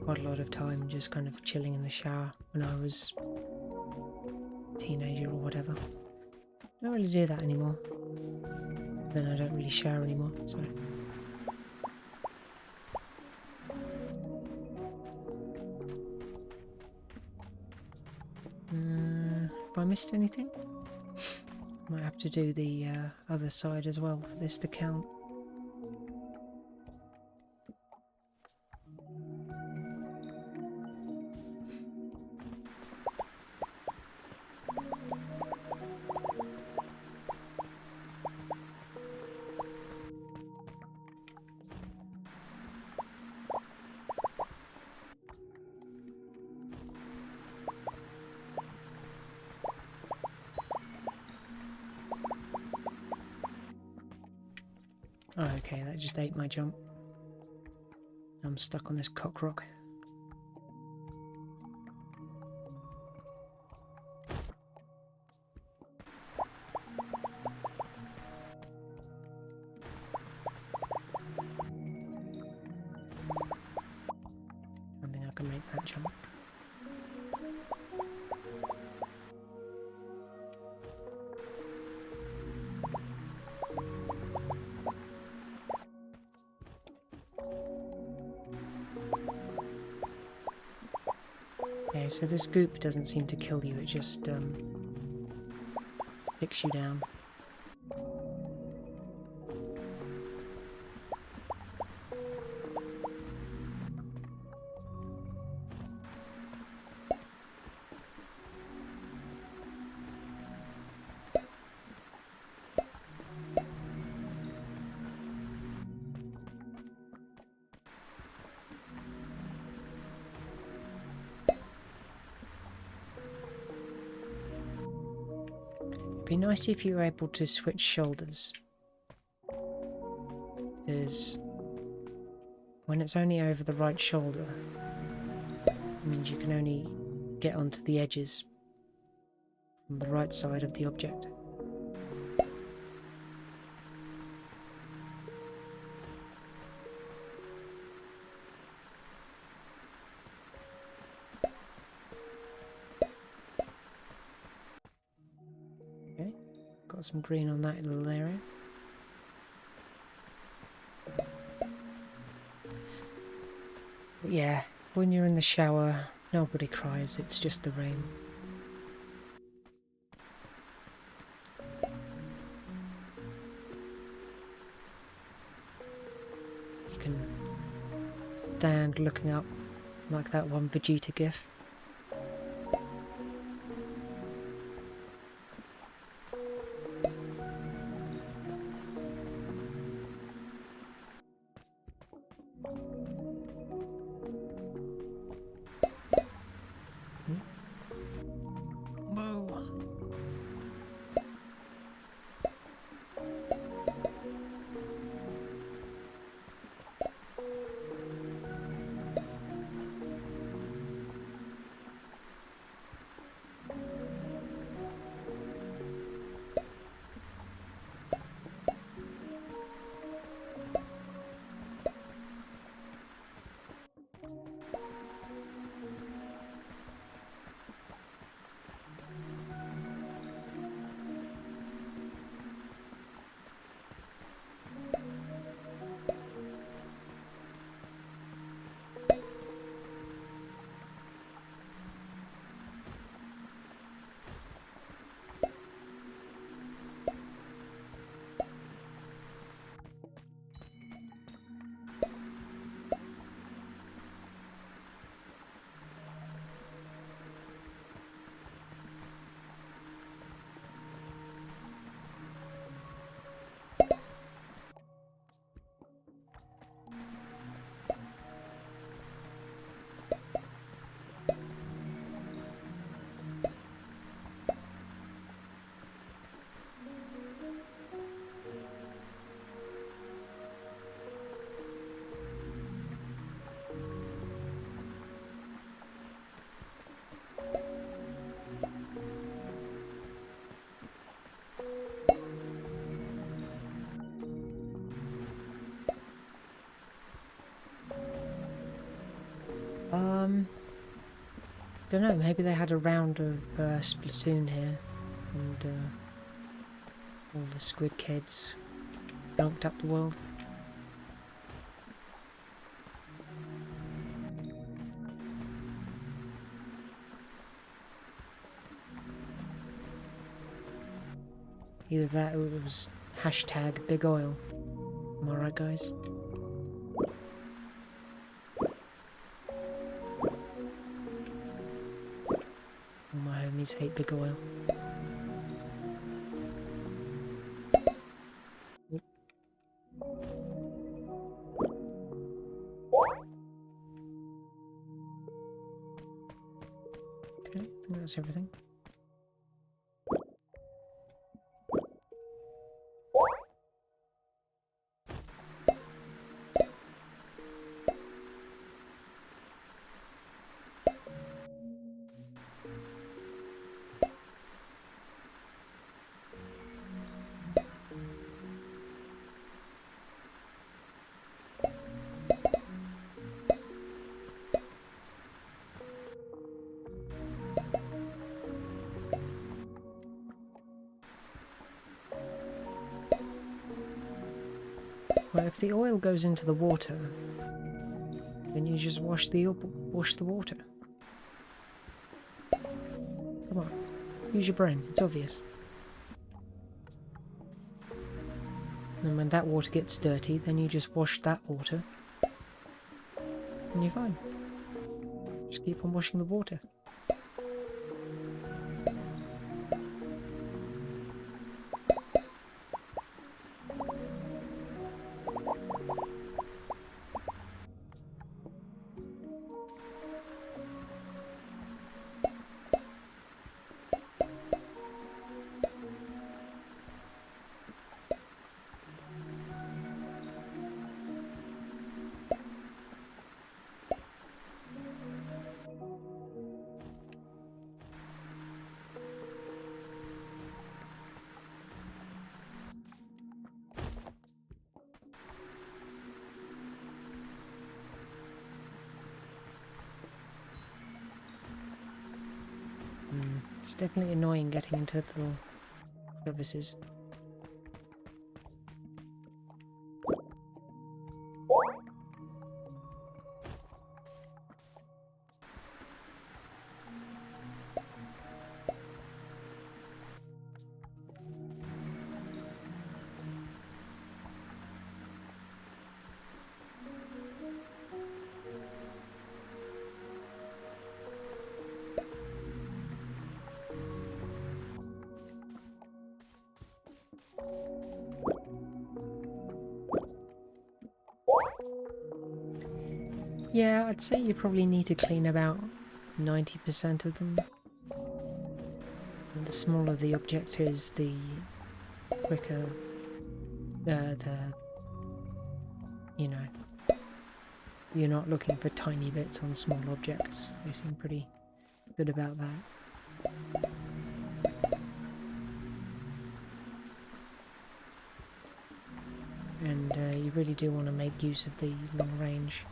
quite a lot of time just kind of chilling in the shower when I was a teenager or whatever. I don't really do that anymore. Then I don't really shower anymore, so... Have I missed anything? Might have to do the other side as well for this to count. Oh, okay, that just ate my jump. I'm stuck on this cock rock. I don't think I can make that jump. Okay, so this goop doesn't seem to kill you, it just sticks you down. It'd be nice if you were able to switch shoulders. Because when it's only over the right shoulder, it means you can only get onto the edges from the right side of the object. Okay, got some green on that little area. But yeah, when you're in the shower, nobody cries, it's just the rain. You can stand looking up like that one Vegeta gif. don't know, maybe they had a round of Splatoon here, and all the squid kids dunked up the world. Either that or it was hashtag big oil. Am I right, guys? All my homies hate big oil. Oop. Okay, I think that's everything. Well, if the oil goes into the water, then you just wash the water. Come on, use your brain. It's obvious. And when that water gets dirty, then you just wash that water, and you're fine. Just keep on washing the water. It's definitely annoying getting into the little crevices. Yeah, I'd say you probably need to clean about 90% of them. And the smaller the object is, the quicker you know, you're not looking for tiny bits on small objects. They seem pretty good about that. And you really do want to make use of the long range.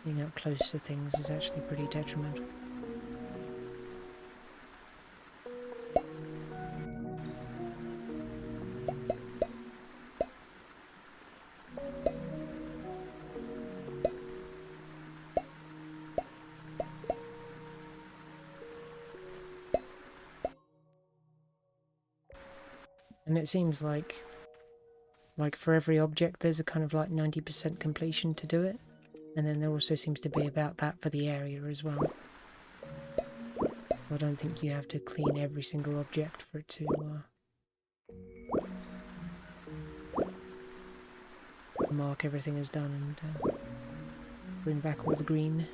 Being up close to things is actually pretty detrimental. And it seems like for every object there's a kind of like 90% completion to do it. And then there also seems to be about that for the area as well. I don't think you have to clean every single object for it to mark everything as done and bring back all the green.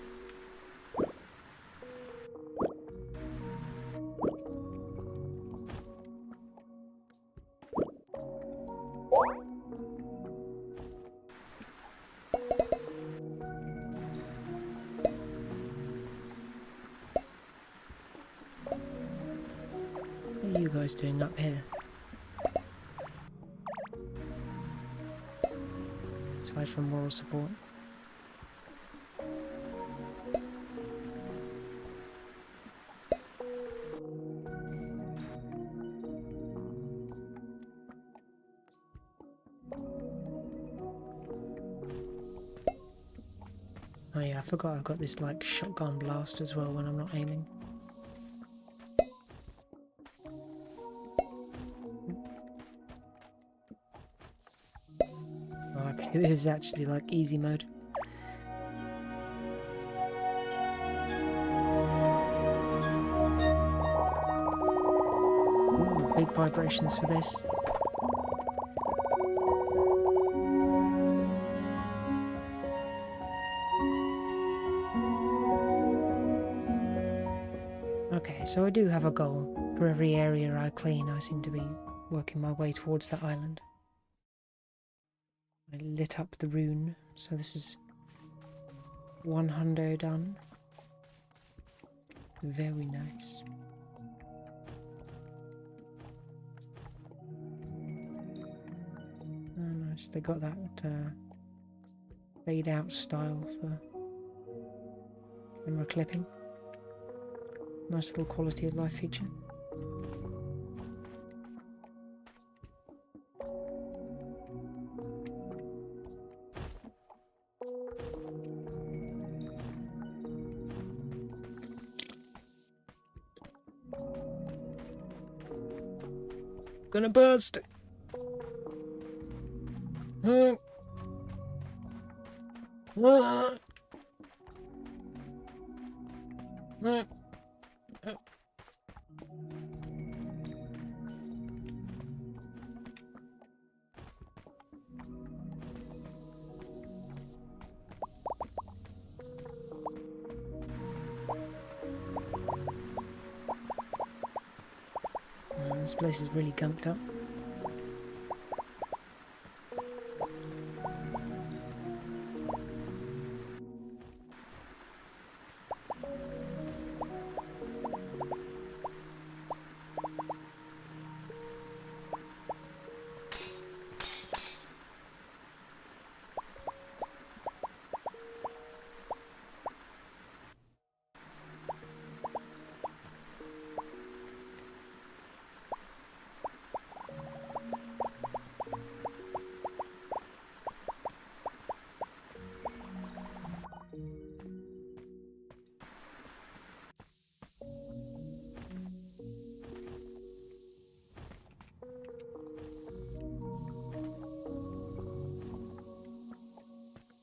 What are you guys doing up here? Aside from moral support. Oh yeah, I forgot I've got this like shotgun blast as well when I'm not aiming. Oh, okay, this is actually like easy mode. Ooh, big vibrations for this. Okay, so I do have a goal. For every area I clean, I seem to be working my way towards that island. I lit up the rune, so this is 100 done. Very nice. Oh, nice. They got that fade out style for camera clipping. Nice little quality of life feature. Gonna burst! Ah. Ah. Ah. Ah. This place is really gunked up.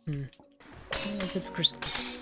Good for crystals.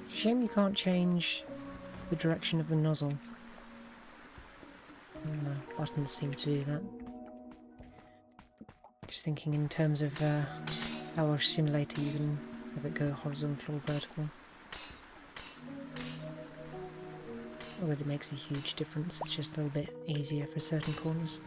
It's a shame you can't change the direction of the nozzle. The buttons seem to do that. Just thinking in terms of how a simulator you can have it go horizontal or vertical. Not that it makes a huge difference, it's just a little bit easier for certain corners.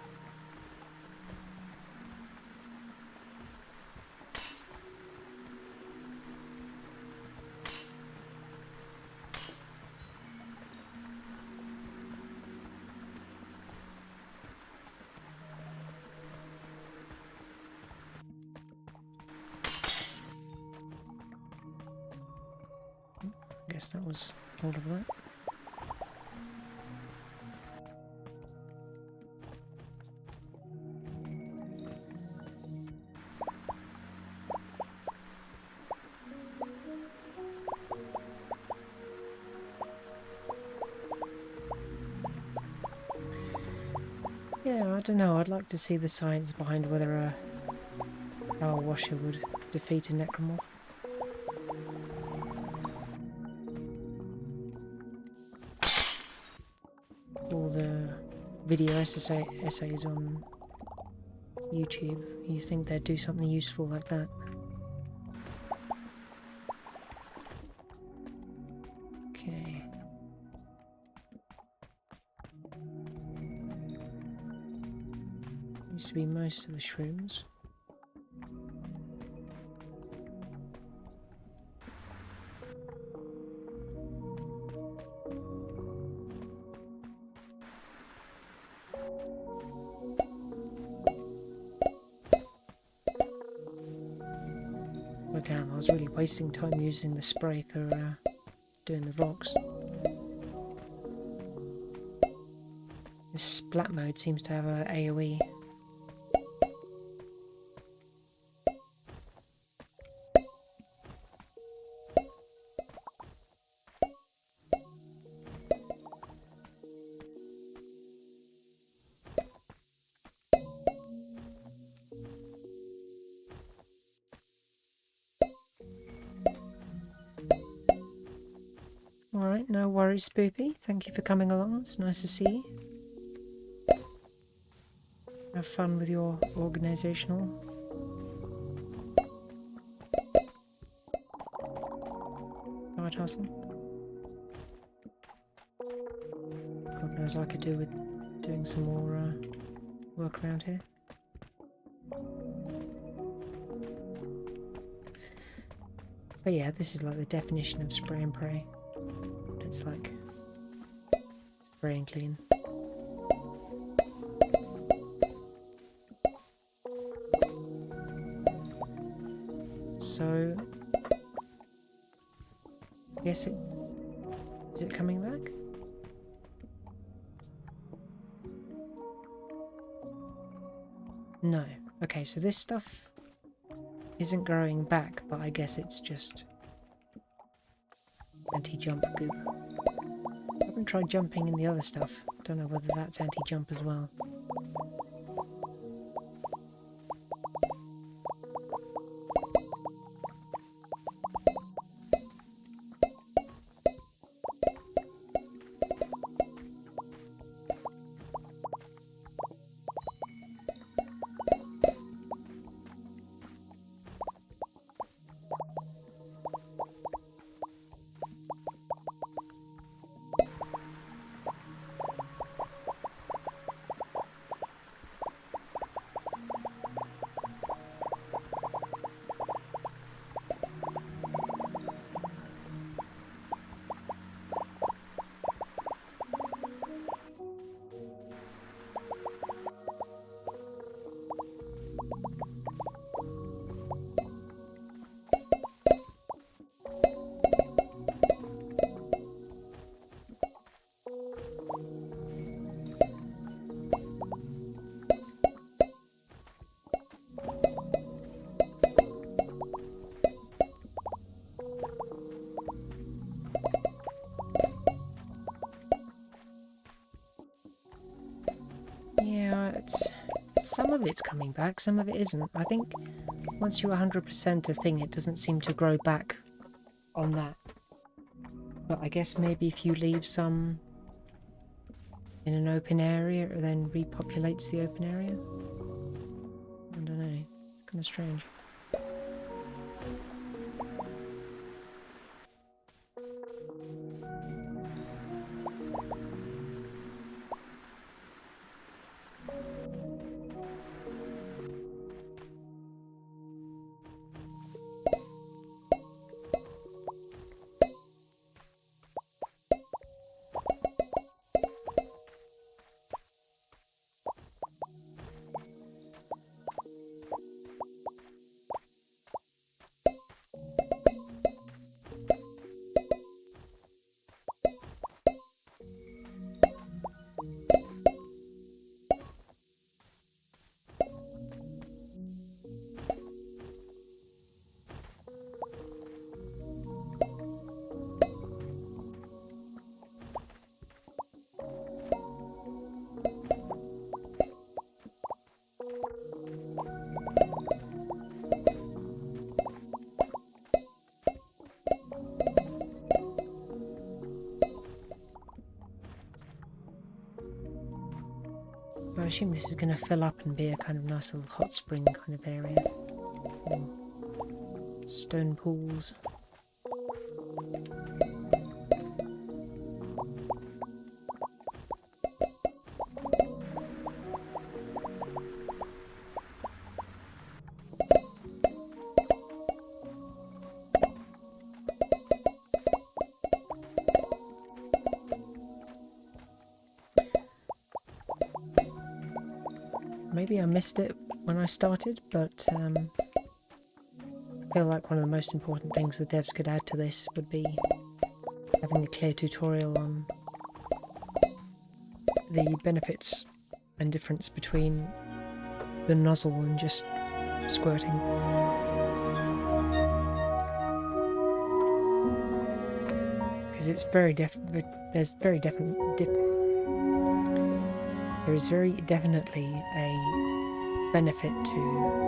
I guess that was all of that. Yeah, I don't know, I'd like to see the science behind whether a power washer would defeat a necromorph. All the video essays on YouTube, you think they'd do something useful like that? Okay. Used to be most of the shrooms. Oh damn, I was really wasting time using the spray for doing the vlogs. This splat mode seems to have a AoE. Alright, no worries, Spoopy. Thank you for coming along. It's nice to see you. Have fun with your organisational side hustle. God knows I could do with doing some more work around here. But yeah, this is like the definition of spray and pray. It's like spray and clean. So, yes, is it coming back? No. Okay, so this stuff isn't growing back, but I guess it's just anti-jump goop. I haven't tried jumping in the other stuff. Don't know whether that's anti-jump as well. Some of it's coming back, some of it isn't. I think once you 100% a thing, it doesn't seem to grow back on that. But I guess maybe if you leave some in an open area, it then repopulates the open area. I don't know. It's kind of strange. I assume this is going to fill up and be a kind of nice little hot spring kind of area. Stone pools. maybe I missed it when I started, but I feel like one of the most important things the devs could add to this would be having a clear tutorial on the benefits and difference between the nozzle and just squirting. Because it's very there is very definitely a benefit to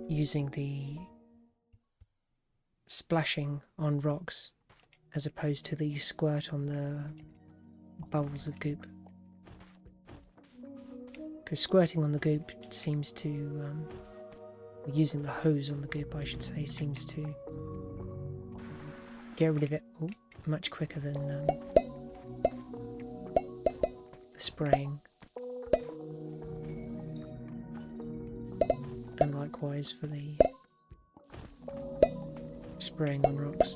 using the splashing on rocks as opposed to the squirt on the bubbles of goop. Because squirting on the goop seems to, using the hose on the goop I should say, seems to get rid of it much quicker than the spraying. And likewise for the spraying on rocks.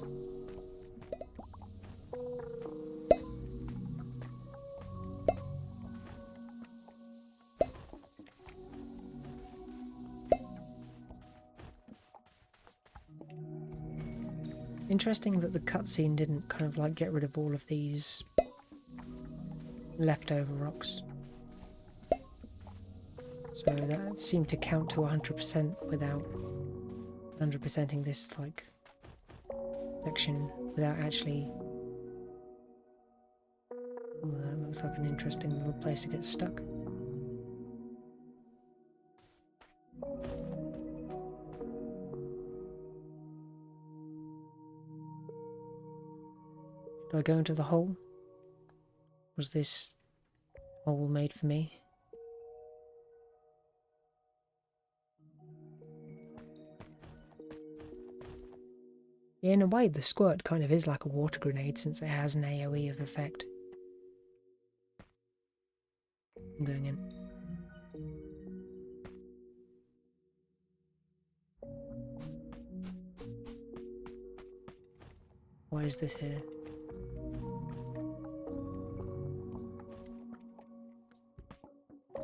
Interesting that the cutscene didn't kind of like get rid of all of these leftover rocks. So that seemed to count to 100% without 100%ing this like section without actually. Ooh, that looks like an interesting little place to get stuck. Do I go into the hole? Was this hole made for me? Yeah, in a way the squirt kind of is like a water grenade since it has an AoE of effect. I'm going in. Why is this here? I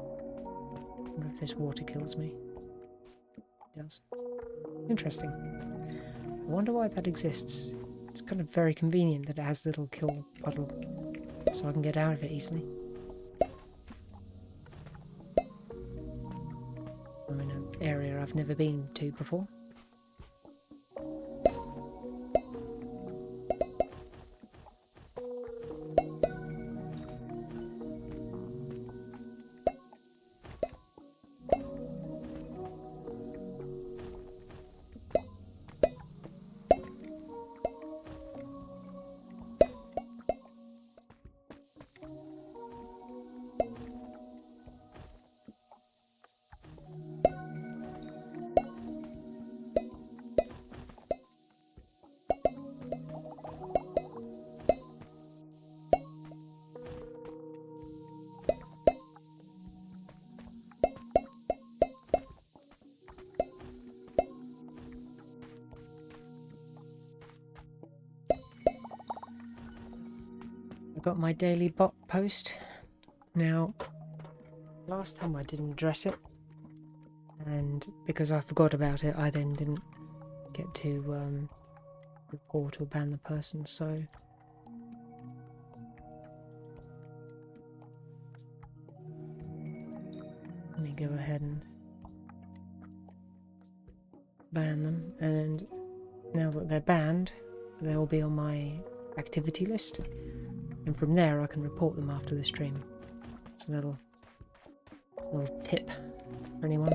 wonder if this water kills me. It does. Interesting. I wonder why that exists. It's kind of very convenient that it has a little kill puddle, so I can get out of it easily. I'm in an area I've never been to before. Got my daily bot post. Now, last time I didn't address it, and because I forgot about it, I then didn't get to report or ban the person, so let me go ahead and ban them, and now that they're banned, they will be on my activity list. And from there I can report them after the stream. It's a little tip for anyone.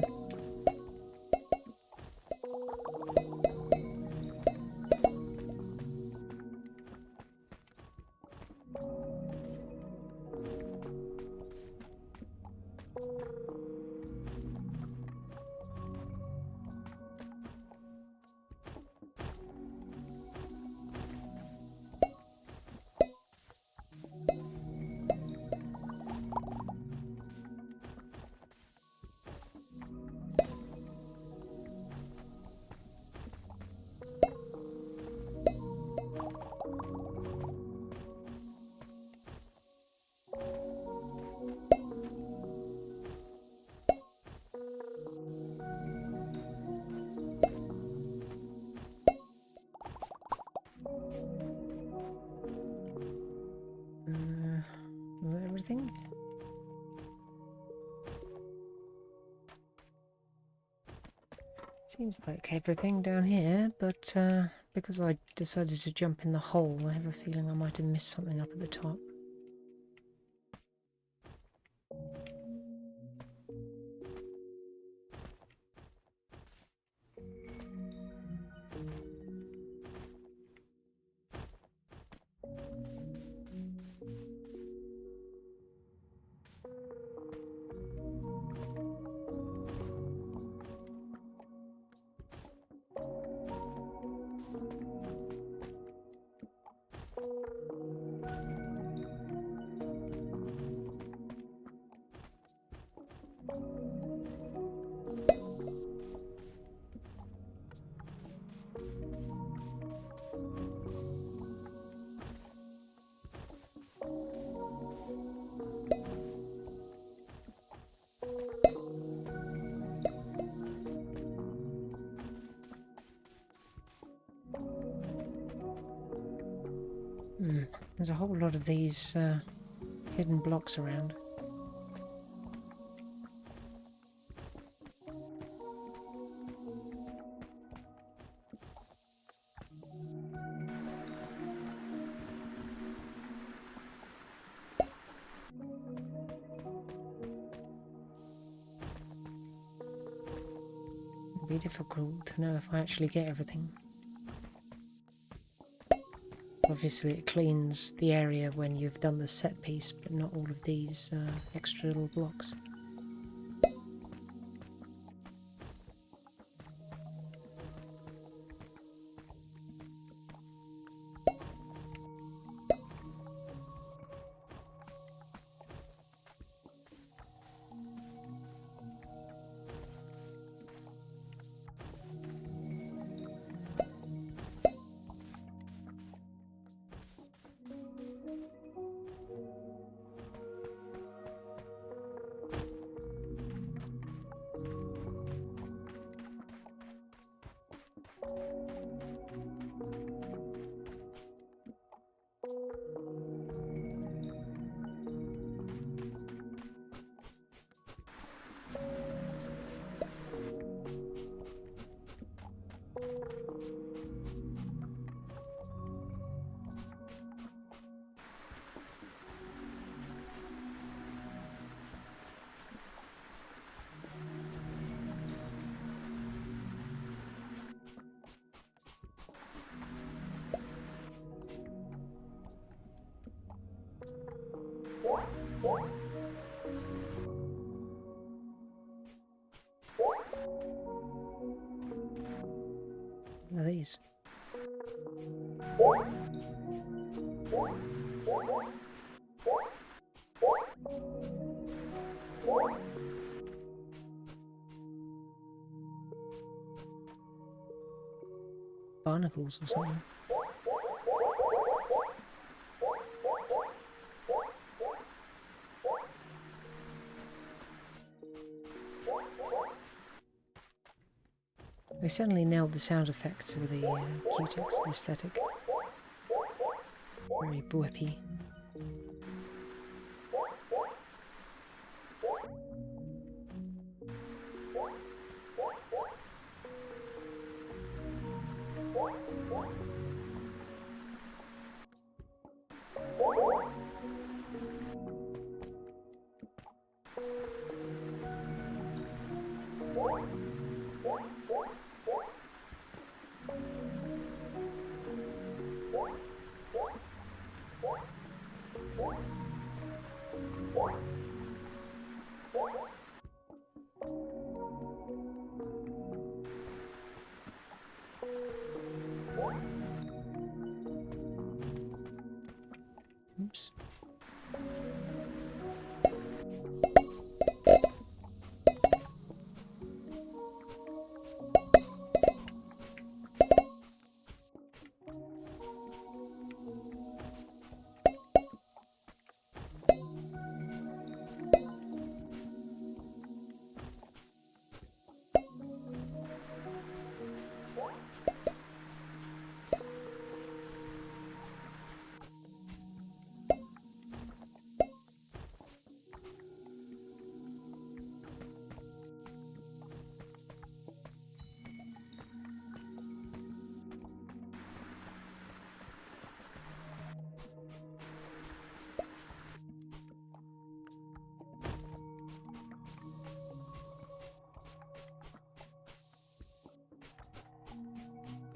Seems like everything down here, but because I decided to jump in the hole, I have a feeling I might have missed something up at the top. There's a whole lot of these hidden blocks around. It'd be difficult to know if I actually get everything. Obviously it cleans the area when you've done the set piece, but not all of these extra little blocks. What are these? Barnacles or something. They certainly nailed the sound effects with the Q-Tex aesthetic. Very whippy.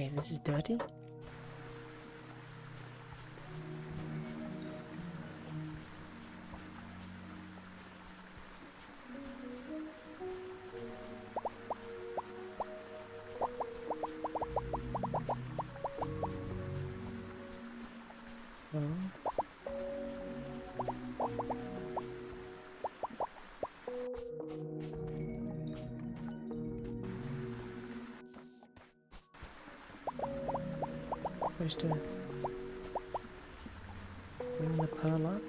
Okay, this is dirty. Well, supposed to bring the pearl up.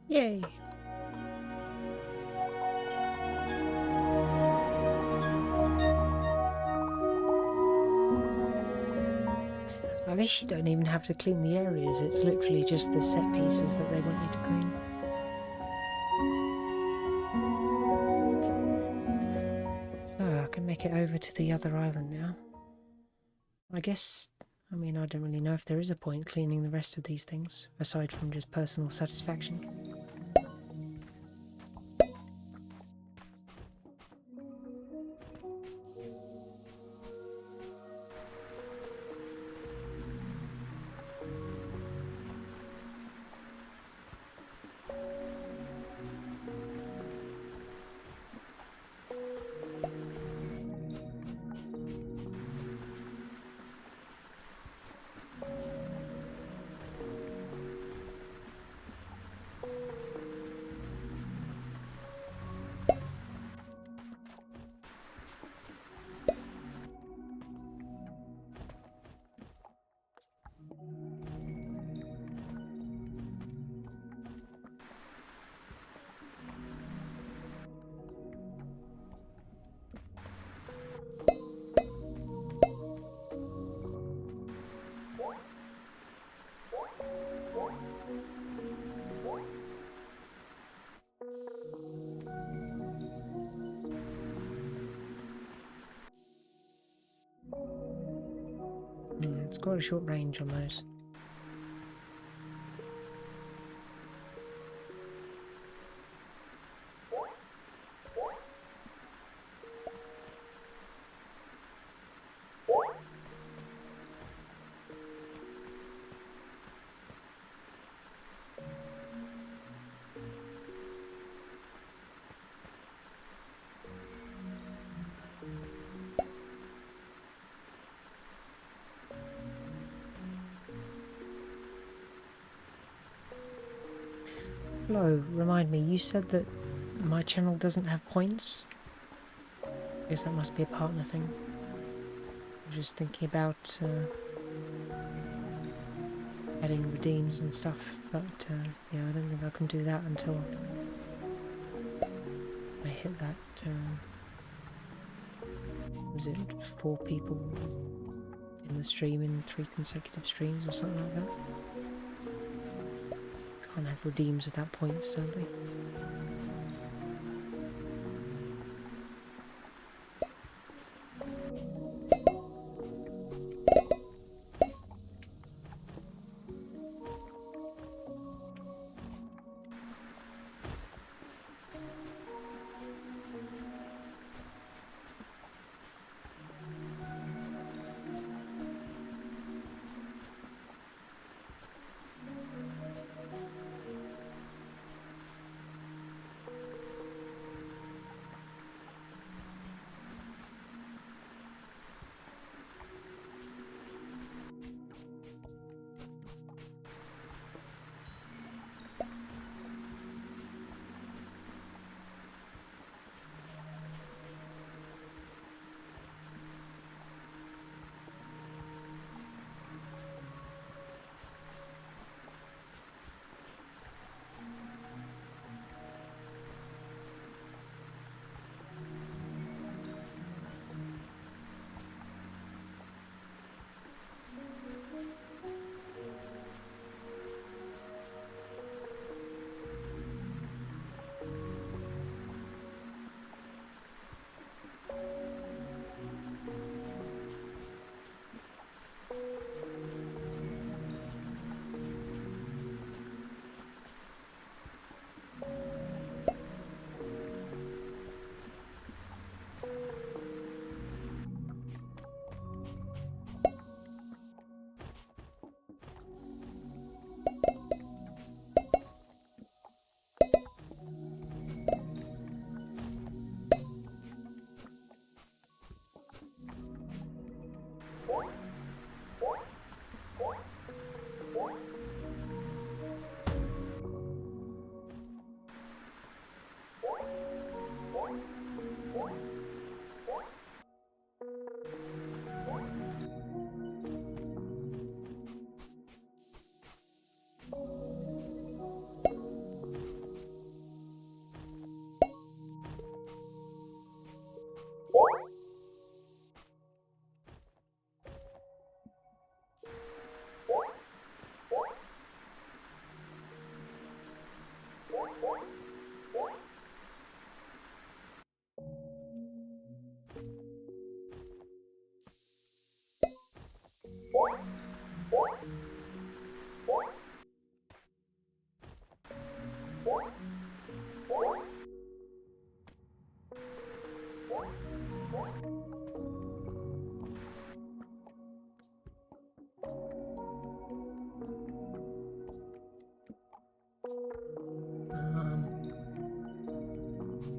Yay! I guess you don't even have to clean the areas, it's literally just the set pieces that they want you to clean. So I can make it over to the other island now. I guess, I mean, I don't really know if there is a point cleaning the rest of these things, aside from just personal satisfaction. It's got a short range on those. Hello, remind me, you said that my channel doesn't have points? I guess that must be a partner thing. I'm just thinking about adding redeems and stuff, but yeah, I don't think I can do that until I hit that, was it 4 people in the stream in 3 consecutive streams or something like that? Can't have redeems without points, sadly.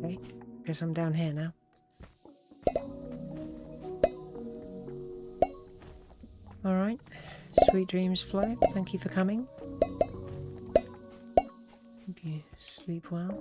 Okay, guess I'm down here now. Alright, sweet dreams, Flo. Thank you for coming. Hope you sleep well.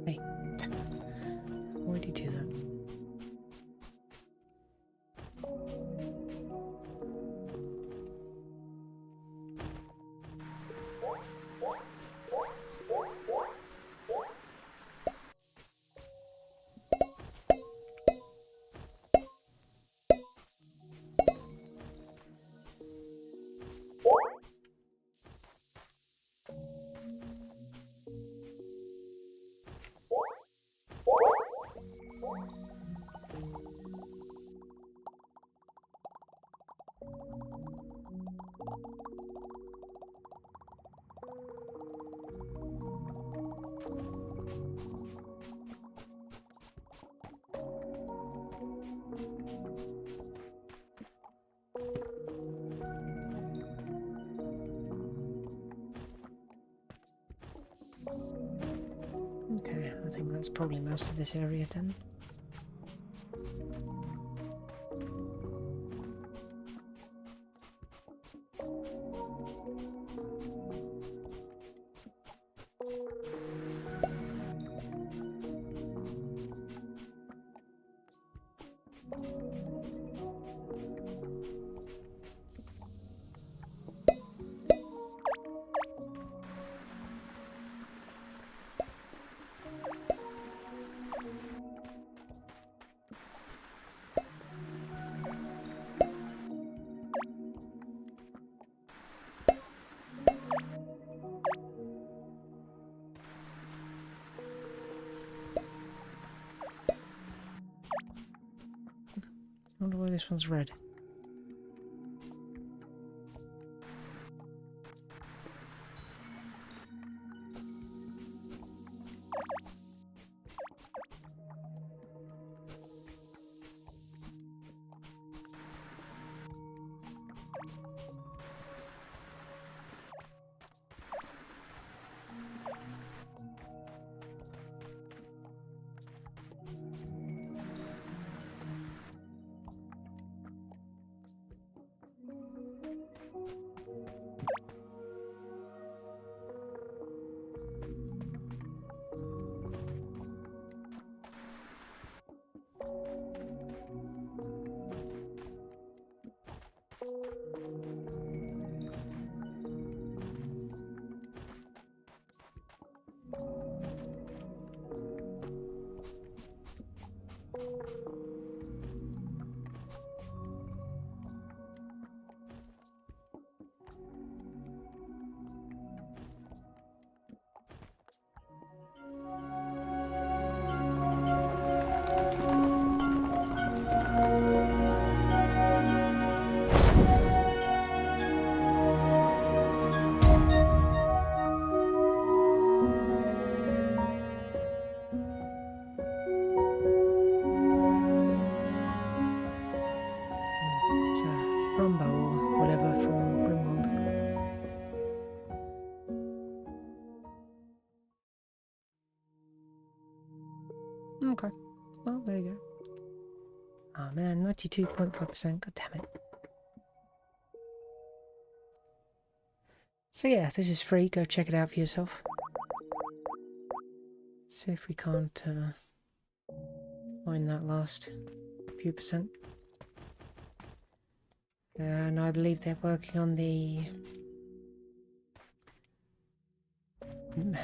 Hey, why did you do that? Okay, I think that's probably most of this area done. I wonder why this one's red. It's a thrombo or whatever from Grimwald. Okay, well, there you go. Oh man, 92.5%, god damn it. So yeah, this is free, go check it out for yourself. See if we can't find that last few percent. And I believe they're working on the I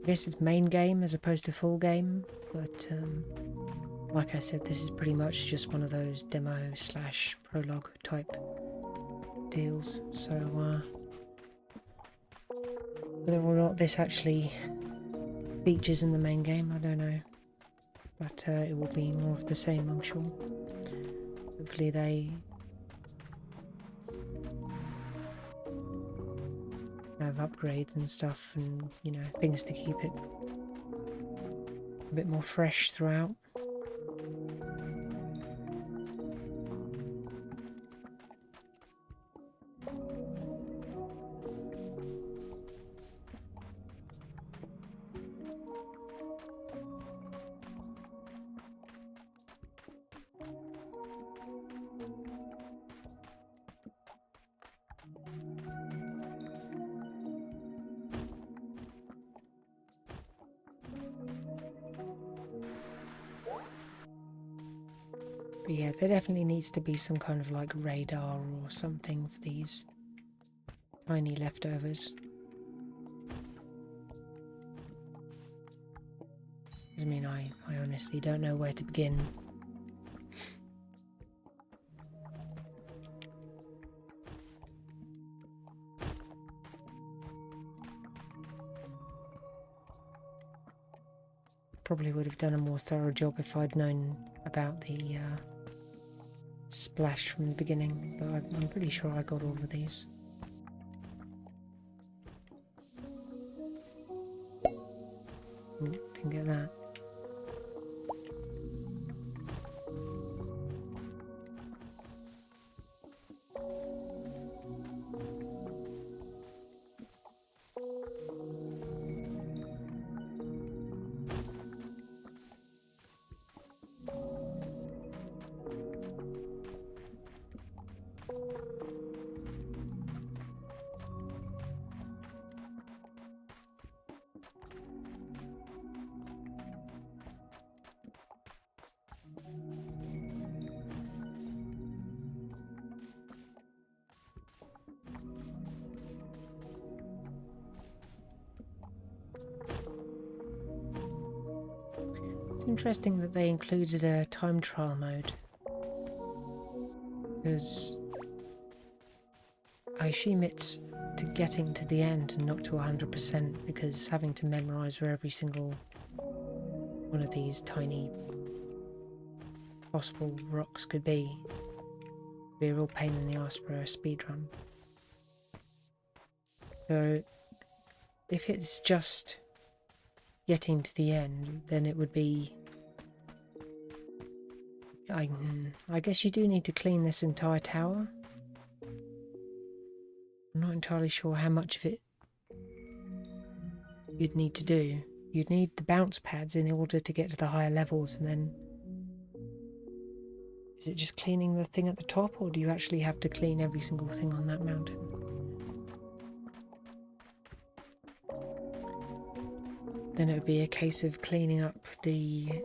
guess it's main game as opposed to full game, but like I said, this is pretty much just one of those demo slash prologue type deals, so whether or not this actually features in the main game, I don't know, but it will be more of the same, I'm sure. Hopefully they have upgrades and stuff, and you know, things to keep it a bit more fresh throughout. But yeah, there definitely needs to be some kind of like radar or something for these tiny leftovers. I mean, I honestly don't know where to begin. Probably would have done a more thorough job if I'd known about the splash from the beginning, but I'm pretty sure I got all of these. Ooh, didn't get that. It's interesting that they included a time trial mode, because I assume it's to getting to the end and not to 100%, because having to memorize where every single one of these tiny possible rocks could be a real pain in the ass for a speedrun. So if it's just getting to the end, then it would be... I guess you do need to clean this entire tower. I'm not entirely sure how much of it you'd need to do. You'd need the bounce pads in order to get to the higher levels, and then... Is it just cleaning the thing at the top, or do you actually have to clean every single thing on that mountain? Then it would be a case of cleaning up the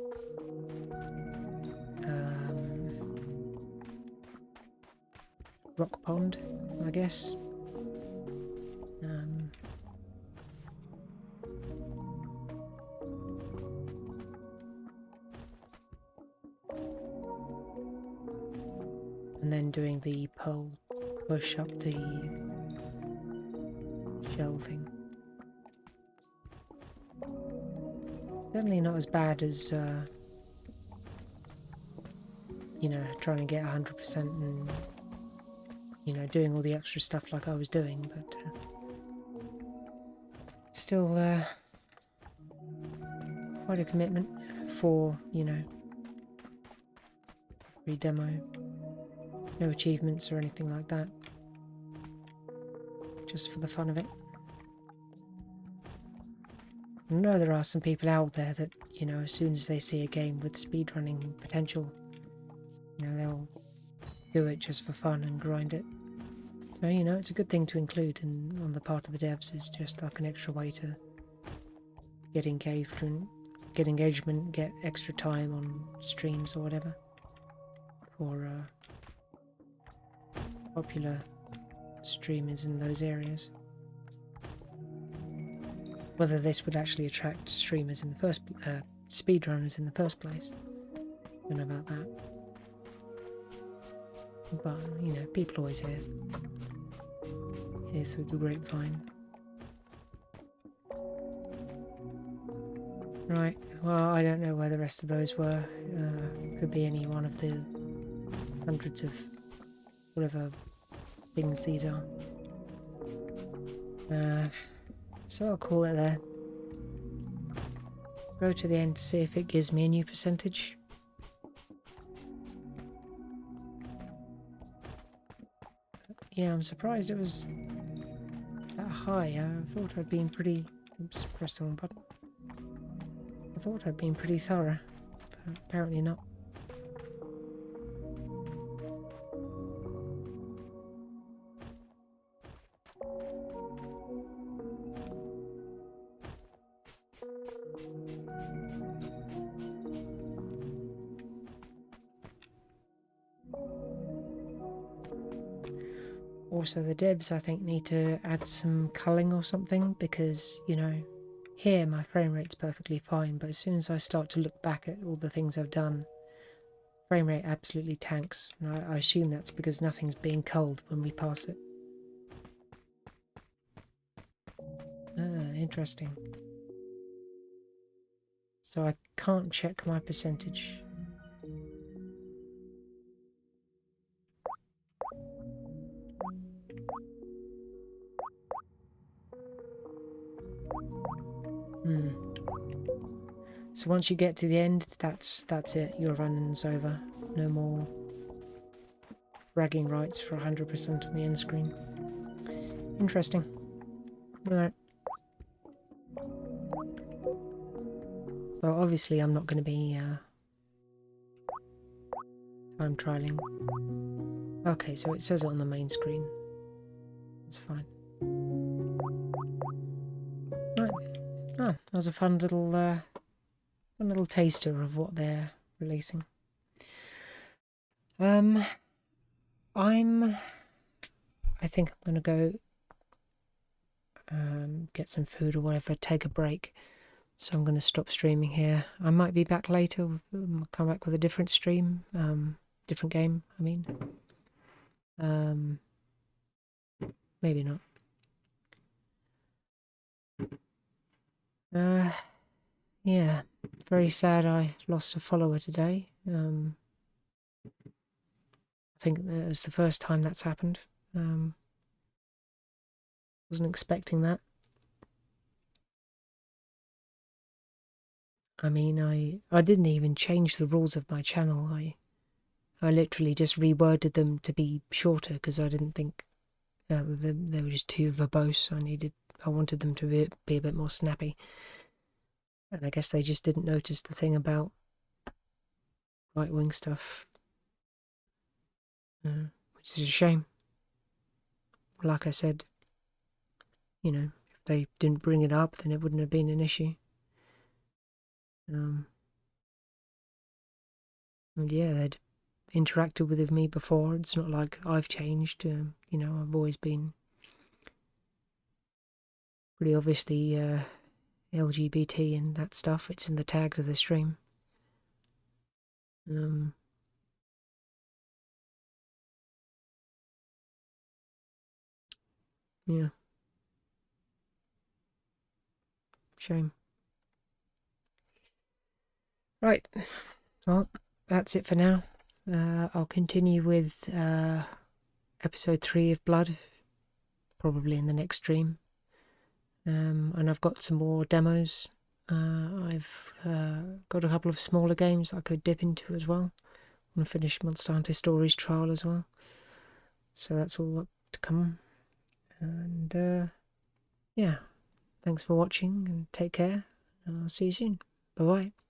rock pond, I guess. And then doing the pole push up the shell thing. Certainly not as bad as, you know, trying to get 100% and, you know, doing all the extra stuff like I was doing, but still quite a commitment for, you know, free demo. No achievements or anything like that. Just for the fun of it. I know there are some people out there that, you know, as soon as they see a game with speedrunning potential, you know, they'll do it just for fun and grind it. So, you know, it's a good thing to include on the part of the devs. It's just like an extra way to get engaged get engagement, get extra time on streams or whatever for popular streamers in those areas. Whether this would actually attract streamers in the first speedrunners in the first place, I don't know about that. But you know, people always hear through the grapevine. Right, well, I don't know where the rest of those were. Could be any one of the hundreds of whatever things these are. So I'll call it there. Go to the end to see if it gives me a new percentage. Yeah, I'm surprised it was that high. I thought I'd been pretty... Oops, press the wrong button. I thought I'd been pretty thorough, but apparently not. Also, the devs, I think, need to add some culling or something, because, you know, here my frame rate's perfectly fine, but as soon as I start to look back at all the things I've done, frame rate absolutely tanks. And I assume that's because nothing's being culled when we pass it. Interesting. So I can't check my percentage. So once you get to the end, that's it. Your run-in's over. No more bragging rights for 100% on the end screen. Interesting. Alright. So obviously I'm not going to be time trialing. Okay, so it says it on the main screen. That's fine. Right. Oh, that was a fun little taster of what they're releasing. I think I'm gonna go get some food or whatever, take a break. So I'm gonna stop streaming here. I might be back later, come back with a different stream, different game, I mean. Maybe not. Yeah, very sad I lost a follower today. I think that was the first time that's happened. Wasn't expecting that. I mean, I didn't even change the rules of my channel. I literally just reworded them to be shorter because I didn't think they were just too verbose. I wanted them to be a bit more snappy. And I guess they just didn't notice the thing about right-wing stuff, which is a shame. Like I said, you know, if they didn't bring it up, then it wouldn't have been an issue. And yeah, they'd interacted with me before. It's not like I've changed. You know, I've always been pretty obviously LGBT and that stuff. It's in the tags of the stream. Yeah. Shame. Right. Well, that's it for now. I'll continue with episode 3 of Blood, probably in the next stream. And I've got some more demos. I've got a couple of smaller games I could dip into as well. I'm going to finish Monster Hunter Stories Trial as well. So that's all up to come. And yeah, thanks for watching and take care. I'll see you soon. Bye-bye.